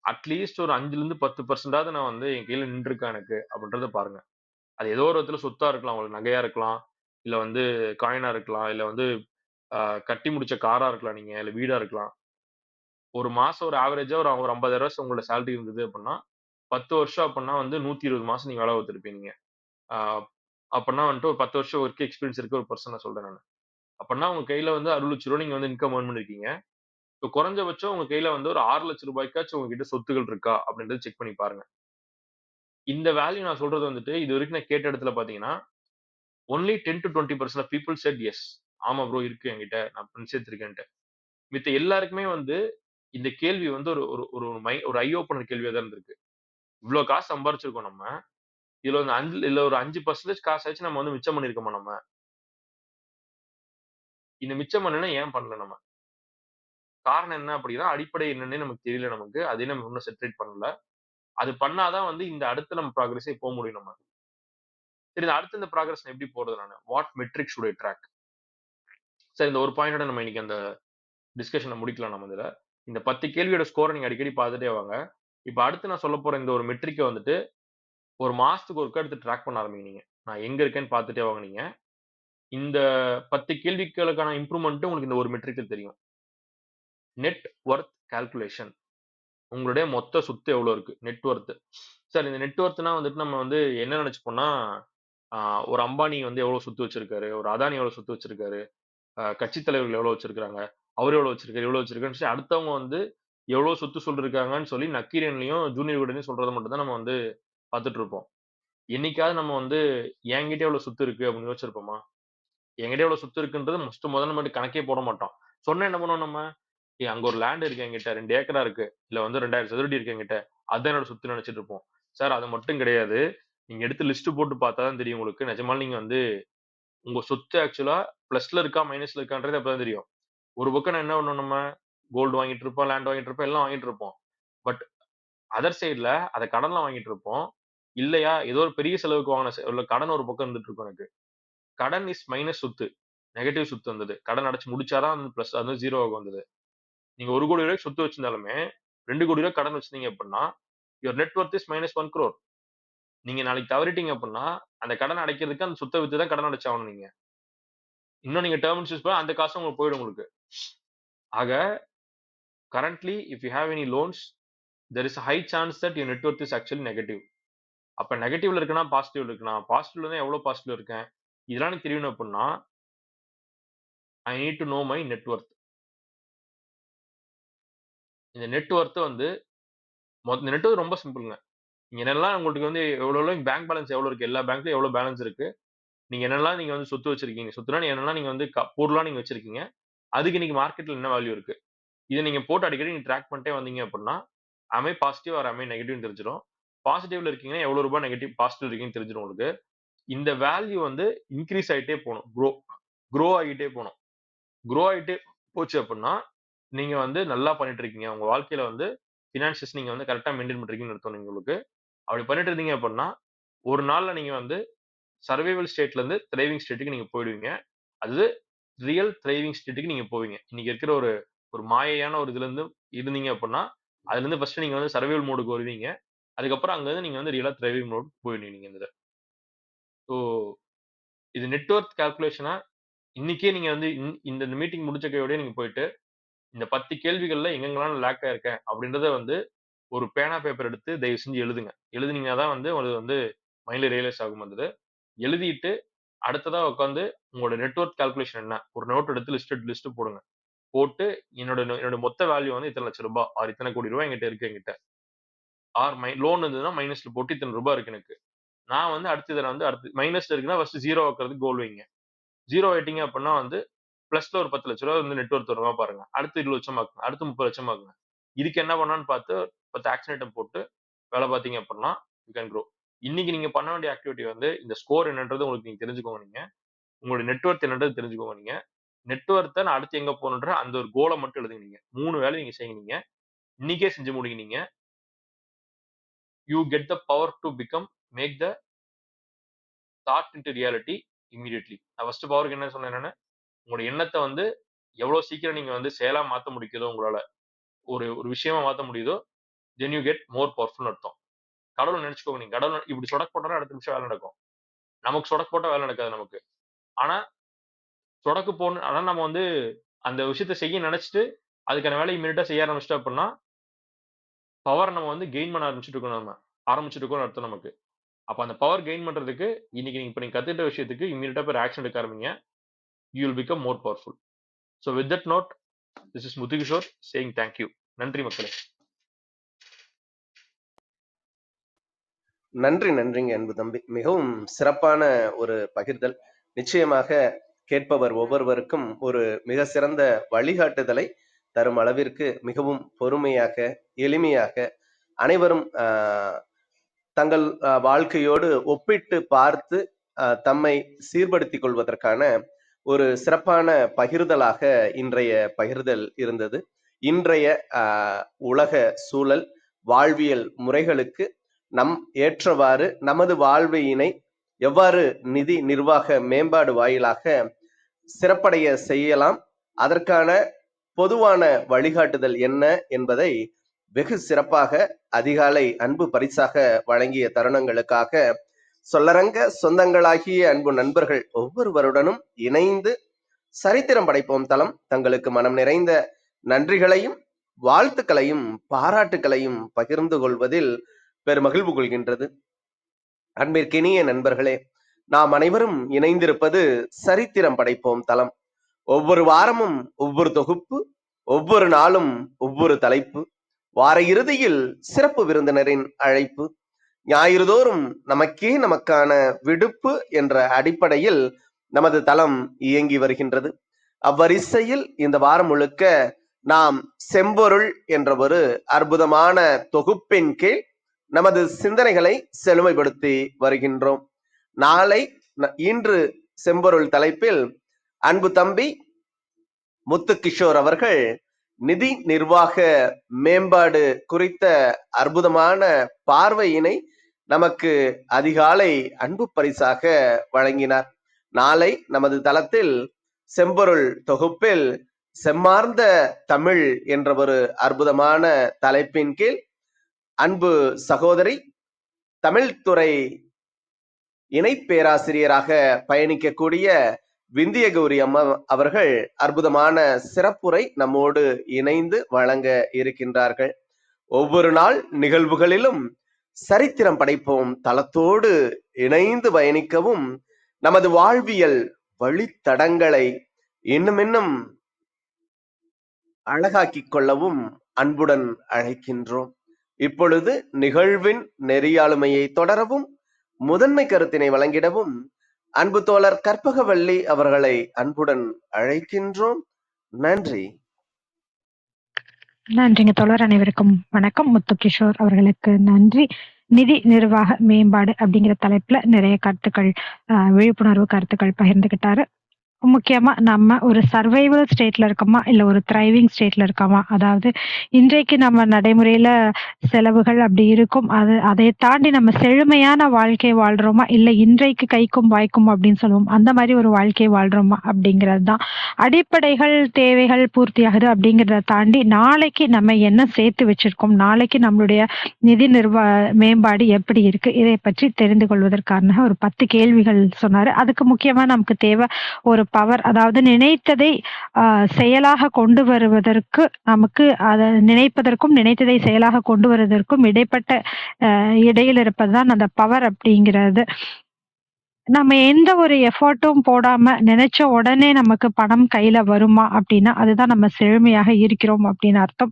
Speaker 3: அட்லீஸ்ட் ஒரு 5லிருந்து 10% நான் வந்து என் கையில நின்றுருக்கா எனக்கு அப்படின்றத பாருங்க. அது ஏதோ ஒரு விதத்துல சொத்தா இருக்கலாம். உங்களுக்கு நகையா இருக்கலாம். இல்ல வந்து காயினா இருக்கலாம். இல்ல வந்து அ கட்டி முடிச்ச காரா இருக்கலாம் நீங்க. இல்ல வீடா இருக்கலாம். ஒரு மாசம் ஒரு ஆவரேஜா ஒரு 50,000 உங்களோட சேலரி இருந்தது அப்படின்னா, 10 வருஷம் அப்படின்னா வந்து 120 மாசம் நீங்க வேலை பார்த்திருப்பீங்க. ஆ அப்பன்னா வந்துட்டு ஒரு 10 வருஷம் ஒர்க் எக்ஸ்பீரியன்ஸ் இருக்க ஒரு பெர்சன சொல்றேன் நானு. அப்பன்னா உங்க கையில வந்து ரூ. 60,00,000 நீங்க வந்து இன்கம் ஏர்ன் பண்ணியிருக்கீங்க. இப்ப குறைஞ்சபட்சம் உங்க கையில வந்து ஒரு ரூ. 6,00,000 உங்ககிட்ட சொத்துக்கள் இருக்கா? அப்படின்றத செக் பண்ணி பாருங்க. இந்த வேல்யூ நான் சொல்றது வந்துட்டு இதுவரைக்கும் நான் கேட்ட இடத்துல பார்த்தீங்கன்னா, only 10-20% of people said yes. ஆமா ப்ரோ இருக்கு என்கிட்ட. நான் சேர்த்துருக்கேன்ட்டு. மித்த எல்லாருக்குமே வந்து இந்த கேள்வி வந்து ஒரு ஒரு ஒரு ஒரு ஐ ஓப்பனர் கேள்வியா தான் இருந்திருக்கு. இவ்ளோ காசு சம்பாரிச்சிருக்கோம் நம்ம. இதுல ஒரு 5% காசாச்சும் நம்ம வந்து மிச்சம் பண்ணியிருக்கோமா நம்ம? இந்த மிச்சம் பண்ணலன்னா ஏன் பண்ணல நம்ம? காரணம் என்ன அப்படின்னா, அடிப்படை என்னன்னே நமக்கு தெரியல நமக்கு. அதையும் நம்ம இன்னும் செட்டரேட் பண்ணல. அது பண்ணா தான் வந்து இந்த அடுத்த நம்ம ப்ராக்ரஸே போ முடியும் நம்ம. சரி அடுத்து இந்த ப்ராக்ரஸ் எப்படி போறது நானு? What metric should I track? சரி இந்த ஒரு பாயிண்டோட நம்ம இன்னைக்கு அந்த டிஸ்கஷன முடிக்கலாம் நம்ம இதுல. இந்த 10 கேள்வியோட ஸ்கோர நீங்க அடிக்கடி பார்த்துட்டே வாங்க. இப்ப அடுத்து நான் சொல்லப் போற இந்த ஒரு மெட்ரிக்க வந்துட்டு, ஒரு மாசத்துக்கு ஒருக்கா எடுத்து ட்ராக் பண்ண ஆரம்பிங்க நீங்க. நான் எங்க இருக்கேன்னு பார்த்துட்டே வாங்க நீங்க. இந்த 10 கேள்விகளுக்கான இம்ப்ரூவ்மென்ட் உங்களுக்கு இந்த ஒரு மெட்ரிக்ல தெரியும். Net Worth calculation. உங்களுடைய மொத்த சொத்து எவ்வளோ இருக்கு? Net Worth. சார் இந்த நெட் வொர்த்னா வந்துட்டு நம்ம வந்து என்ன நெனச்சுப்போம்னா, ஆ ஒரு அம்பானி வந்து எவ்வளோ சொத்து வச்சிருக்காரு? ஒரு அதானி எவ்வளோ சொத்து வச்சிருக்காரு? கட்சித் தலைவர்கள் எவ்வளோ வச்சிருக்காங்க? அவரு எவ்வளோ வச்சிருக்காரு? இவ்வளோ வச்சிருக்காருன்னு சொல்லி அடுத்தவங்க வந்து எவ்வளோ சொத்து சொல்லிருக்காங்கன்னு சொல்லி நக்கீரன்லயும், ஜூனியர் விகடன்லயும் சொல்றத மட்டும் தான் நம்ம வந்து பார்த்துட்டு இருப்போம். என்னைக்காவது நம்ம வந்து என்கிட்ட எவ்வளோ சொத்து இருக்கு அப்படின்னு யோசிச்சிருப்போமா? என்கிட்ட எவ்வளோ சொத்து இருக்குன்றது முதல்ல நம்ம கணக்கே போட மாட்டோம். சொன்னா என்ன பண்ணுவோம் நம்ம? அங்க ஒரு லேண்ட் இருக்கு என்கிட்ட 2 ஏக்கரா இருக்கு. இல்ல வந்து 2000 சதுரடி இருக்கு என்கிட்ட. அதான் என்னோட சொத்துன்னு நெனச்சுட்டு இருப்போம். சார் அது மட்டும் கிடையாது. நீங்க எடுத்து லிஸ்ட் போட்டு பார்த்தா தான் தெரியும் உங்களுக்கு. நிஜமாலே நீங்க வந்து உங்க சொத்து ஆக்சுவலா பிளஸ்ல இருக்கா, மைனஸ்ல இருக்கான்றது அப்பதான் தெரியும். ஒரு பக்கம் நான் என்ன பண்ணுவோம் நம்ம? கோல்டு வாங்கிட்டு இருப்போம், லேண்ட் வாங்கிட்டு இருப்போம், எல்லாம் வாங்கிட்டு இருப்போம். பட் அதர் சைட்ல அத கடன்ல வாங்கிட்டு இருப்போம். இல்லையா, ஏதோ ஒரு பெரிய செலவுக்கு வாங்குன இல்ல கடன் ஒரு பக்கம் இருந்துட்டு இருக்கும் எனக்கு. கடன் இஸ் மைனஸ் சொத்து. நெகட்டிவ் சொத்து வந்தது. கடன் அடைச்சு முடிச்சா தான் வந்து பிளஸ் அது 0 ஆகும் வந்தது. நீங்க ரூ. 1,00,00,000 சொத்து வச்சிருந்தாலுமே, ரூ. 2,00,00,000 கடன் வச்சிருந்தீங்க அப்டின்னா, your net worth is minus 1 crore. நீங்க நாளைக்கு தவறிட்டீங்க அப்டின்னா, அந்த கடன அடைக்கிறதுக்கு அந்த சொத்த வித்து தான் கடன் அடைச்சாகணும் நீங்க. இன்னும் நீங்க டெர்ம் இன்சூரன்ஸ் போனா அந்த காசும் உங்களுக்கு போயிடும் உங்களுக்கு. ஆக currently if you have any loans, there is a high chance that your net worth is actually negative. அப்ப நெகட்டிவ்ல இருக்குனா, பாசிட்டிவ்ல இருக்குனா, பாசிட்டிவ்ல இருந்தா எவ்வளோ பாசிட்டிவ்ல இருக்கேன்? இதெல்லாம் எனக்கு தெரியணும் அப்டின்னா, I need to know my net worth. இந்த நெட் வொர்த் வந்து இந்த நெட் வொர்த் ரொம்ப சிம்பிள்ங்க. நீங்க என்னெல்லாம் உங்களுக்கு வந்து எவ்வளோ பேங்க் பேலன்ஸ் எவ்வளோ இருக்கு? எல்லா பேங்க்லயும் எவ்வளோ பேலன்ஸ் இருக்கு? நீங்க என்னெல்லாம் நீங்க வந்து சொத்து வச்சிருக்கீங்க? சொத்துனா என்னெல்லாம் நீங்க வந்து பொருளா நீங்க வச்சிருக்கீங்க? அதுக்கு இன்னைக்கு மார்க்கெட்ல என்ன வேல்யூ இருக்கு? இத நீங்க போட்டு அடிக்கடி நீங்க டிராக் பண்ணிட்டே வந்தீங்க அப்டின்னா, ஆம் ஐ பாசிட்டிவ் ஆர் ஆம் ஐ நெகட்டிவ்ன்னு தெரிஞ்சிரும். பாசிட்டிவ்ல இருக்கீங்கன்னா எவ்வளோ ரூபாய் பாசிட்டிவ்ல இருக்கீங்கன்னு தெரிஞ்சிரும் உங்களுக்கு. இந்த வேல்யூ வந்து இன்கிரீஸ் ஆயிட்டே போணும். குரோ ஆகிட்டே போணும். குரோ ஆயிட்டே போச்சு அப்டின்னா, நீங்க வந்து நல்லா பண்ணிட்டு இருக்கீங்க. உங்க வாழ்க்கையில வந்து பினான்சியஸ் நீங்க வந்து கரெக்ட்டா மெயின்டெயின் பண்றீங்கன்னு அர்த்தம் உங்களுக்கு. அப்படி பண்ணிட்டு இருந்தீங்க அப்டின்னா, ஒரு நாள்ல நீங்க வந்து சர்வைவல் ஸ்டேட்ல இருந்து த்ரைவிங் ஸ்டேட்க்கு நீங்க போயிடுவீங்க. அது ரியல் த்ரைவிங் ஸ்டேட்க்கு நீங்க போவீங்க. இன்னைக்கு இருக்கிற ஒரு ஒரு மாயையான ஒரு இதுல இருந்து இருந்தீங்க அப்டின்னா, அதுலருந்து ஃபர்ஸ்ட் நீங்க வந்து சர்வைவல் மோடுக்கு வருவீங்க. அதுக்கப்புறம் அங்க இருந்து நீங்க வந்து ரியலா த்ரைவிங் மோடுக்கு போயிடுவீங்க நீங்க இதுல. ஸோ இது நெட் வொர்த் கால்குலேஷனா இன்னைக்கே நீங்க வந்து இந்த மீட்டிங் முடிச்ச கையோடயே நீங்க போயிட்டு, இந்த 10 கேள்விகள்ல எங்கெங்கலாம் நான் லேக் ஆயிருக்கேன் அப்டின்றத வந்து ஒரு பேனா, பேப்பர் எடுத்து தயவு செஞ்சு எழுதுங்க. எழுதுனீங்கன்னா தான் வந்து அது வந்து மைண்ட்ல ரியலைஸ் ஆகும் வந்தது. எழுதிட்டு அடுத்ததா உட்கார்ந்து உங்களோட நெட் வொர்த் கால்குலேஷன் என்ன? ஒரு நோட் எடுத்து லிஸ்ட் போடுங்க. போட்டு என்னோட மொத்த வேல்யூ வந்து இத்தன லட்சம் ரூபாய் ஆர் இத்தன கோடி ரூபாய் என்கிட்ட இருக்கு என்கிட்ட. ஆர் லோன் இருந்ததுன்னா மைனஸ்ல போட்டு இத்தன ரூபாய் இருக்கு எனக்கு. நான் வந்து அடுத்து இதுல வந்து அடுத்து மைனஸ்ல இருக்குன்னா ஃபர்ஸ்ட் 0 ஆக்குறதுக்கு கோல் வைங்க. 0 ஆயிட்டீங்க அப்டின்னா வந்து பிளஸ்ல ஒரு 10 லட்சம் வந்து நெட் வொர்த் வருமா பாருங்க. அடுத்து 20 லட்சம் ஆக்குங்க. அடுத்து 30 லட்சம் ஆக்குங்க. இதுக்கு என்ன பண்ணலாம்னு பார்த்து 10 ஆக்ஷன் ஐட்டம் போட்டு வேல பார்த்தீங்க அப்டின்னா, யூ கேன் குரோ. இன்னைக்கு நீங்க பண்ண வேண்டிய ஆக்டிவிட்டி வந்து இந்த ஸ்கோர் என்னன்றது உங்களுக்கு நீங்க தெரிஞ்சுக்கோங்க நீங்க. உங்களுடைய நெட் வொர்த் என்னன்றது தெரிஞ்சுக்கோங்க நீங்க. நெட்வொர்த்தை நான் அடுத்து எங்க போகணுன்ற அந்த ஒரு கோலை மட்டும் எழுதுங்க. நீங்க 3 வேலை நீங்க செய்யுங்க. நீங்க இன்னைக்கே செஞ்சு முடிங்க. நீங்க you get the power to become make the thought into reality immediately. நான் ஃபர்ஸ்ட் பவருக்கு என்ன சொன்னேன், என்னன்னா உங்களோட எண்ணத்தை வந்து எவ்வளவு சீக்கிரம் நீங்க வந்து செயலா மாத்த முடியுதோ, உங்களால ஒரு ஒரு விஷயமா மாத்த முடியுதோ, then you get more powerful அர்த்தம். கடவுள் நினைச்சுக்கோங்க. நீங்க கடவுள் இப்படி சொடக்கு போட்டா அடுத்த நிமிஷம் வேலை நடக்கும். நமக்கு சொடக்கு போட்டா வேலை நடக்காது நமக்கு. ஆனா சொடக்கு போடணும். ஆனா நம்ம வந்து அந்த விஷயத்த செய்ய நினைச்சிட்டு அதுக்கான வேலையை இமீடியட்டா செய்ய ஆரம்பிச்சிட்டோம் அப்படின்னா பவர் நம்ம வந்து கெயின் பண்ண ஆரம்பிச்சுட்டு இருக்கோம். நம்ம ஆரம்பிச்சுட்டு இருக்கோம்னு அர்த்தம் நமக்கு. அப்ப அந்த பவர் கெயின் பண்றதுக்கு இன்னைக்கு நீங்க கத்துக்கிட்ட விஷயத்துக்கு இமீடியட்டா போய் ஆக்ஷன் எடுக்க ஆரம்பிங்க. You will become more powerful. So with that note, this is Muthukishore saying thank you. நன்றி மக்களே.
Speaker 1: நன்றிங்க அன்பு தம்பி. மிகவும் சிறப்பான ஒரு பகிர்தல். நிச்சயமாக கேட்பவர் ஒவ்வொருவருக்கும் ஒரு மிக சிறந்த வழிகாட்டுதலை தரும் அளவிற்கு மிகவும் பொறுமையாக, எளிமையாக அனைவரும் தங்கள் வாழ்க்கையோடு ஒப்பிட்டு பார்த்து தம்மை சீர்படுத்திக் கொள்வதற்கான ஒரு சிறப்பான பகிர்தலாக இன்றைய பகிர்தல் இருந்தது. இன்றைய உலக சூழல், வாழ்வியல் முறைகளுக்கு நம் ஏற்றவாறு நமது வாழ்வினை எவ்வாறு நிதி நிர்வாக மேம்பாடு வாயிலாக சிறப்படைய செய்யலாம், அதற்கான பொதுவான வழிகாட்டுதல் என்ன என்பதை வெகு சிறப்பாக அதிகாலை அன்பு பரிசாக வழங்கிய தருணங்களுக்காக சொல்லரங்க சொந்தங்களாகிய அன்பு நண்பர்கள் ஒவ்வொருவருடனும் இணைந்து சரித்திரம் படைப்போம் தளம் தங்களுக்கு மனம் நிறைந்த நன்றிகளையும் வாழ்த்துக்களையும் பாராட்டுக்களையும் பகிர்ந்து கொள்வதில் பெருமகிழ்வு கொள்கின்றது. அன்பிற்கினிய நண்பர்களே, நாம் அனைவரும் இணைந்திருப்பது சரித்திரம் படைப்போம் தளம். ஒவ்வொரு வாரமும் ஒவ்வொரு தொகுப்பு, ஒவ்வொரு நாளும் ஒவ்வொரு தலைப்பு, வார இறுதியில் சிறப்பு விருந்தினரின் அழைப்பு, ஞாயிறுதோறும் நமக்கான விடுப்பு என்ற அடிப்படையில் நமது தளம் இயங்கி வருகின்றது. அவ்வரிசையில் இந்த வாரம் முழுக்க நாம் செம்பொருள் என்ற ஒரு அற்புதமான தொகுப்பின் கீழ் நமது சிந்தனைகளை செழுமைப்படுத்தி வருகின்றோம். இன்று செம்பொருள் தலைப்பில் அன்பு தம்பி முத்துகிஷோர் அவர்கள் நிதி நிர்வாக மேம்பாடு குறித்த அற்புதமான பார்வையினை நமக்கு அதிகாலை அன்பு பரிசாக வழங்கினார். நாளை நமது தளத்தில் செம்பொருள் தொகுப்பில் செம்மார்ந்த தமிழ் என்ற ஒரு அற்புதமான தலைப்பின் கீழ் அன்பு சகோதரி தமிழ்துறை இணை பேராசிரியராக பயணிக்கக்கூடிய விந்திய கௌரி அம்மா அவர்கள் அற்புதமான சிறப்புரை நம்மோடு இணைந்து வழங்க இருக்கின்றார்கள். ஒவ்வொரு நாள் நிகழ்வுகளிலும் சரித்திரம் படைப்போம் தளத்தோடு இணைந்து பயணிக்கவும் நமது வாழ்வியல் வழித்தடங்களை இன்னும் அழகாக்கிக் கொள்ளவும் அன்புடன் அழைக்கின்றோம். இப்பொழுது நிகழ்வின் நெறியாளுமையை தொடரவும் முதன்மை கருத்தினை வழங்கிடவும் அன்பு தோழர் கற்பகவள்ளி அவர்களை அன்புடன் அழைக்கின்றோம். நன்றி.
Speaker 2: நன்றிங்க தோழர். அனைவருக்கும் வணக்கம். முத்துகிஷோர் அவர்களுக்கு நன்றி. நிதி நிர்வாக மேம்பாடு அப்படிங்கிற தலைப்புல நிறைய கருத்துக்கள், விழிப்புணர்வு கருத்துக்கள் பகிர்ந்துகிட்டாரு. முக்கியமா நம்ம ஒரு சர்வைவல் ஸ்டேட்ல இருக்கோமா, இல்ல ஒரு த்ரைவிங் ஸ்டேட்ல இருக்கோமா? அதாவது இன்றைக்கு நம்ம நடைமுறையில செலவுகள் அப்படி இருக்கும். அதை தாண்டி நம்ம செழுமையான வாழ்க்கை வாழ்றோமா, இல்ல இன்றைக்கு கைக்கும் வாய்க்கும் அப்படின்னு சொல்லுவோம், அந்த மாதிரி ஒரு வாழ்க்கை வாழ்றோமா அப்படிங்கிறது தான். அடிப்படைகள் தேவைகள் பூர்த்தியாகுது அப்படிங்கிறத தாண்டி நாளைக்கு நம்ம என்ன சேர்த்து வச்சிருக்கோம், நாளைக்கு நம்மளுடைய நிதி மேம்பாடு எப்படி இருக்கு, இதை பற்றி தெரிந்து கொள்வதற்கான ஒரு 10 கேள்விகள் சொன்னாரு. அதுக்கு முக்கியமா நமக்கு தேவை ஒரு பவர். அதாவது நினைத்ததை செயலாக கொண்டு வருவதற்கு, நமக்கு அதை நினைப்பதற்கும் நினைத்ததை செயலாக கொண்டு வருவதற்கும் இடையில் இருப்பதுதான் அந்த பவர் அப்படிங்கிறது. நம்ம எந்த ஒரு எஃபர்ட்டும் போடாம நினைச்ச உடனே நமக்கு பணம் கையில வருமா அப்படின்னா அதுதான் நம்ம செழுமையாக இருக்கிறோம் அப்படின்னு அர்த்தம்.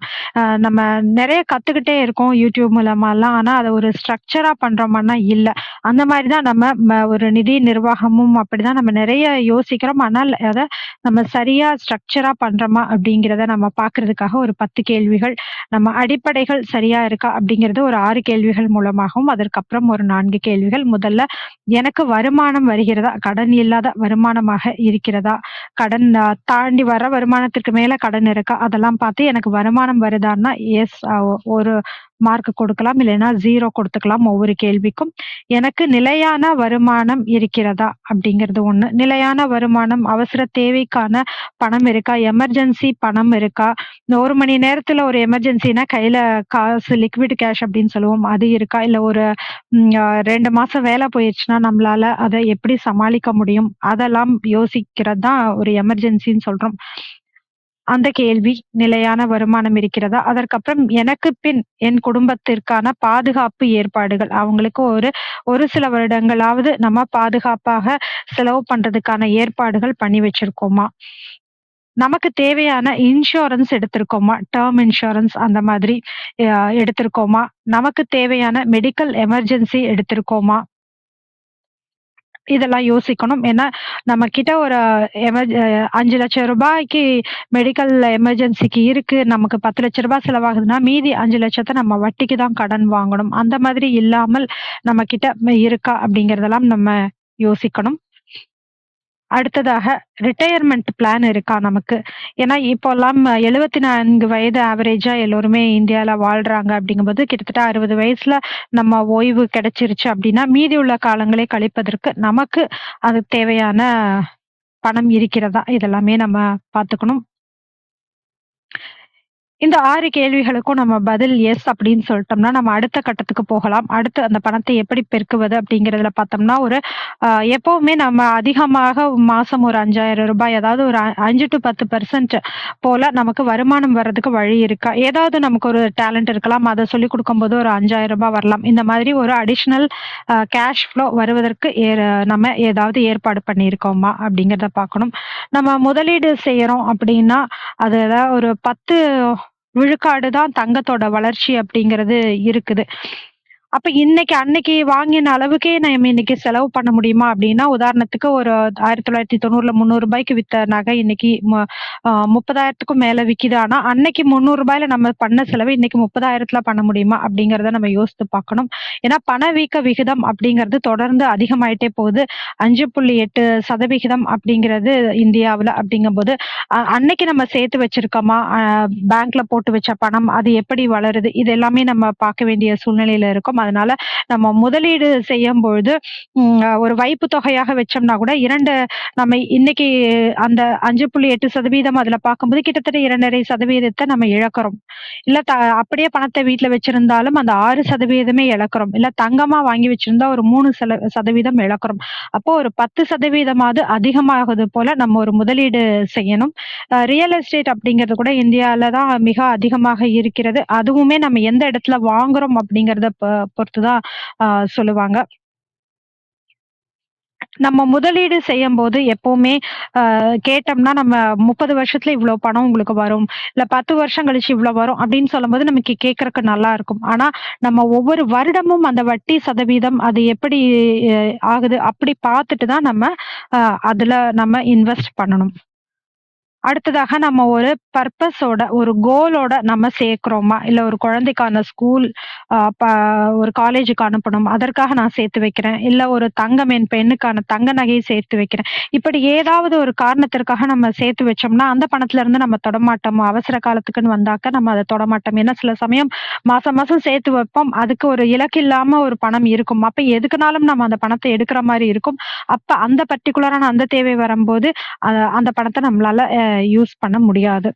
Speaker 2: நம்ம நிறைய கத்துக்கிட்டே இருக்கோம் யூடியூப் மூலமாலாம். ஆனா அதை ஒரு ஸ்ட்ரக்சரா பண்றோமான்னா இல்ல. அந்த மாதிரிதான் நம்ம ஒரு நிதி நிர்வாகமும் அப்படிதான் நம்ம நிறைய யோசிக்கிறோம். ஆனால் அதை நம்ம சரியா ஸ்ட்ரக்சரா பண்றோமா அப்படிங்கிறத நம்ம பாக்குறதுக்காக ஒரு 10 கேள்விகள், நம்ம அடிப்படைகள் சரியா இருக்கா அப்படிங்கிறது ஒரு 6 கேள்விகள் மூலமாகவும், அதற்கப்புறம் ஒரு 4 கேள்விகள். முதல்ல எனக்கு வருமானம் வருமானம் வருகிறதா? கடன் இல்லாத வருமானமாக இருக்கிறதா? கடன் தாண்டி வர வருமானத்திற்கு மேல கடன் இருக்கா? அதெல்லாம் பார்த்து எனக்கு வருமானம் வருதான்னா, எஸ் ஒரு மார்க் கொடுக்கலாம். இல்லைன்னா 0 கொடுத்துக்கலாம் ஒவ்வொரு கேள்விக்கும். எனக்கு நிலையான வருமானம் இருக்கிறதா? அப்படிங்கிறது ஒண்ணு. நிலையான வருமானம், அவசர தேவைக்கான பணம் இருக்கா? எமர்ஜென்சி பணம் இருக்கா? இந்த 1 மணி நேரத்துல ஒரு எமர்ஜென்சின்னா கையில காசு லிக்விட் கேஷ் அப்படின்னு சொல்லுவோம். அது இருக்கா? இல்ல ஒரு 2 மாசம் வேலை போயிருச்சுன்னா, நம்மளால அத எப்படி சமாளிக்க முடியும்? அதெல்லாம் யோசிக்கிறது தான் ஒரு எமர்ஜென்சின்னு சொல்றோம். அந்த கேள்வி நிலையான வருமானம் இருக்கிறதா? அதற்கப்புறம் எனக்கு பின் என் குடும்பத்திற்கான பாதுகாப்பு ஏற்பாடுகள். அவங்களுக்கு ஒரு சில வருடங்களாவது நம்ம பாதுகாப்பாக செலவு பண்றதுக்கான ஏற்பாடுகள் பண்ணி வச்சிருக்கோமா? நமக்கு தேவையான இன்சூரன்ஸ் எடுத்திருக்கோமா? டெர்ம் இன்சூரன்ஸ் அந்த மாதிரி எடுத்திருக்கோமா? நமக்கு தேவையான மெடிக்கல் எமர்ஜென்சி எடுத்திருக்கோமா? இதெல்லாம் யோசிக்கணும். ஏன்னா, நம்ம கிட்ட ஒரு ரூ. 5,00,000 மெடிக்கல் எமர்ஜென்சிக்கு இருக்கு. நமக்கு ரூ. 10,00,000 செலவாகுதுன்னா, மீதி 5,00,000 நம்ம வட்டிக்கு தான் கடன் வாங்கணும். அந்த மாதிரி இல்லாமல் நம்ம கிட்ட இருக்கா? அப்படிங்கிறதெல்லாம் நம்ம யோசிக்கணும். அடுத்ததாக ரிட்டயர்மென்ட் பிளான் இருக்கா நமக்கு? ஏன்னா இப்போலாம் 74 வயது ஆவரேஜா எல்லோருமே இந்தியால வாழ்றாங்க அப்படிங்கும்போது, கிட்டத்தட்ட 60 வயசுல நம்ம ஓய்வு கிடைச்சிருச்சு அப்படின்னா, மீதி உள்ள காலங்களை கழிப்பதற்கு நமக்கு அது தேவையான பணம் இருக்கிறதா? இதெல்லாமே நம்ம பார்த்துக்கணும். இந்த 6 கேள்விகளுக்கும் நம்ம பதில் எஸ் அப்படின்னு சொல்லிட்டோம்னா, நம்ம அடுத்த கட்டத்துக்கு போகலாம். அடுத்து அந்த பணத்தை எப்படி பெருக்குவது அப்படிங்கிறதுல பார்த்தோம்னா, ஒரு எப்பவுமே நம்ம அதிகமாக மாசம் ஒரு ரூ. 5,000 அதாவது ஒரு 5 to 10% போல நமக்கு வருமானம் வர்றதுக்கு வழி இருக்கா? ஏதாவது நமக்கு ஒரு டேலண்ட் இருக்கலாம். அத சொல்லிக் குடுக்கும்போது ஒரு ரூ. 5,000 வரலாம். இந்த மாதிரி ஒரு அடிஷனல் கேஷ் ஃப்ளோ வருவதற்கு நம்ம ஏதாவது ஏற்பாடு பண்ணியிருக்கோமா? அப்படிங்கிறத பார்க்கணும். நம்ம முதலீடு செய்யறோம் அப்படின்னா, அதுல ஒரு 10 விழுக்காடு தான் தங்கத்தோட வளர்ச்சி அப்படிங்கிறது இருக்குது. அப்ப அன்னைக்கு வாங்கின அளவுக்கே நம்ம இன்னைக்கு செலவு பண்ண முடியுமா? அப்படின்னா, உதாரணத்துக்கு ஒரு 1990ல ரூ. 300 வித்த நகை இன்னைக்கு 30,000க்கும் மேல விக்குது. ஆனா, அன்னைக்கு ரூ. 300ல நம்ம பண்ண செலவு இன்னைக்கு 30,000த்துல பண்ண முடியுமா? அப்படிங்கிறத நம்ம யோசித்து பார்க்கணும். ஏன்னா, பணவீக்க விகிதம் அப்படிங்கிறது தொடர்ந்து அதிகமாயிட்டே போகுது. 5.8% அப்படிங்கிறது இந்தியாவுல அப்படிங்கும்போது, அன்னைக்கு நம்ம சேர்த்து வச்சிருக்கோமா? பேங்க்ல போட்டு வச்ச பணம் அது எப்படி வளருது? இது எல்லாமே நம்ம பார்க்க வேண்டிய சூழ்நிலையில இருக்கோம். அதனால நம்ம முதலீடு செய்யும்பொழுது ஒரு வைப்பு தொகையாக வச்சோம்னா கூட 2 நம்ம இன்னைக்கு அந்த 5.8% அதுல பார்க்கும்போது கிட்டத்தட்ட 2.5% நம்ம இழக்கிறோம். இல்ல அப்படியே பணத்தை வீட்ல வச்சிருந்தாலும் அந்த 6% இழக்கிறோம். இல்ல தங்கமா வாங்கி வச்சிருந்தா ஒரு 3% இழக்கிறோம். அப்போ ஒரு 10% அதிகமாகுது போல நம்ம ஒரு முதலீடு செய்யணும். ரியல் எஸ்டேட் அப்படிங்கிறது கூட இந்தியால தான் மிக அதிகமாக இருக்கிறது. அதுவுமே நம்ம எந்த இடத்துல வாங்குறோம் அப்படிங்கிறத பொறுத்து தான் சொல்லுவாங்க. நம்ம முதலீடு செய்யும்போது எப்பவுமே கேட்டோம்னா, நம்ம 30 வருஷத்துல இவ்ளோ பணம் உங்களுக்கு வரும். இல்ல 10 வருஷம் கழிச்சு இவ்ளோ வரும் அப்படின்னு சொல்லும்போது நமக்கு கேட்கறக்கு நல்லா இருக்கும். ஆனா, நம்ம ஒவ்வொரு வருடமும் அந்த வட்டி சதவீதம் அது எப்படி ஆகுது அப்படி பார்த்துட்டு தான் நம்ம அதுல நம்ம இன்வெஸ்ட் பண்ணணும். அடுத்ததாக நம்ம ஒரு பர்ப்பஸோட, ஒரு கோலோட நம்ம சேர்க்கிறோமா? இல்ல ஒரு குழந்தைக்கான ஸ்கூல் அ ப ஒரு காலேஜுக்கு அனுப்பணும். அதற்காக நான் சேர்த்து வைக்கிறேன். இல்ல ஒரு தங்கம் என் பெண்ணுக்கான தங்க நகையை சேர்த்து வைக்கிறேன். இப்படி ஏதாவது ஒரு காரணத்திற்காக நம்ம சேர்த்து வச்சோம்னா, அந்த பணத்துல இருந்து நம்ம தொடமாட்டோம். அவசர காலத்துக்குன்னு வந்தாக்க நம்ம அத தொடமாட்டோம். ஏன்னா சில சமயம் மாசம் மாசம் சேர்த்து வைப்போம். அதுக்கு ஒரு இலக்கு இல்லாம ஒரு பணம் இருக்கும். அப்ப எதுக்குனாலும் நம்ம அந்த பணத்த எடுக்கிற மாரி இருக்கும். அப்ப அந்த பர்ட்டிகுலரான அந்த தேவை வரும்போது, அந்த பணத்த நம்மளால யூஸ் பண்ண முடியாது.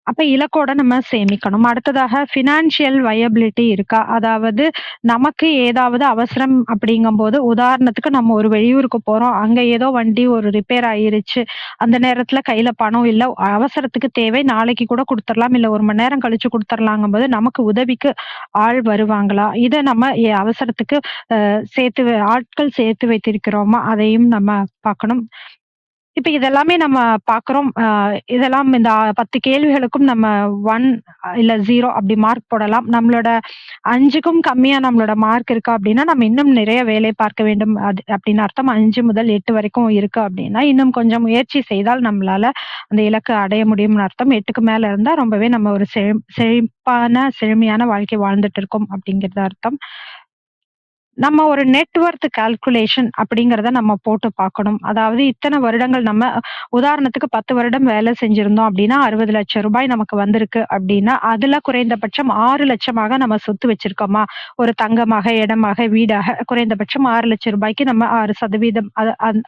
Speaker 2: அப்ப இலக்கோட நம்ம சேமிக்கணும். அடுத்ததாக ஃபினான்ஷியல் வயபிலிட்டி இருக்கா? அதாவது நமக்கு ஏதாவது அவசரம் அப்படிங்கும்போது, உதாரணத்துக்கு நம்ம ஒரு வெளியூருக்கு போறோம். அங்க ஏதோ வண்டி ஒரு ரிப்பேர் ஆயிருச்சு. அந்த நேரத்துல கையில பணம் இல்ல. அவசரத்துக்கு தேவை. நாளைக்கு கூட குடுத்துறலாம். இல்ல 1 மணி நேரம் கழிச்சு குடுத்துறலாங்கும்போது, நமக்கு உதவிக்கு ஆள் வருவாங்களா? இத நம்ம அவசரத்துக்கு ஆட்கள் சேர்த்து வைத்திருக்கிறோமா? அதையும் நம்ம பார்க்கணும். இப்ப இதெல்லாமே நம்ம பார்க்குறோம். இதெல்லாம் இந்த 10 கேள்விகளுக்கும் நம்ம 1 இல்ல 0 அப்படி மார்க் போடலாம். நம்மளோட 5க்கும் கம்மியா நம்மளோட மார்க் இருக்கு அப்படின்னா, நம்ம இன்னும் நிறைய வேலை பார்க்க வேண்டும். அது அப்படின்னு அர்த்தம். 5 முதல் 8 வரைக்கும் இருக்கு அப்படின்னா, இன்னும் கொஞ்சம் முயற்சி செய்தால் நம்மளால அந்த இலக்க அடைய முடியும்னு அர்த்தம். 8க்கு மேல இருந்தா ரொம்பவே நம்ம ஒரு செழிப்பான, செழுமையான வாழ்க்கை வாழ்ந்துட்டு இருக்கோம் அப்படிங்கிறது அர்த்தம். நம்ம ஒரு நெட்வொர்த் கால்குலேஷன் அப்படிங்கிறத நம்ம போட்டு பார்க்கணும். அதாவது இத்தனை வருடங்கள் நம்ம உதாரணத்துக்கு 10 வருடம் வேலை செஞ்சிருந்தோம் அப்படின்னா, ரூ. 60,00,000 நமக்கு வந்திருக்கு அப்படின்னா, அதுல குறைந்தபட்சம் 6,00,000 நம்ம சொத்து வச்சிருக்கோமா? ஒரு தங்கமாக, இடமாக, வீடாக குறைந்தபட்சம் ரூ. 6,00,000 நம்ம 6%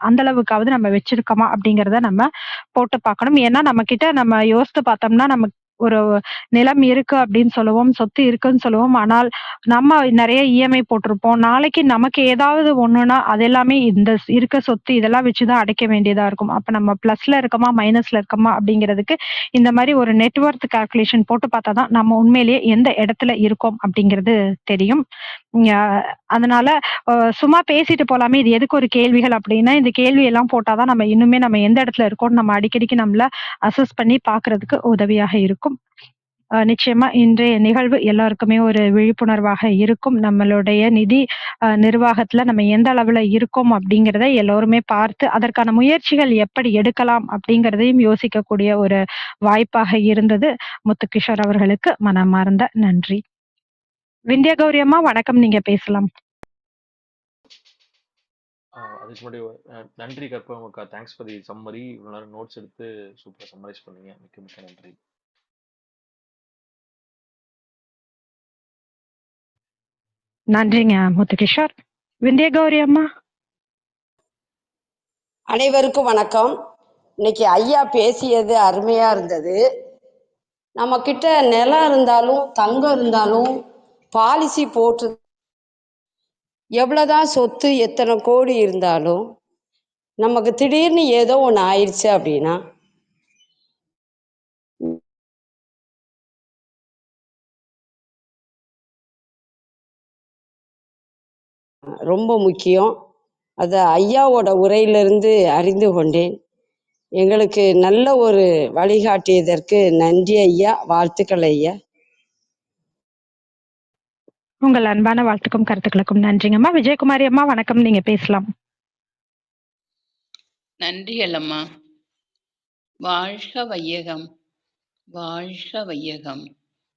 Speaker 2: அந்த அளவுக்காவது நம்ம வச்சிருக்கோமா? அப்படிங்கிறத நம்ம போட்டு பார்க்கணும். ஏன்னா, நம்ம யோசித்து பார்த்தோம்னா, நமக்கு ஒரு நிலம் இருக்கு அப்படின்னு சொல்லுவோம். சொத்து இருக்குன்னு சொல்லுவோம். ஆனால் நம்ம நெறைய இஎம்ஐ போட்டிருப்போம். நாளைக்கு நமக்கு ஏதாவது ஒண்ணுன்னா, அது எல்லாமே இந்த இருக்க சொத்து இதெல்லாம் வச்சு தான் அடைக்க வேண்டியதா இருக்கும். அப்ப நம்ம பிளஸ்ல இருக்கோமா, மைனஸ்ல இருக்கோமா அப்படிங்கிறதுக்கு இந்த மாரி ஒரு நெட்வொர்த் கால்குலேஷன் போட்டு பார்த்தா தான் நம்ம உண்மையிலேயே எந்த இடத்துல இருக்கோம் அப்படிங்கிறது தெரியும். அ அதனால சும்மா பேசிட்டு போலாமே, இது எதுக்கு ஒரு கேள்விகள் அப்படின்னா, இந்த கேள்வி எல்லாம் போட்டா தான் நம்ம இன்னுமே நம்ம எந்த இடத்துல இருக்கோம்னு நம்ம அடிக்கடிக்கு நம்மள அசஸ் பண்ணி பார்க்கறதுக்கு உதவியாக இருக்கும். நிச்சயமா இன்றைய நிகழ்வு எல்லாருக்குமே ஒரு விழிப்புணர்வாக இருக்கும். நம்மளுடைய நிதி நிர்வாகத்துல நம்ம எந்த அளவுல இருக்கோம் அப்படிங்கிறத எல்லோருமே பார்த்து, அதற்கான முயற்சிகள் எப்படி எடுக்கலாம் அப்படிங்கிறதையும் யோசிக்கக்கூடிய ஒரு வாய்ப்பாக இருந்தது. முத்துகிஷோர் அவர்களுக்கு மனமார்ந்த நன்றி. விந்தியா கௌரி அம்மா வணக்கம். நீங்க பேசலாம்.
Speaker 3: அதுக்கு முன்னாடி நன்றி கற்பகம்க்கா. Thanks for the summary. இவ்வளோ நேரம் நோட்ஸ் எடுத்து சூப்பராக சம்மரைஸ் பண்ணீங்க. மிக்க மிக்க நன்றி.
Speaker 2: நன்றிங்க முத்துகிஷோர். விந்தியா கௌரி அம்மா.
Speaker 4: அனைவருக்கும் வணக்கம். இன்னைக்கு ஐயா பேசியது அருமையா இருந்தது. நம்ம கிட்ட நிலம் இருந்தாலும் தங்கம் இருந்தாலும் பாலிசி போட்டு எவ்வளோதான் சொத்து எத்தனை கோடி இருந்தாலும் நமக்கு திடீர்னு ஏதோ ஒன்று ஆயிடுச்சு அப்படின்னா ரொம்ப முக்கியம். அதை ஐயாவோட உரையிலிருந்து அறிந்து கொண்டேன். எங்களுக்கு நல்ல ஒரு வழிகாட்டியதற்கு நன்றி ஐயா. வாழ்த்துக்கள் ஐயா.
Speaker 2: உங்கள் அன்பான வாழ்த்துக்கும் கருத்துக்களுக்கும் நன்றிங்கம்மா. விஜயகுமாரி அம்மா வணக்கம். நீங்க பேசலாம்.
Speaker 5: நன்றிகள் அம்மா. வாழ்க வையகம், வாழ்க வையகம்,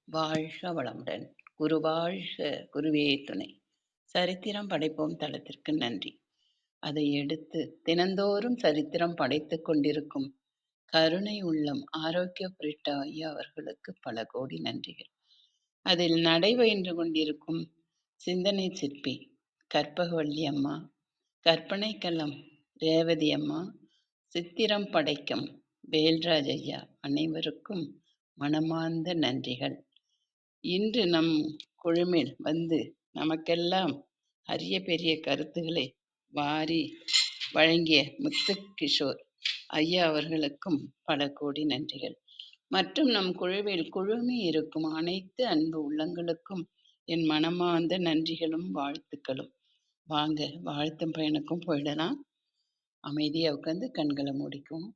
Speaker 5: வாழ்க வளமுடன். குரு வாழ்க, குருவே துணை. சரித்திரம் படைப்போம் தளத்திற்கு நன்றி. அதை எடுத்து தினந்தோறும் சரித்திரம் படைத்துக் கொண்டிருக்கும் கருணை உள்ளம் ஆரோக்கிய பிரிட்டா ஐயா அவர்களுக்கு பல கோடி நன்றிகள். அதில் நடைபயின்று கொண்டிருக்கும் சிந்தனை சிற்பி கற்பகவள்ளி அம்மா, கற்பனை கள்ளம் ரேவதி அம்மா, சித்திரம் படைக்கும் வேல்ராஜ் ஐயா அனைவருக்கும் மனமார்ந்த நன்றிகள். இன்று நம் குழுமில் வந்து நமக்கெல்லாம் அரிய பெரிய கருத்துக்களை வாரி வழங்கிய முத்து கிஷோர் ஐயா அவர்களுக்கும் பல கோடி நன்றிகள். மற்றும் நம் குழுவில் குழுமி இருக்கும் அனைத்து அன்பு உள்ளங்களுக்கும் என் மனமார்ந்த நன்றிகளும் வாழ்த்துக்களும். வாங்க வாழ்த்தும் பயனுக்கும் போயிடலாம். அமைதியாக உட்காந்து கண்களை மூடிக்கும்.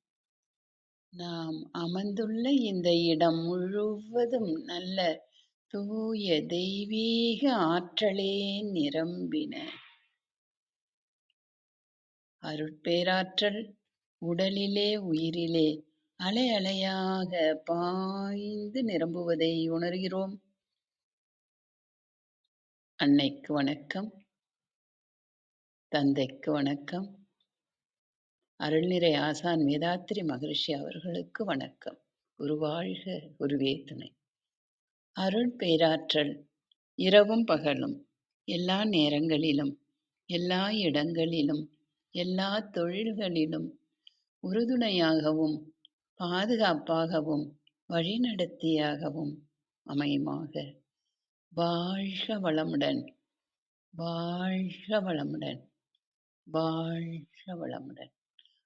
Speaker 5: நாம் அமர்ந்துள்ள இந்த இடம் முழுவதும் நல்ல தூய தெய்வீக ஆற்றலே நிரம்பின. அருட்பேராற்றல் உடலிலே உயிரிலே அலை அலையாக பாய்ந்து நிரம்புவதை உணர்கிறோம். அன்னைக்கு வணக்கம், தந்தைக்கு வணக்கம், அருள்நிறை ஆசான் வேதாத்திரி மகரிஷி அவர்களுக்கு வணக்கம். குருவாழ்க, குருவே துணை. அருள் பேராற்றல் இரவும் பகலும் எல்லா நேரங்களிலும் எல்லா இடங்களிலும் எல்லா தொழில்களிலும் உறுதுணையாகவும் பாதுகாப்பாகவும் வழிநடத்தியாகவும் அமையுமாக. வாழ்க வளமுடன், வாழ்க வளமுடன், வாழ்க வளமுடன்.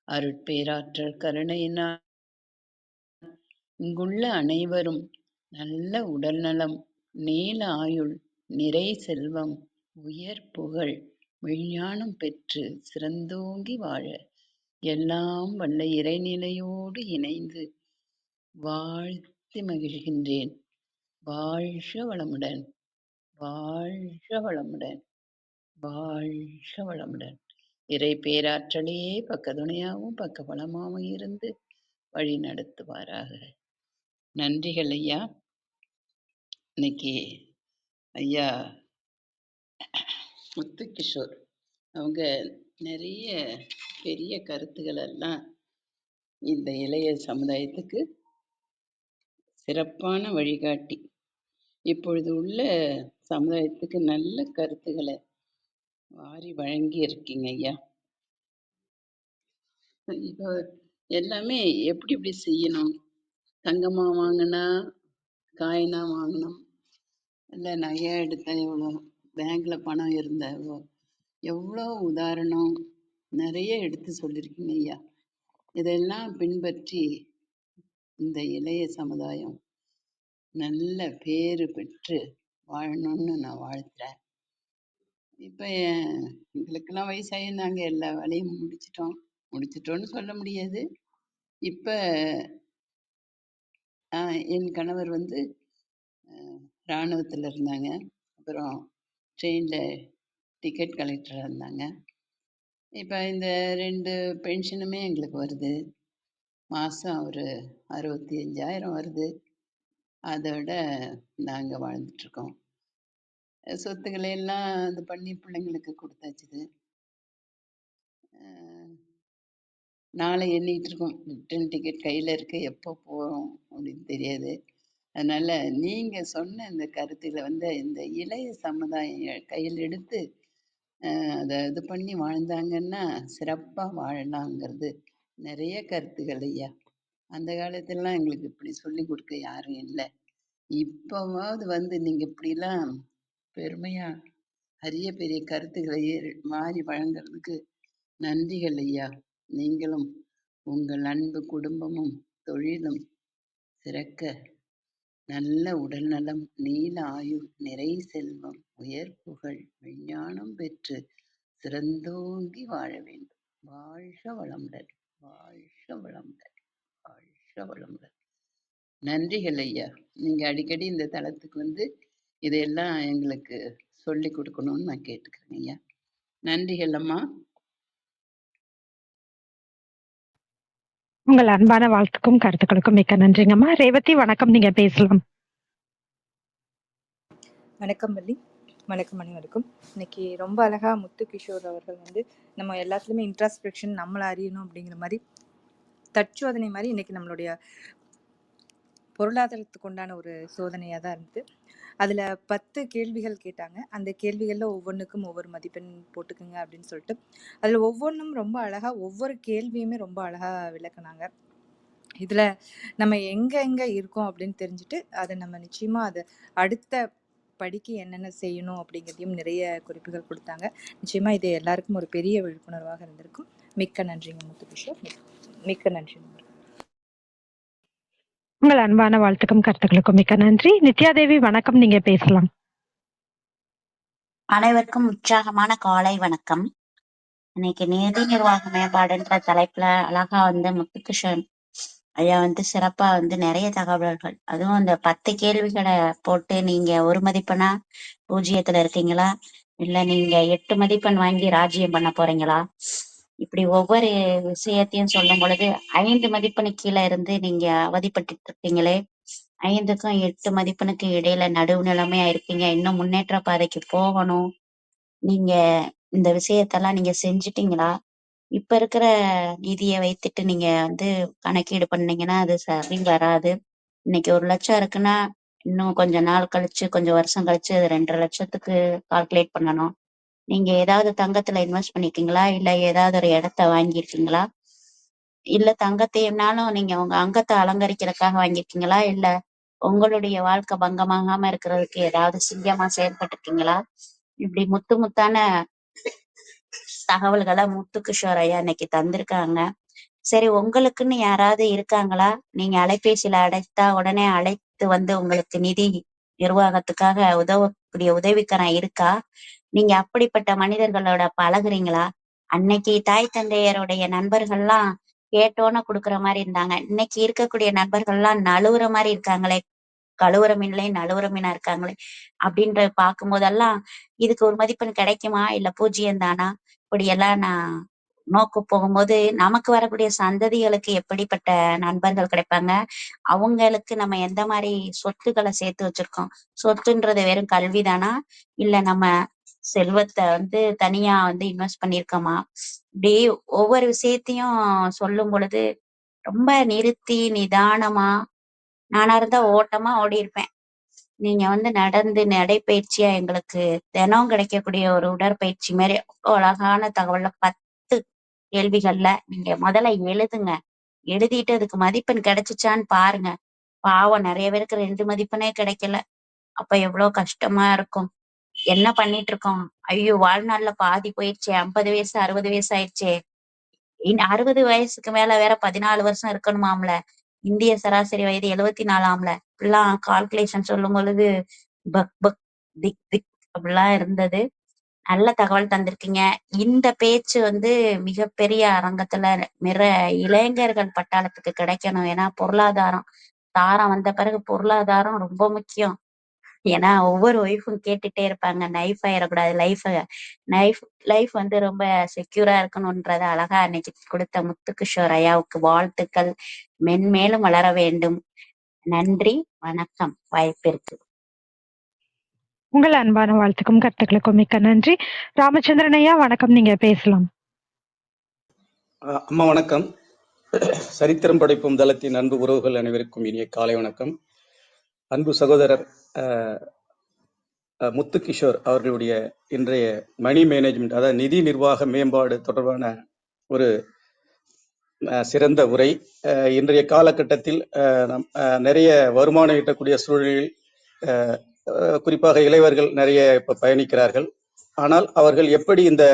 Speaker 5: அருட்பேராற்றல் கருணையினால் இங்குள்ள அனைவரும் நல்ல உடல்நலம், நீல ஆயுள், நிறை செல்வம், உயர் புகழ், விஞ்ஞானம் பெற்று சிறந்தோங்கி வாழ எல்லாம் வல்ல இறைநிலையோடு இணைந்து வாழ்த்தி மகிழ்கின்றேன். வாழ்க வளமுடன், வாழ்க வளமுடன், வாழ்க வளமுடன். இறை பேராற்றலே பக்கத்துணையாகவும் பக்க பலமாகவும் இருந்து வழி நடத்துவாராக. நன்றிகள் ஐயா. இன்னைக்கு ஐயா முத்துகிஷோர் அவங்க நிறைய பெரிய கருத்துக்கள் எல்லாம் இந்த இளைய சமுதாயத்துக்கு சிறப்பான வழிகாட்டி. இப்பொழுது உள்ள சமுதாயத்துக்கு நல்ல கருத்துக்களை வாரி வழங்கி இருக்கீங்க ஐயா. இப்போ எல்லாமே எப்படி எப்படி செய்யணும், தங்கமா வாங்கினா காயினா வாங்கணும், இல்லை நகையா எடுத்தா எவ்வளோ, பேங்க்ல பணம் இருந்தா எவ்வளோ உதாரணம் நிறைய எடுத்து சொல்லியிருக்கீங்க ஐயா. இதெல்லாம் பின்பற்றி இந்த இளைய சமுதாயம் நல்ல பேறு பெற்று வாழணும்னு நான் வாழ்த்துறேன். இப்போ எங்களுக்கெல்லாம் வயசாகி நாங்கள் எல்லா வேலையும் முடிச்சிட்டோன்னு சொல்ல முடியாது. இப்போ என் கணவர் வந்து இராணுவத்தில் இருந்தாங்க, அப்புறம் ட்ரெயினில் டிக்கெட் கலெக்டராக இருந்தாங்க. இப்போ இந்த 2 பென்ஷனுமே எங்களுக்கு வருது. மாதம் ஒரு 65,000 வருது. அதோட நாங்கள் வாழ்ந்துட்டுருக்கோம். சொத்துக்களை எல்லாம் இது பண்ணி பிள்ளைங்களுக்கு கொடுத்தாச்சுது. நாளை எண்ணிட்டு இருக்கோம், ரிட்டர்ன் டிக்கெட் கையில் இருக்கு, எப்போ போகிறோம் அப்படின்னு தெரியாது. அதனால நீங்கள் சொன்ன இந்த கருத்துக்களை வந்து இந்த இளைய சமுதாயம் கையில் எடுத்து அதை இது பண்ணி வாழ்ந்தாங்கன்னா சிறப்பாக வாழலாங்கிறது நிறைய கருத்துக்கள் ஐயா. அந்த காலத்துலலாம் எங்களுக்கு இப்படி சொல்லி கொடுக்க யாரும் இல்லை. இப்போவாவது வந்து நீங்கள் இப்படிலாம் பெருமையா அரிய பெரிய கருத்துக்களை மாறி வழங்குறதுக்கு நன்றிகள் ஐயா. நீங்களும் உங்கள் அன்பு குடும்பமும் தொழிலும் சிறக்க நல்ல உடல் நலம், நீல ஆயுள், நிறை செல்வம், உயர் புகழ், விஞ்ஞானம் பெற்று சிறந்தோங்கி வாழ வேண்டும். வாழ்க வளமுடன், வாழ்க வளமுடன், வாழ்க வளமுடன். நன்றிகள் ஐயா. நீங்க அடிக்கடி இந்த தளத்துக்கு வந்து இதையெல்லாம் எங்களுக்கு சொல்லி கொடுக்கணும்னு நான் கேட்டுக்கிறேன் ஐயா. நன்றிகள் அம்மா.
Speaker 2: உங்கள் அன்பான வாழ்த்துக்கும் கருத்துக்களுக்கும் மிக்க நன்றிங்கம்மா. ரேவதி வணக்கம், நீங்க பேசலாம்.
Speaker 6: வணக்கம் வள்ளி, வணக்கம் அனைவருக்கும். இன்னைக்கு ரொம்ப அழகா முத்துகிஷோர் அவர்கள் வந்து நம்ம எல்லாத்துலேயுமே இன்ட்ராஸ்பெக்ஷன், நம்மளை அறியணும் அப்படிங்கிற மாதிரி தற்சோதனை மாதிரி இன்னைக்கு நம்மளுடைய பொருளாதாரத்துக்கு உண்டான ஒரு சோதனையாக தான் இருந்தது. அதில் 10 கேள்விகள் கேட்டாங்க. அந்த கேள்விகளில் ஒவ்வொன்றுக்கும் ஒவ்வொரு மதிப்பெண் போட்டுக்குங்க அப்படின்னு சொல்லிட்டு அதில் ஒவ்வொன்றும் ரொம்ப அழகாக, ஒவ்வொரு கேள்வியுமே ரொம்ப அழகாக விளக்குனாங்க. இதில் நம்ம எங்கே இருக்கோம் அப்படின்னு தெரிஞ்சுட்டு அதை நம்ம நிச்சயமாக அதை அடுத்த படிக்க என்னென்ன செய்யணும் அப்படிங்கிறதையும் நிறைய குறிப்புகள் கொடுத்தாங்க. நிச்சயமா இது எல்லாருக்கும் ஒரு பெரிய விழிப்புணர்வாக இருந்திருக்கும். மிக்க நன்றிங்க முத்துகிஷோர், மிக்க நன்றி.
Speaker 2: உங்கள் அன்பான வாழ்த்துக்கும் கருத்துக்களுக்கும் மிக்க நன்றி. நித்யாதேவி வணக்கம், நீங்க பேசலாம்.
Speaker 7: அனைவருக்கும் உற்சாகமான காலை வணக்கம். இன்னைக்கு நிதி நிர்வாக மேம்பாடுன்ற தலைப்புல அழகா வந்து முத்துகிருஷ்ணன் ஐயா வந்து சிறப்பா வந்து நிறைய தகவல்கள், அதுவும் இந்த 10 கேள்விகளை போட்டு நீங்க ஒரு மதிப்பெண்ணா 0த்துல இருக்கீங்களா, இல்ல நீங்க 8 மதிப்பெண் வாங்கி ராஜ்யம் பண்ண போறீங்களா, இப்படி ஒவ்வொரு விஷயத்தையும் சொல்லும் பொழுது 5 மதிப்பெண்ணு கீழே இருந்து நீங்க அவதிப்பட்டு இருக்கீங்களே, 5க்கும் 8 மதிப்பெண்ணுக்கு இடையில நடுவுநிலைமையா இருக்கீங்க, இன்னும் முன்னேற்ற பாதைக்கு போகணும், நீங்க இந்த விஷயத்தெல்லாம் நீங்க செஞ்சிட்டீங்களா, இப்ப இருக்கிற நிதியை வைத்துட்டு நீங்க வந்து கணக்கீடு பண்ணீங்கன்னா அது சரி வராது. இன்னைக்கு 1 லட்சம் இருக்குன்னா இன்னும் கொஞ்ச நாள் கழிச்சு, கொஞ்சம் வருஷம் கழிச்சு அது 2.5 லட்சத்துக்கு கால்குலேட் பண்ணணும். நீங்க ஏதாவது தங்கத்துல இன்வெஸ்ட் பண்ணிருக்கீங்களா, இல்ல ஏதாவது ஒரு இடத்த வாங்கியிருக்கீங்களா, இல்ல தங்கத்தையும்னாலும் நீங்க உங்க அங்கத்தை அலங்கரிக்கிறதுக்காக வாங்கியிருக்கீங்களா, இல்ல உங்களுடைய வாழ்க்கை பங்கமாகாம இருக்கிறதுக்கு ஏதாவது சிங்கமா செயல்பட்டிருக்கீங்களா, இப்படி முத்து முத்தான தகவல்களை முத்துகிஷோர் ஐயா இன்னைக்கு தந்திருக்காங்க. சரி, உங்களுக்குன்னு யாராவது இருக்காங்களா, நீங்க அலைபேசியில அழைத்தா உடனே அழைத்து வந்து உங்களுக்கு நிதி நிர்வாகத்துக்காக உதவக்கூடிய உதவிக்கரம் இருக்கா, நீங்க அப்படிப்பட்ட மனிதர்களோட பழகுறீங்களா, அன்னைக்கு தாய் தந்தையருடைய நண்பர்கள்லாம் கேட்டோன்னு கொடுக்குற மாதிரி இருந்தாங்க, இன்னைக்கு இருக்கக்கூடிய நண்பர்கள்லாம் நழுவுற மாதிரி இருக்காங்களே, கழுவுற மீன்லயும் நழுவுற மீனா இருக்காங்களே அப்படின்ற பார்க்கும் போதெல்லாம் இதுக்கு ஒரு மதிப்பெண் கிடைக்குமா, இல்ல 0 தானா, இப்படியெல்லாம் நான் நோக்கு போகும்போது நமக்கு வரக்கூடிய சந்ததிகளுக்கு எப்படிப்பட்ட நண்பர்கள் கிடைப்பாங்க, அவங்களுக்கு நம்ம எந்த மாதிரி சொத்துக்களை சேர்த்து வச்சிருக்கோம், சொத்துன்றது வெறும் கல்விதானா, இல்ல நம்ம செல்வத்தை வந்து தனியா வந்து இன்வெஸ்ட் பண்ணியிருக்கோமா. இப்படி ஒவ்வொரு விஷயத்தையும் சொல்லும் பொழுது ரொம்ப நிறுத்தி நிதானமா, நானா இருந்தா ஓட்டமா ஓடி இருப்பேன். நீங்க வந்து நடந்து நடைப்பயிற்சியா எங்களுக்கு தினம் கிடைக்கக்கூடிய ஒரு உடற்பயிற்சி மாதிரி அவ்வளோ அழகான தகவல்ல 10 கேள்விகள்ல நீங்க முதல்ல எழுதுங்க. எழுதிட்டு அதுக்கு மதிப்பெண் கிடைச்சுச்சான்னு பாருங்க. பாவம் நிறைய பேருக்கு 2 மதிப்பெண்ணே கிடைக்கல. அப்ப எவ்வளவு கஷ்டமா இருக்கும். என்ன பண்ணிட்டு இருக்கோம்? ஐயோ, வாழ்நாள்ல பாதி போயிடுச்சே, 50 வயசு 60 வயசு ஆயிடுச்சே, 60 வயசுக்கு மேல வேற 14 வருஷம் இருக்கணுமாம்ல. இந்திய சராசரி வயது 74 இப்படிலாம் கால்குலேஷன் சொல்லும் பொழுது பக் பக் திக் திக் அப்படிலாம் இருந்தது. நல்ல தகவல் தந்திருக்கீங்க. இந்த பேச்சு வந்து மிகப்பெரிய அரங்கத்துல இளைஞர்கள் பட்டாளத்துக்கு கிடைக்கணும். ஏன்னா பொருளாதாரம் தாரம் வந்த பிறகு பொருளாதாரம் ரொம்ப முக்கியம். ஏன்னா ஒவ்வொரு ஒய்ஃபும் கேட்டுட்டே இருப்பாங்க, நைஃப் ஆயிடக்கூடாது, லைஃப் லைஃப் வந்து ரொம்ப செக்யூரா இருக்கணும்ன்றத அழகா அன்னைக்கு கொடுத்த முத்துகிஷோர் ஐயாவுக்கு வாழ்த்துக்கள். மென்மேலும் வளர வேண்டும். நன்றி, வணக்கம் வாய்ப்பிற்கு.
Speaker 2: உங்கள் அன்பான வாழ்த்துக்கும் கருத்துக்களுக்கும் மிக்க நன்றி. ராமச்சந்திரன் ஐயா வணக்கம், நீங்க பேசலாம்.
Speaker 8: அம்மா வணக்கம். சரித்திரம் படைப்பும் தளத்தின் அன்பு உறவுகள் அனைவருக்கும் இனிய காலை வணக்கம். அன்பு சகோதரர் முத்துகிஷோர் அவர்களுடைய இன்றைய மணி மேனேஜ்மெண்ட், அதாவது நிதி நிர்வாக மேம்பாடு தொடர்பான ஒரு சிறந்த உரை. இன்றைய காலகட்டத்தில் நிறைய வருமானம் ஈட்டக்கூடிய சூழலில் குறிப்பாக இளைவர்கள் நிறைய இப்ப பயணிக்கிறார்கள். ஆனால் அவர்கள் எப்படி இந்த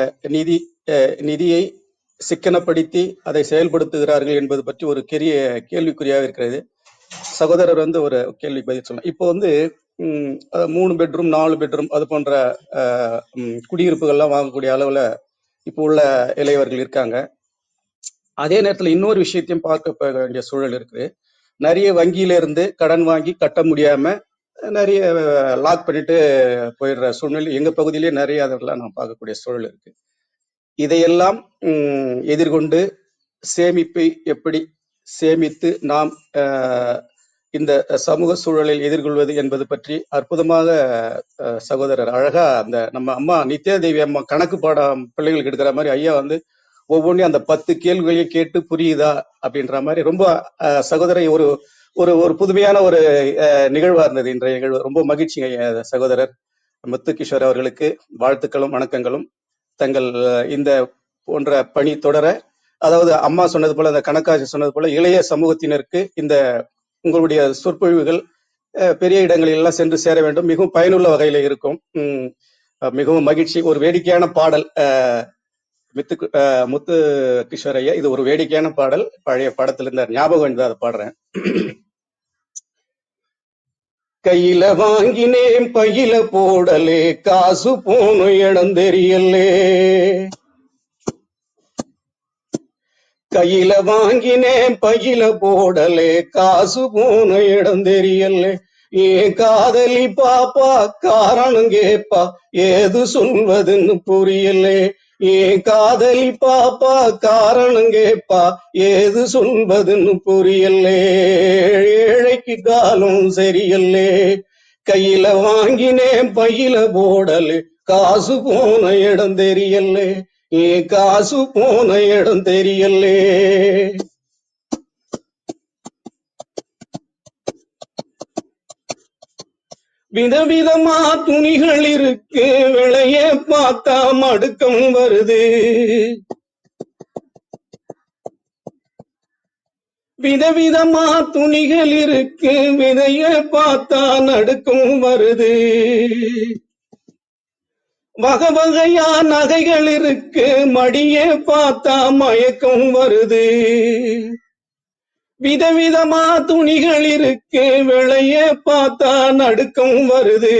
Speaker 8: நிதியை சிக்கனப்படுத்தி அதை செயல்படுத்துகிறார்கள் என்பது பற்றி ஒரு கேள்விக்குறியாக இருக்கிறது. சகோதரர் வந்து ஒரு கேள்வி பதில் சொல்லலாம். இப்போ வந்து 3 பெட்ரூம் 4 பெட்ரூம் அது போன்ற குடியிருப்புகள்லாம் வாங்கக்கூடிய அளவுல இப்போ உள்ள இளையவர்கள் இருக்காங்க. அதே நேரத்தில் இன்னொரு விஷயத்தையும் பார்க்க வேண்டிய சூழல் இருக்கு. நிறைய வங்கியில இருந்து கடன் வாங்கி கட்ட முடியாம நிறைய லாக் பண்ணிட்டு போயிடுற சூழ்நிலை எங்க பகுதியிலேயே நிறைய அதெல்லாம் நான் பார்க்கக்கூடிய சூழல் இருக்கு. இதையெல்லாம் எதிர்கொண்டு சேமிப்பை எப்படி சேமித்து நாம் இந்த சமூக சூழலில் எதிர்கொள்வது என்பது பற்றி அற்புதமாக சகோதரர் அழகா அந்த நம்ம அம்மா நித்யாதேவி அம்மா கணக்கு பாடம் பிள்ளைகளுக்கு எடுக்கிற மாதிரி ஐயா வந்து ஒவ்வொன்றையும் அந்த 10 கேள்விகளையும் கேட்டு புரியுதா அப்படின்ற மாதிரி ரொம்ப சகோதரர் ஒரு ஒரு ஒரு புதுமையான ஒரு நிகழ்வா இருந்தது இன்றைய நிகழ்வு. ரொம்ப மகிழ்ச்சிங்க சகோதரர் முத்துகிஷோர் அவர்களுக்கு வாழ்த்துக்களும் வணக்கங்களும். தங்கள் இந்த போன்ற பணி தொடர, அதாவது அம்மா சொன்னது போல, அந்த கணக்காட்சி சொன்னது போல இளைய சமூகத்தினருக்கு இந்த உங்களுடைய சொற்பொழிவுகள் பெரிய இடங்களில் எல்லாம் சென்று சேர வேண்டும். மிகவும் பயனுள்ள வகையில இருக்கும். மிகவும் மகிழ்ச்சி. ஒரு வேடிக்கையான பாடல் முத்து கிஷோர் ஐயா, இது ஒரு வேடிக்கையான பாடல், பழைய படத்துல இருந்த ஞாபகம் வந்து அதை பாடுறேன். கையில வாங்கினேன் பையில போடலே, காசு போன இடம் தெரியலே. கையில வாங்கினேன் பையில போடலே, காசு போன இடம் தெரியலே. ஏன் காதலி பாப்பா காரணம் கேப்பா, ஏது சொல்வதுன்னு புரியலே. ஏன் காதலி பாப்பா காரணம் கேப்பா, ஏது சொல்வதுன்னு புரியலே. ஏழைக்கு காலம் சரியல்லே. கையில வாங்கினேன் பையில போடலே, காசு போன இடம் தெரியலே. ஏன் காசு போன இடம் தெரியலே. விதவிதமா துணிகள் இருக்கு, விளைய பார்த்தா மடுக்கம் வருது. விதவிதமா துணிகள் இருக்கு, விதைய பார்த்தா நடுக்கம் வருது. வகை வகையா நகைகள் இருக்கு, மடிய பார்த்தா மயக்கம் வருது. விதவிதமா துணிகள் இருக்கு, விளைய பார்த்தா நடுக்கம் வருது.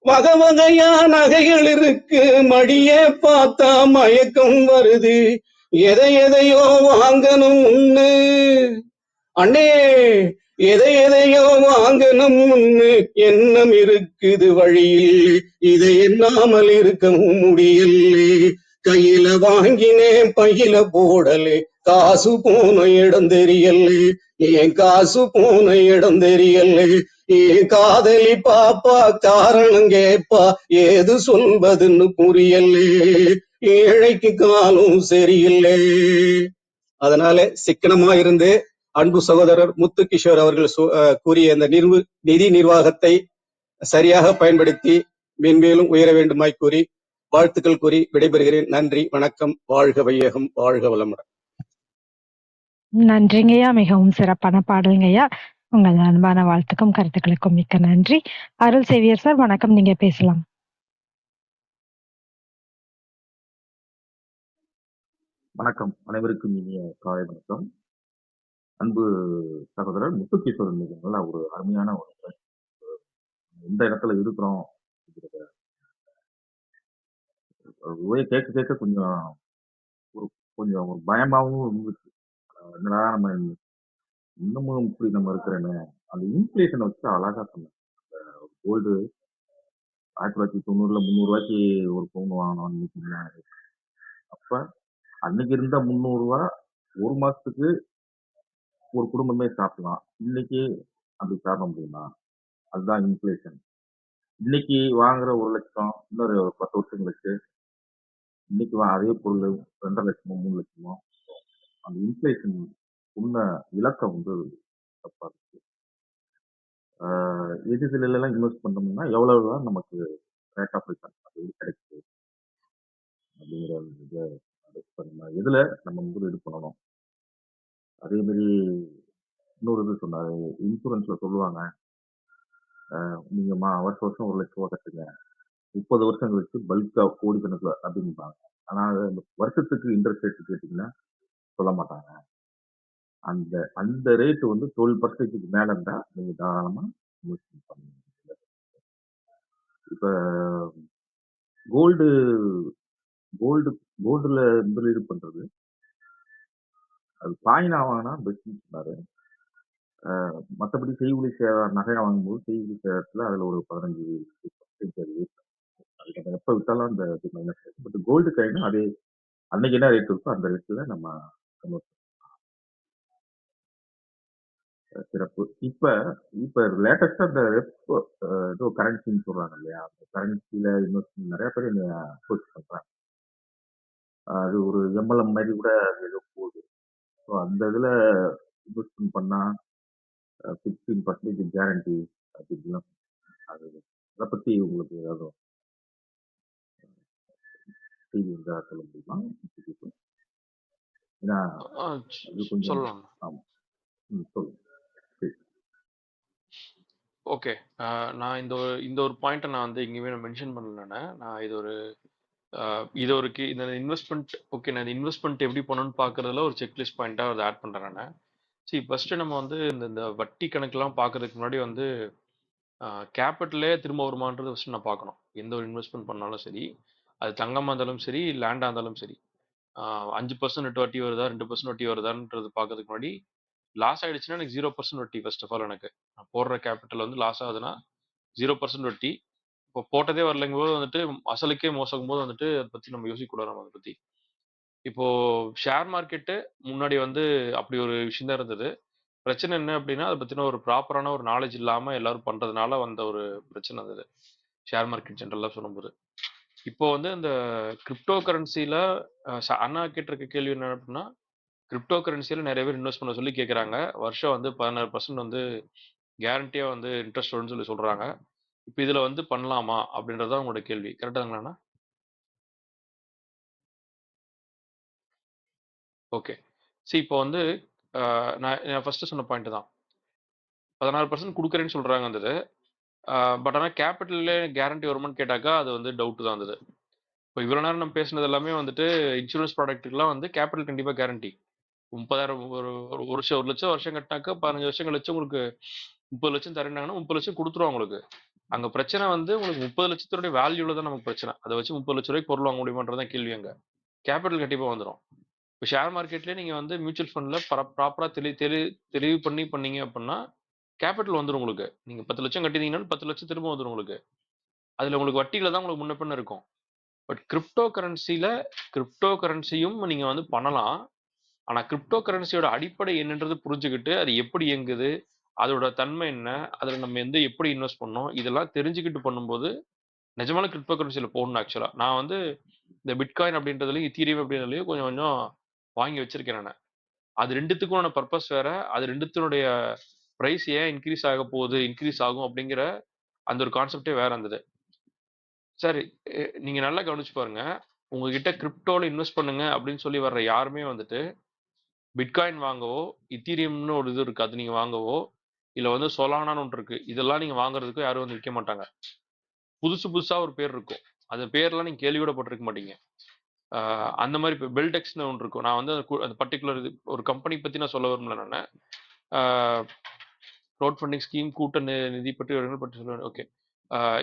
Speaker 8: வகை வகையா நகைகள் இருக்கு, மடிய பார்த்தா மயக்கம் வருது. எதையோ வாங்கணும் ஒண்ணு அண்ணே, எதையோ வாங்கணும் ஒண்ணு எண்ணம் இருக்குது வழியில், இதை எண்ணாமல் இருக்கவும் முடியலே. கையில வாங்கினேன் பையில போடலே, காசு போன இடம் தெரியலே. ஏன் காசு போன இடம் தெரியலே. காதலி பாப்பா காரணம் கேப்பா ஏது சொல்வதுன்னு புரியலே, ஏழைக்கு காலம் சரியில்லை. அதனால சிக்கனமா இருந்து அன்பு சகோதரர் முத்துகிஷோர் அவர்கள் கூறிய இந்த நிதி நிர்வாகத்தை சரியாக பயன்படுத்தி மென்மேலும் உயர வேண்டுமாய் கூறி வாழ்த்துக்கள் கூறி விடைபெறுகிறேன். நன்றி, வணக்கம், வாழ்க வையகம், வாழ்க வளமுடன்.
Speaker 2: நன்றிங்கய்யா. மிகவும் சிறப்பான பாடலுங்கய்யா. உங்கள் அன்பான வாழ்த்துக்கும் கருத்துக்களுக்கும் மிக்க நன்றி. அருள் சேவியர் சார் வணக்கம், நீங்க பேசலாம்.
Speaker 9: வணக்கம், அனைவருக்கும் இனிய காலை வணக்கம். அன்பு சகோதரர் முத்துகிஷோரன் மிக நல்ல ஒரு அருமையான ஒரு எந்த இடத்துல இருக்கிறோம் கேட்க கேட்க கொஞ்சம் ஒரு பயமாவும் இருந்துச்சு. என்னடா நம்ம இன்னமும் இப்படி நம்ம இருக்கிறேன்னு. அந்த இன்ஃபிளேஷனை வச்சு அழகா சொன்னேன். கோல்டு 1990 300 ஒரு பவுன் வாங்கணும். அப்ப அன்னைக்கு இருந்த 300 ரூபா ஒரு மாசத்துக்கு ஒரு குடும்பமே சாப்பிடலாம். இன்னைக்கு அப்படி சாப்பிட முடியுமா? அதுதான் இன்ஃபிளேஷன். இன்னைக்கு வாங்குற 1 லட்சம் இன்னொரு 10 வருஷம் கழிச்சு இன்னைக்கு அதே பொருள் 2.5 லட்சமோ 3 லட்சமோ, அந்த இன்ஃபிளேஷன் உண்மை இலக்கம் வந்து தப்பா இருக்கு. இதுல எல்லாம் இன்வெஸ்ட் பண்ணோம்னா எவ்வளவுதான் நமக்கு ரேட் ஆஃப் ரிட்டர்ன் அது கிடைக்குது அப்படிங்கிற இதை எதுல நம்ம முதலீடு பண்ணணும். அதே மாதிரி இன்னொரு இது சொன்னாரு, இன்சூரன்ஸ்ல சொல்லுவாங்க நீங்க வருஷம் வருஷம் 1 லட்சம் ரூபா கட்டுங்க, 30 வருஷம் கழிச்சு பல்கா கோடிக்கணக்கில் அப்படின்பாங்க. ஆனா அந்த வருஷத்துக்கு இன்ட்ரெஸ்ட் ரேட் கேட்டீங்கன்னா சொல்ல மாட்டாங்க. அந்த அந்த ரேட் வந்து 12% மேல இருந்தா நீங்க தாராளமா இன்வெஸ்ட்மெண்ட் பண்ணுங்க. இப்ப கோல்டு கோல்டு கோல்டுல முதலீடு பண்றது அது காயினா வாங்கினா பெஸ்ட்னு சொன்னாரு. மற்றபடி செய்கூலி சேதாரம் நகையா வாங்கும்போது செய்கூலி சேதாரத்துல அதுல ஒரு 15% அதுக்கு எப்ப விட்டாலும் அந்த மைனஸ். பட் கோல்டு காயின் அதே அன்னைக்கு என்ன ரேட் இருக்கோ அந்த ரேட்ல நம்ம கன்வெர்ட். சிறப்பு. இப்ப இப்ப லேட்டஸ்டா இந்த ரெப்போ ஏதோ கரன்சின்னு சொல்றாங்க இல்லையா, அந்த கரன்சில இன்வெஸ்ட் நிறைய பேர் அப்ரோச் பண்றாங்க. அது ஒரு எம்எல்எம் மாதிரி கூட ஏதோ போகுது. ஸோ அந்த இதுல இன்வெஸ்ட்மெண்ட் பண்ணா 15% கேரண்டி அப்படின்லாம் அது அதை பத்தி உங்களுக்கு ஏதாவது செய்தி இருந்தா சொல்ல முடியுமா? ஏன்னா அது கொஞ்சம்
Speaker 3: சொல்லலாம்.
Speaker 9: ஆமா சொல்லுங்க.
Speaker 3: ஓகே. நான் இந்த ஒரு பாயிண்ட்டை நான் வந்து எங்கேயுமே நான் மென்ஷன் பண்ணலண்ணே. நான் இது ஒரு இந்த இன்வெஸ்ட்மெண்ட் ஓகே, நான் இன்வெஸ்ட்மெண்ட் எப்படி பண்ணணும்னு பார்க்கறதுல ஒரு செக்லிஸ்ட் பாயிண்ட்டாக அதை ஆட் பண்ணுறேன் நான். சரி, ஃபர்ஸ்ட் நம்ம வந்து இந்த வட்டி கணக்கெல்லாம் பார்க்கறதுக்கு முன்னாடி வந்து கேபிட்டலே திரும்ப வருமானது ஃபர்ஸ்ட் நான் பார்க்கணும். எந்த ஒரு இன்வெஸ்ட்மெண்ட் பண்ணாலும் சரி, அது தங்கமாக இருந்தாலும் சரி, லேண்டாக இருந்தாலும் சரி, 5% வட்டி வருதா 2% வட்டி வருதான்றது பார்க்கறதுக்கு முன்னாடி லாஸ் ஆயிடுச்சுன்னா எனக்கு 0% வட்டி. ஃபர்ஸ்ட் ஆஃப் ஆல் எனக்கு நான் போடுற கேபிட்டல் வந்து லாஸ் ஆகுதுன்னா 0% வட்டி. இப்போ போட்டதே வரலைங்கும் போது வந்துட்டு அசலுக்கே மோசங்கும் போது வந்துட்டு அதை பற்றி நம்ம யோசிக்கக்கூடாது. நம்ம அதை பற்றி இப்போ ஷேர் மார்க்கெட்டு முன்னாடி வந்து அப்படி ஒரு விஷயம் தான் இருந்தது. பிரச்சனை என்ன அப்படின்னா, அதை பற்றின ஒரு ப்ராப்பரான ஒரு நாலேஜ் இல்லாமல் எல்லாரும் பண்ணுறதுனால வந்த ஒரு பிரச்சனை அது ஷேர் மார்க்கெட் ஜென்ரலாக சொல்லும்போது. இப்போ வந்து இந்த கிரிப்டோ கரன்சியில் அண்ணா கேட்டிருக்க கேள்வி என்ன அப்படின்னா, கிரிப்டோ கரன்சியில் நிறைய பேர் இன்வெஸ்ட் பண்ண சொல்லி கேட்குறாங்க. வருஷம் வந்து 16% வந்து கேரண்டியாக வந்து இன்ட்ரெஸ்ட் வரும்னு சொல்லி சொல்கிறாங்க. இப்போ இதில் வந்து பண்ணலாமா அப்படின்றது தான் உங்களோட கேள்வி. கரெக்டாங்களாண்ணா? ஓகே. சரி, இப்போ வந்து நான் ஃபர்ஸ்ட் சொன்ன பாயிண்ட் தான். 16% கொடுக்குறேன்னு சொல்கிறாங்க இருந்தது. பட் ஆனால் கேபிட்டல்லே கேரண்டி வருமானு கேட்டாக்கா அது வந்து டவுட்டு தான் இருந்தது. இப்போ இவ்வளோ நேரம் நம்ம பேசுனது எல்லாமே வந்துட்டு இன்சூரன்ஸ் ப்ராடக்ட்டுக்கெலாம் வந்து கேபிட்டல் கண்டிப்பாக கேரண்டி 30,000 ஒரு லட்சம் வருஷம் கட்டினாக்கா 15 வருஷம் கழிச்சு உங்களுக்கு 30 லட்சம் தரேன்னாங்கன்னா 30 லட்சம் கொடுத்துருவாங்க உங்களுக்கு. அங்கே பிரச்சனை வந்து உங்களுக்கு 30 லட்சத்தோடைய வேல்யூல தான் நமக்கு பிரச்சனை. அதை வச்சு 30 லட்ச ரூபாய்க்கு பொருள் வாங்க முடியுமான்றதான் கேள்வி. அங்கே கேபிட்டல் கண்டிப்பாக வந்துடும். இப்போ ஷேர் மார்க்கெட்லேயே நீங்கள் வந்து மியூச்சுவல் ஃபண்டில் ப்ராப்பராக தெளிவு பண்ணீங்க அப்படின்னா கேபிட்டல் வந்துடும் உங்களுக்கு. நீங்கள் 10 லட்சம் கட்டினீங்கன்னா 10 லட்சம் திரும்ப வந்துடும் உங்களுக்கு. அதில் உங்களுக்கு வட்டியில் தான் உங்களுக்கு முன்ன பின்ன இருக்கும். பட் கிரிப்டோ கரன்சியும் நீங்கள் வந்து பண்ணலாம். ஆனால் கிரிப்டோ கரன்சியோட அடிப்படை என்னன்றது புரிஞ்சுக்கிட்டு அது எப்படி இயங்குது, அதோட தன்மை என்ன, அதில் நம்ம எப்படி இன்வெஸ்ட் பண்ணோம், இதெல்லாம் தெரிஞ்சுக்கிட்டு பண்ணும்போது நிஜமான கிரிப்டோ கரன்சியில் போகணும். ஆக்சுவலாக நான் இந்த பிட்காயின் அப்படின்றதுலையும் இத்தீரியம் அப்படின்றதுலையும் கொஞ்சம் கொஞ்சம் வாங்கி வச்சிருக்கேன் நான். அது ரெண்டுத்துக்குமான பர்பஸ் வேற, அது ரெண்டுத்தினுடைய ப்ரைஸ் ஏன் இன்க்ரீஸ் ஆக போகுது, இன்க்ரீஸ் ஆகும் அப்படிங்கிற அந்த ஒரு கான்செப்டே வேற இருந்தது. சரி, நீங்க நல்லா கவனிச்சு பாருங்க. உங்ககிட்ட கிரிப்டோல இன்வெஸ்ட் பண்ணுங்க அப்படின்னு சொல்லி வர்ற யாருமே பிட்காயின் வாங்கவோ, இத்தீரியம்னு ஒரு இது இருக்கு, அது நீங்க வாங்கவோ, இல்ல சொலானான்னு ஒன்று இருக்கு, இதெல்லாம் நீங்க வாங்குறதுக்கோ யாரும் விற்க மாட்டாங்க. புதுசு புதுசா ஒரு பேர் இருக்கும், அந்த பேர்லாம் நீங்க கேள்வி கூட பட்டிருக்க மாட்டீங்க. அந்த மாதிரி இப்போ பெல்டெக்ஸ்னு ஒன்று இருக்கும். நான் அந்த பர்டிகுலர் இது ஒரு கம்பெனி பத்தி நான் சொல்ல விரும்பல. நான் க்ரௌட் ஃபண்டிங் ஸ்கீம் கூட்ட நிதி பற்றி விவரங்கள் பற்றி சொல்லுவேன். ஓகே,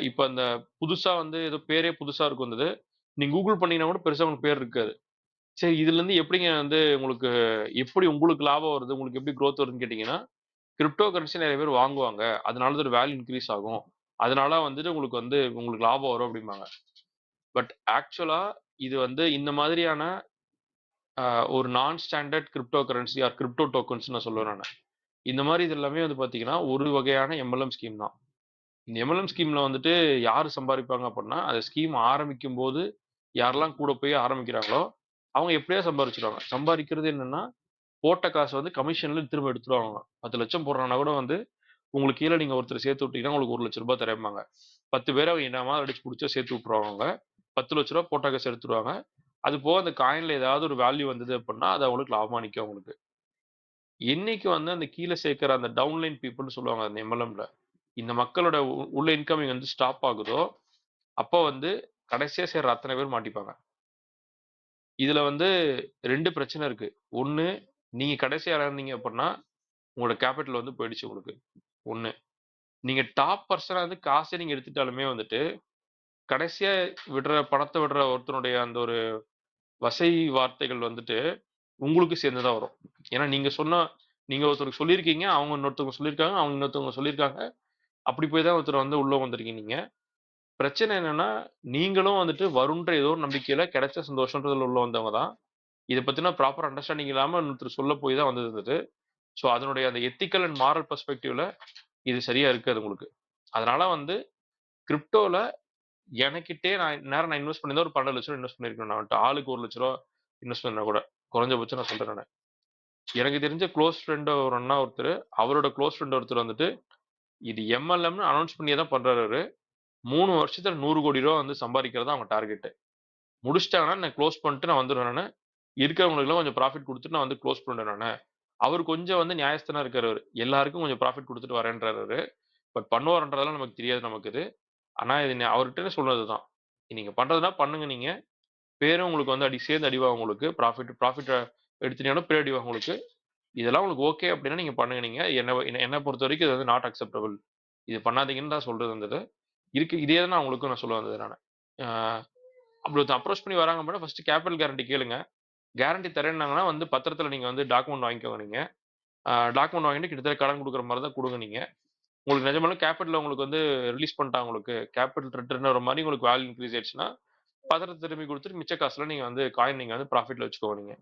Speaker 3: இப்போ அந்த புதுசா ஏதோ பேரே புதுசா இருக்கும். வந்தது நீங்க கூகுள் பண்ணீங்கன்னா கூட பெருசா உங்களுக்கு பேர் இருக்காது. சரி, இதுல இருந்து எப்படிங்க உங்களுக்கு எப்படி உங்களுக்கு லாபம் வருது, உங்களுக்கு எப்படி growth வருதுன்னு கேட்டீங்கன்னா, கிரிப்டோ கரன்சி நிறைய பேர் வாங்குவாங்க, அதனால ஒரு வேல்யூ இன்க்ரீஸ் ஆகும், அதனால உங்களுக்கு உங்களுக்கு லாபம் வரும் அப்படிம்பாங்க. பட் ஆக்சுவலா இது இந்த மாதிரியான ஒரு non standard cryptocurrency or crypto tokens நான் சொல்லுவேன் நான். இந்த மாதிரி இது எல்லாமே பார்த்தீங்கன்னா ஒரு வகையான எம்எல்எம் ஸ்கீம் தான். இந்த எம்எல்எம் ஸ்கீம்ல யார் சம்பாதிப்பாங்க அப்படின்னா, அந்த ஸ்கீம் ஆரம்பிக்கும் போது யாரெல்லாம் கூட போய் ஆரம்பிக்கிறாங்களோ அவங்க எப்படியா சம்பாதிச்சிருவாங்க. சம்பாதிக்கிறது என்னன்னா, போட்ட காசு கமிஷன்ல திரும்ப எடுத்துருவாங்க. 10 லட்சம் போடுறாங்கன்னா கூட உங்களுக்கு கீழே நீங்க ஒருத்தர் சேர்த்து விட்டீங்கன்னா உங்களுக்கு 1 லட்ச ரூபாய் தரேம்பாங்க. 10 பேரை அவங்க என்னமா அடிச்சு பிடிச்சா சேர்த்து விட்டுருவாங்க. 10 லட்ச ரூபாய் போட்ட காசு எடுத்துருவாங்க. அது போக அந்த காயின்ல ஏதாவது ஒரு வேல்யூ வந்தது அப்படின்னா அது அவங்களுக்கு லாபமா நிற்கும். அவங்களுக்கு என்னைக்கு அந்த கீழே சேர்க்கிற அந்த டவுன்லைன் பீப்புள்னு சொல்லுவாங்க அந்த எம்எல்எம்ல, இந்த மக்களோட உள்ள இன்கமிங் ஸ்டாப் ஆகுதோ அப்போ கடைசியா சேர்ற அத்தனை பேர் மாட்டிப்பாங்க. இதுல 2 பிரச்சனை இருக்கு. ஒண்ணு, நீங்க கடைசியா இறந்தீங்க அப்படின்னா உங்களோட கேபிட்டல் போயிடுச்சு உங்களுக்கு. ஒண்ணு, நீங்க டாப் பர்சனா காசை நீங்க எடுத்துட்டாலுமே கடைசியா பணத்தை விடுற ஒருத்தனுடைய அந்த ஒரு வசை வார்த்தைகள் உங்களுக்கு சேர்ந்துதான் வரும். ஏன்னா நீங்க ஒருத்தருக்கு சொல்லியிருக்கீங்க, அவங்க இன்னொருத்தவங்க சொல்லியிருக்காங்க, அவங்க இன்னொருத்தவங்க சொல்லியிருக்காங்க, அப்படி போய் தான் ஒருத்தர் உள்ள வந்திருக்கீங்க நீங்க. பிரச்சனை என்னன்னா, நீங்களும் வரும்ன்ற ஏதோ ஒரு நம்பிக்கையில கிடைச்ச சந்தோஷன்றதுல உள்ள வந்தவங்க தான். இதை பத்தின ப்ராப்பர் அண்டர்ஸ்டாண்டிங் இல்லாம இன்னொருத்தர் சொல்ல போய் தான் வந்திருந்தது. ஸோ அதனுடைய அந்த எத்திக்கல் அண்ட் மாரல் பெர்ஸ்பெக்டிவ்ல இது சரியா இருக்காது உங்களுக்கு. அதனால கிரிப்டோல எனக்கிட்டே நான் இன்வெஸ்ட் பண்ணியிருந்தா ஒரு 12 லட்ச ரூபா இன்வெஸ்ட் பண்ணிருக்கேன். நான் ஆளுக்கு 1 லட்ச ரூபா இன்வெஸ்ட் பண்ணா கூட குறைஞ்சபட்சம் நான் சொல்றேன். நான் எனக்கு தெரிஞ்ச க்ளோஸ் ஃப்ரெண்ட் ஒரு அண்ணா ஒருத்தர், அவரோட க்ளோஸ் ஃப்ரெண்ட் ஒருத்தர் இது எம்எல்எம்னு அனௌன்ஸ் பண்ணியே தான் பண்றாரு. 3 வருஷத்துல 100 கோடி ரூபா சம்பாதிக்கிறதா அவங்க டார்கெட். முடிச்சிட்டாங்கன்னா நான் க்ளோஸ் பண்ணிட்டு நான் வந்துடுவேன். நான் இருக்கிறவங்களுக்குலாம் கொஞ்சம் ப்ராஃபிட் கொடுத்துட்டு நான் க்ளோஸ் பண்ணுவேன். நான் அவர் கொஞ்சம் நியாயஸ்தானா இருக்காரு. எல்லாருக்கும் கொஞ்சம் ப்ராஃபிட் கொடுத்துட்டு வரேன்றாரு. பட் பண்ணுவார்ன்றதெல்லாம் நமக்கு தெரியாது நமக்கு இது. ஆனா இது அவர்கிட்ட சொன்னதுதான். நீங்க பண்றதுனா பண்ணுங்க. நீங்க பேரும் உங்களுக்கு அடி சேர்ந்து அடிவாங்க. உங்களுக்கு ப்ராஃபிட் எடுத்தீங்கன்னா பேர் அடிவாங்க உங்களுக்கு. இதெல்லாம் உங்களுக்கு ஓகே அப்படின்னா நீங்க பண்ணுங்க. நீங்க என்ன பொறுத்த வரைக்கும் இது நாட் அக்செப்டபிள், இது பண்ணாதீங்கன்னு தான் சொல்றது இருக்கு. இதே தான் உங்களுக்கு நான் சொல்ல வந்தது. நான் அப்படி ஒருத்தர் அப்ரோச் பண்ணி வராங்க அப்படின்னா ஃபர்ஸ்ட் கேபிட்டல் கேரண்டி கேளுங்க. கேரண்டி தரேன்னாங்கன்னா பத்திரத்துல நீங்க டாக்குமெண்ட் வாங்கிக்கோங்க. நீங்க டாக்குமெண்ட் வாங்கிட்டு கிட்டத்தட்ட கடன் கொடுக்குற மாதிரி தான் கொடுங்க. நீங்க உங்களுக்கு நிஜமாலும் கேபிட்டல் உங்களுக்கு ரிலீஸ் பண்ணிட்டாங்க, உங்களுக்கு கேபிட்டல் ரிட்டர்ன் வர மாதிரி உங்களுக்கு வேல்யூ இன்க்ரீஸ் ஆயிடுச்சுன்னா பத்திரத்தை திரும்பி கொடுத்துட்டு மிச்ச காசுல நீங்க காயின் நீங்க ப்ராஃபிட்ல வச்சுக்கோங்க. நீங்க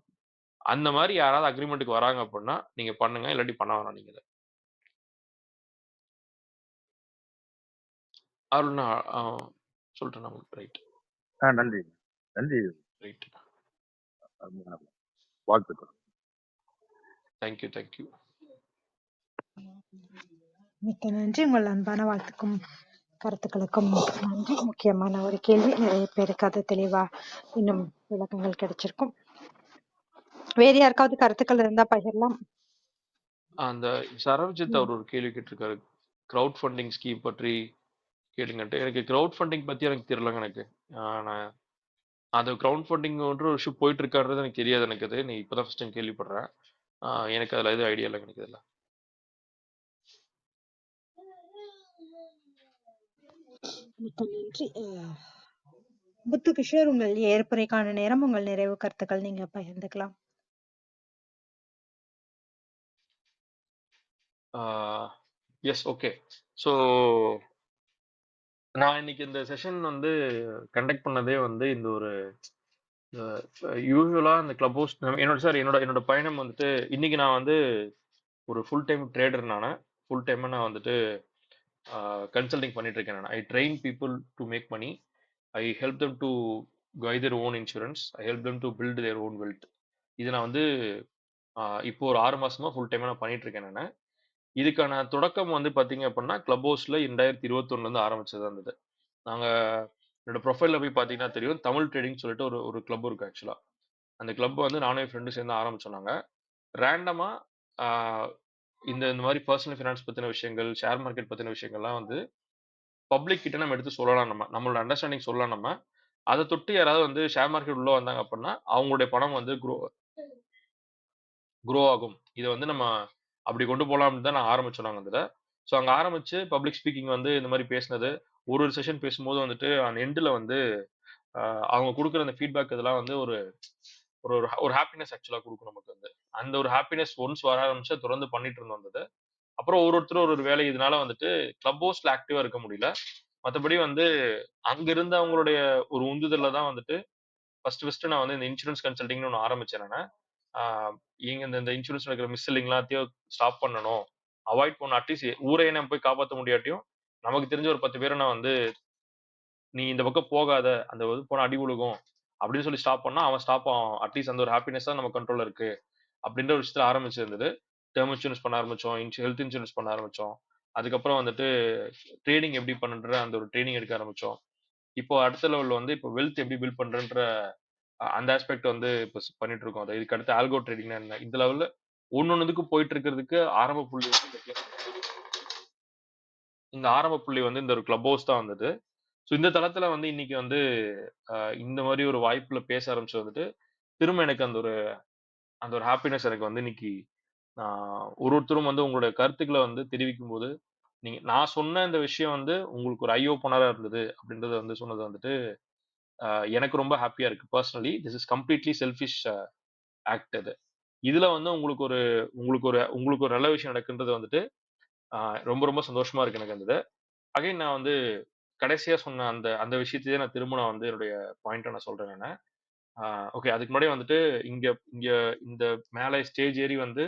Speaker 3: அந்த மாதிரி யாராவது அக்ரிமெண்ட்டுக்கு வராங்க அப்படின்னா நீங்க பண்ணுங்க, இல்லாட்டி பண்ண வேணாம். நீங்க அருள் நான் சொல்லிட்டேன் உங்களுக்கு. ரைட்,
Speaker 9: நன்றி நன்றி.
Speaker 3: ரைட்,
Speaker 9: வாழ்த்துக்கள்.
Speaker 3: Thank you thank you.
Speaker 2: மிக்க நன்றி. உங்கள் அன்பான வாழ்த்துக்கும் கருத்துக்களுக்கும் நன்றி. முக்கியமான ஒரு கேள்வி, நிறைய பேருக்கு அது தெளிவா இன்னும் விளக்கங்கள் கிடைச்சிருக்கும். வேறு யாருக்காவது கருத்துக்கள் இருந்தா பகிரலாம்.
Speaker 3: அந்த சரவஜித் அவர் ஒரு கேள்வி கேட்டிருக்காரு, கிரவுட் ஃபண்டிங் ஸ்கீம் பற்றி கேளுங்கன்ட்டு. எனக்கு கிரவுட் ஃபண்டிங் பத்தி எனக்கு தெரியலங்க. எனக்கு நான் அது கிரவுட் ஃபண்டிங் ஒரு இஷ்யூ போயிட்டு இருக்கான்றது எனக்கு தெரியாது. எனக்கு அது நீ இப்பதான் ஃபர்ஸ்ட் டைம் கேள்விப்படுறேன். எனக்கு அதுல எதுவும் ஐடியா இல்லை எனக்கு. இதுல
Speaker 2: மிக்க நன்றி. முத்து கிஷோர், உங்கள் ஏற்புரைக்கான நேரம். உங்கள் நிறைவு கருத்துக்கள் நீங்க பகிர்ந்துக்கலாம்.
Speaker 3: S, okay. ஸோ நான் இன்னைக்கு இந்த செஷன் கண்டக்ட் பண்ணதே இந்த ஒரு யூஸ்வலா இந்த கிளப் ஹவுஸ் என்னோட பயணம் இன்னைக்கு நான் ஒரு ஃபுல் டைம் ட்ரேடர். நான் ஃபுல் டைமாக நான் வந்துட்டு கன்சல்டிங் பண்ணிட்டு இருக்கேன். I train people to make money. I help them to buy their own insurance. I help them to build their own wealth. இது நான் வந்து இப்போ ஒரு 6 மாசமா ஃபுல் டைமாக நான் பண்ணிட்டு இருக்கேன் நான். இதுக்கான தொடக்கம் வந்து பார்த்தீங்க அப்படின்னா கிளப் ஹவுஸில் 2021 ஆரம்பிச்சது இருந்தது. நாங்கள் என்னோட ப்ரொஃபைலில் போய் பார்த்தீங்கன்னா தெரியும், தமிழ் ட்ரேடிங் சொல்லிட்டு ஒரு கிளப் இருக்கு ஆக்சுவலாக. அந்த கிளப் வந்து நானும் என் ஃப்ரெண்டு சேர்ந்து ஆரம்பிச்சோம். நாங்கள் ரேண்டமாக இந்த மாதிரி பர்சனல் ஃபினான்ஸ் பற்றின விஷயங்கள், ஷேர் மார்க்கெட் பற்றின விஷயங்கள்லாம் வந்து பப்ளிக் கிட்ட நம்ம எடுத்து சொல்லலாம். நம்மளோட அண்டர்ஸ்டாண்டிங் சொல்லலாம். நம்ம அதை தொட்டு யாராவது வந்து ஷேர் மார்க்கெட் உள்ள வந்தாங்க அப்படின்னா அவங்களுடைய பணம் வந்து க்ரோ ஆகும். இதை வந்து நம்ம அப்படி கொண்டு போகலாம்னு தான் நான் ஆரம்பிச்சோம் நாங்கள் அதில். ஸோ அங்கே ஆரம்பிச்சு பப்ளிக் ஸ்பீக்கிங் வந்து இந்த மாதிரி பேசினது, ஒரு செஷன் பேசும்போது வந்துட்டு அந்த எண்டில் வந்து அவங்க கொடுக்குற அந்த ஃபீட்பேக் இதெல்லாம் வந்து ஒரு ஒரு ஒரு ஹாப்பினஸ் ஆக்சுவலாக கொடுக்கும் நமக்கு. வந்து அந்த ஒரு ஹாப்பினஸ் ஒன்ஸ் வர ஆரம்பிச்சா தொடர்ந்து பண்ணிட்டு இருந்தோம் வந்தது. அப்புறம் ஒருத்தரும் ஒரு வேலை இதனால வந்துட்டு கிளப் ஹவுஸ்ல ஆக்டிவா இருக்க முடியல. மற்றபடி வந்து அங்க இருந்த அவங்களுடைய ஒரு உந்துதல்ல தான் வந்துட்டு ஃபர்ஸ்ட் நான் வந்து இந்த இன்சூரன்ஸ் கன்சல்டிங்னு ஒன்று ஆரம்பிச்சேன். நான் இங்க இந்த இன்சூரன்ஸ் இருக்கிற மிஸ்ஸில்லிங் எல்லாத்தையும் ஸ்டாப் பண்ணணும், அவாய்ட் பண்ணணும். அட்லீஸ்ட் ஊரையே நம்ம போய் காப்பாற்ற முடியாட்டியும் நமக்கு தெரிஞ்ச ஒரு 10 பேரை நான் வந்து நீ இந்த பக்கம் போகாத, அந்த இது போனா அடி விழுகும் அப்படின்னு சொல்லி ஸ்டாப் பண்ணா அவன் ஸ்டாப் ஆகும். அட்லீஸ்ட் அந்த ஒரு ஹாப்பினஸ் தான் நம்ம கண்ட்ரோல்ல இருக்கு அப்படின்ற ஒரு விஷயத்துல ஆரம்பிச்சிருந்தது. டேர்ம் இன்சூரன்ஸ் பண்ண ஆரம்பிச்சோம், ஹெல்த் இன்சூரன்ஸ் பண்ண ஆரம்பிச்சோம். அதுக்கப்புறம் வந்துட்டு ட்ரேடிங் எப்படி பண்ணுன்ற அந்த ஒரு ட்ரைனிங் எடுக்க ஆரம்பிச்சோம். இப்போ அடுத்த லெவல்ல வந்து இப்போ வெல்த் எப்படி பில்ட் பண்றன்ற அந்த ஆஸ்பெக்ட் வந்து இப்போ பண்ணிட்டு இருக்கோம். அது இதுக்கு அடுத்து ஆல்கோ ட்ரேடிங்னா என்ன, இந்த லெவல்ல ஒன்னொன்னுக்கு போயிட்டு இருக்கிறதுக்கு ஆரம்ப புள்ளி வந்து இந்த ஆரம்ப புள்ளி வந்து இந்த ஒரு கிளப் ஹவுஸ் தான் வந்தது. ஸோ இந்த தளத்துல வந்து இன்னைக்கு வந்து இந்த மாதிரி ஒரு வாய்ப்புல பேச ஆரம்பிச்சு வந்துட்டு திரும்ப எனக்கு அந்த ஒரு ஹாப்பினஸ் எனக்கு வந்து இன்னைக்கு ஒருத்தரும் வந்து உங்களோட கருத்துக்களை வந்து தெரிவிக்கும் போது நான் சொன்ன இந்த விஷயம் வந்து உங்களுக்கு ஒரு ஐ ஓப்பனரா இருந்தது அப்படின்றத வந்து சொன்னது வந்துட்டு எனக்கு ரொம்ப ஹாப்பியா இருக்கு. Personally this is completely selfish act. அது இதுல வந்து உங்களுக்கு ஒரு நல்ல விஷயம் நடக்குன்றது வந்துட்டு ரொம்ப ரொம்ப சந்தோஷமா இருக்கு எனக்கு. அந்த அகைன் நான் வந்து கடைசியா சொன்ன அந்த அந்த விஷயத்தையே நான் திரும்ப நான் வந்து என்னுடைய பாயிண்ட்டை நான் சொல்றேன். நான் ஓகே, அதுக்கு முன்னாடி வந்துட்டு இங்க இங்க இந்த மேலே ஸ்டேஜ் ஏறி வந்து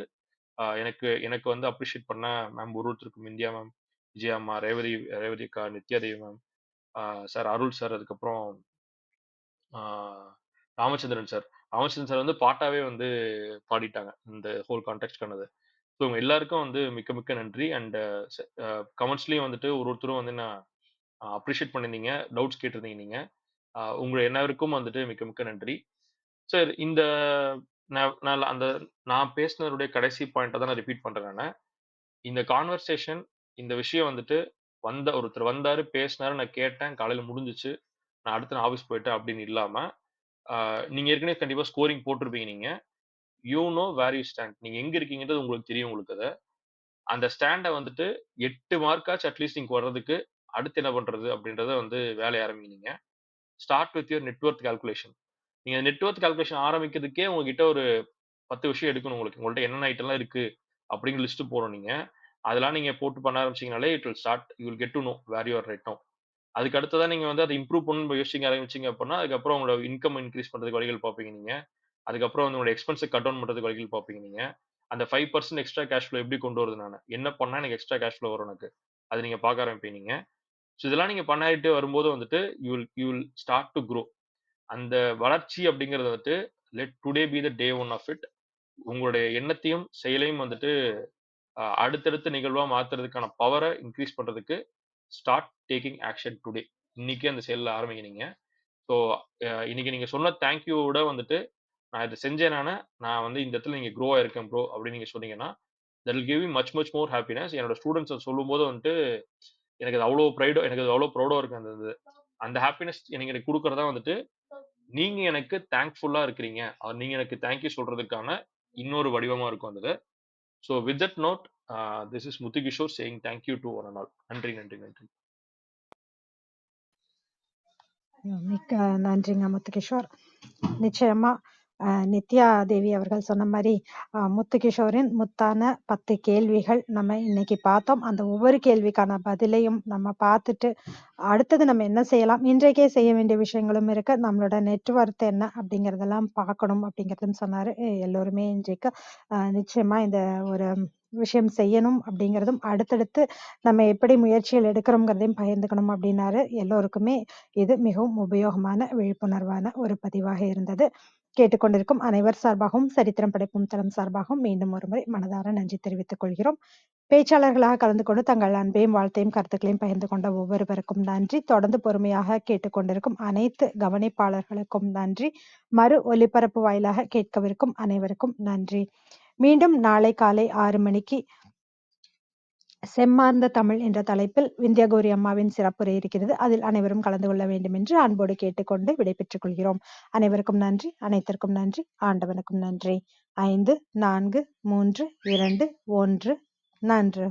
Speaker 3: எனக்கு எனக்கு வந்து அப்ரிஷியேட் பண்ண மேம் ஒருத்தருக்கும், இந்தியா மேம், விஜயா அம்மா, ரேவதி அக்கா, நித்யாதேவி மேம், சார் அருள் சார், அதுக்கப்புறம் ராமச்சந்திரன் சார். ராமச்சந்திரன் சார் வந்து பாட்டாவே வந்து பாடிட்டாங்க இந்த ஹோல் கான்டெக்ட்கானது. ஸோ இவங்க எல்லாருக்கும் வந்து மிக்க மிக்க நன்றி. அண்ட் கமெண்ட்ஸ்லயும் வந்துட்டு ஒருத்தரும் வந்து நான் அப்ரிஷியேட் பண்ணியிருந்தீங்க, டவுட்ஸ் கேட்டிருந்தீங்க நீங்க. உங்க எல்லாருக்கும் வந்துட்டு மிக்க மிக்க நன்றி சார். இந்த நான் பேசினதுடைய கடைசி பாயிண்ட்டை தான் நான் ரிப்பீட் பண்றேன். நான் இந்த கான்வர்சேஷன், இந்த விஷயம் வந்துட்டு ஒருத்தர் வந்தாரு, பேசினாரு, நான் கேட்டேன், காலையில முடிஞ்சிச்சு, நான் அடுத்து நான் ஆஃபீஸ் போயிட்டேன் அப்படின்னு இல்லாம நீங்க ஏற்கனவே கண்டிப்பா ஸ்கோரிங் போட்டிருப்பீங்க. நீங்க you know where you stand, நீங்க எங்க இருக்கீங்கன்றது உங்களுக்கு தெரியும். உங்களுக்கு அதை அந்த ஸ்டாண்டை வந்துட்டு 8 மார்க்காச்சும் அட்லீஸ்ட் நீங்க வர்றதுக்கு அடுத்து என்ன பண்றது அப்படின்றத வந்து வேலையை ஆரம்பிங்க. Start with your network calculation. நீங்க நெட்வொர்க் கால்குலேஷன் ஆரம்பிக்கிறதுக்கே உங்ககிட்ட ஒரு 10 விஷயம் எடுக்கணும். உங்கள்ட்ட என்னென்ன ஐட்டம்லாம் இருக்கு அப்படிங்கிற லிஸ்ட் போடணும். நீங்க அதெல்லாம் நீங்க போட்டு பண்ண ஆரம்பிச்சீங்கனாலே it will start, you will get to know where you are right now. அதுக்கு அடுத்ததான் நீங்க வந்து அதை இம்ப்ரூவ் பண்ணணும் யோசிக்க ஆரம்பிச்சீங்க அப்படின்னா அதுக்கப்புறம் உங்களோட இன்கம் இன்க்ரீஸ் பண்றதுக்கு வழிகள் பார்ப்பீங்க நீங்க. அதுக்கப்புறம் வந்து உங்களோட எக்ஸ்பென்ஸை கட் டவுன் பண்றதுக்கு வழிகள் பார்ப்பீங்க நீங்க. அந்த 5% எக்ஸ்ட்ரா கேஷ் ஃப்ளோ எப்படி கொண்டு வருது, நான் என்ன பண்ணா எனக்கு எக்ஸ்ட்ரா கேஷ் ஃப்ளோ வரும் எனக்கு, அது நீங்க பார்க்க ஆரம்பிப்பீங்க நீங்க. ஸோ இதெல்லாம் நீங்க பண்ணிட்டு வரும்போது வந்துட்டு you will start to grow. அந்த வளர்ச்சி அப்படிங்கிறது வந்துட்டு let today be the day one of it. உங்களுடைய எண்ணத்தையும் செயலையும் வந்துட்டு அடுத்தடுத்த நிகழ்வா மாத்துறதுக்கான பவரை இன்க்ரீஸ் பண்றதுக்கு ஸ்டார்ட் டேக்கிங் ஆக்ஷன் டுடே. இன்னைக்கு அந்த செயலில் ஆரம்பிங்க நீங்க. ஸோ இன்னைக்கு நீங்க சொன்ன தேங்க்யூவோட வந்துட்டு நான் இதை செஞ்சேனான நான் வந்து இந்த இடத்துல நீங்க க்ரோ ஆயிருக்கேன் ப்ரோ அப்படின்னு நீங்க சொன்னீங்கன்னா that will give you much more happiness. என்னோட ஸ்டூடெண்ட்ஸ் சொல்லும் போது வந்துட்டு எனக்கு அது அவ்வளோ ப்ரௌடோ இருக்கு. அந்த ஹாப்பினஸ் எனக்கு கொடுக்கறதா வந்துட்டு நீங்க எனக்கு தேங்க்ஃபுல்லா இருக்கிறீங்க, நீங்க எனக்கு தேங்க்யூ சொல்றதுக்கான இன்னொரு வடிவமா இருக்கும் அந்த. So with that note this is Muthukishore saying thank you to one and all. நன்றி நன்றி நன்றி.
Speaker 2: மிக்க நன்றிங்க முத்துகிஷோர். நிச்சயமா நித்யா தேவி அவர்கள் சொன்ன மாதிரி முத்துகிஷோரின் முத்தான 10 கேள்விகள் நம்ம இன்னைக்கு பார்த்தோம். அந்த ஒவ்வொரு கேள்விக்கான பதிலையும் நம்ம பார்த்துட்டு அடுத்தது நம்ம என்ன செய்யலாம், இன்றைக்கே செய்ய வேண்டிய விஷயங்களும் இருக்கு, நம்மளோட நெட்வொர்க் என்ன அப்படிங்கறதெல்லாம் பார்க்கணும் அப்படிங்கறதுன்னு சொன்னாரு. எல்லோருமே இன்றைக்கு நிச்சயமா இந்த ஒரு விஷயம் செய்யணும் அப்படிங்கிறதும், அடுத்தடுத்து நம்ம எப்படி முயற்சிகள் எடுக்கிறோங்கிறதையும் பகிர்ந்துக்கணும் அப்படின்னாரு. எல்லோருக்குமே இது மிகவும் உபயோகமான, விழிப்புணர்வான ஒரு பதிவாக இருந்தது. கேட்டுக்கொண்டிருக்கும் அனைவர் சார்பாகவும், சரித்திரம் படைப்பும் தளம் சார்பாகவும் மீண்டும் ஒருமுறை மனதார நன்றி தெரிவித்துக் கொள்கிறோம். பேச்சாளர்களாக கலந்து கொண்டு தங்கள் அன்பையும் வாழ்த்தையும் கருத்துக்களையும் பகிர்ந்து கொண்ட ஒவ்வொருவருக்கும் நன்றி. தொடர்ந்து பொறுமையாக கேட்டுக்கொண்டிருக்கும் அனைத்து கவனிப்பாளர்களுக்கும் நன்றி. மறு ஒலிபரப்பு வாயிலாக கேட்கவிருக்கும் அனைவருக்கும் நன்றி. மீண்டும் நாளை காலை 6 மணிக்கு செம்மார்ந்த தமிழ் என்ற தலைப்பில் விந்தியாகோரி அம்மாவின் சிறப்புரை இருக்கிறது. அதில் அனைவரும் கலந்து கொள்ள வேண்டும் என்று அன்போடு கேட்டுக்கொண்டு விடைபெற்றுக் கொள்கிறோம். அனைவருக்கும் நன்றி, அனைத்திற்கும் நன்றி, ஆண்டவனுக்கும் நன்றி. 5, 4, 3, 2, 1 நன்று.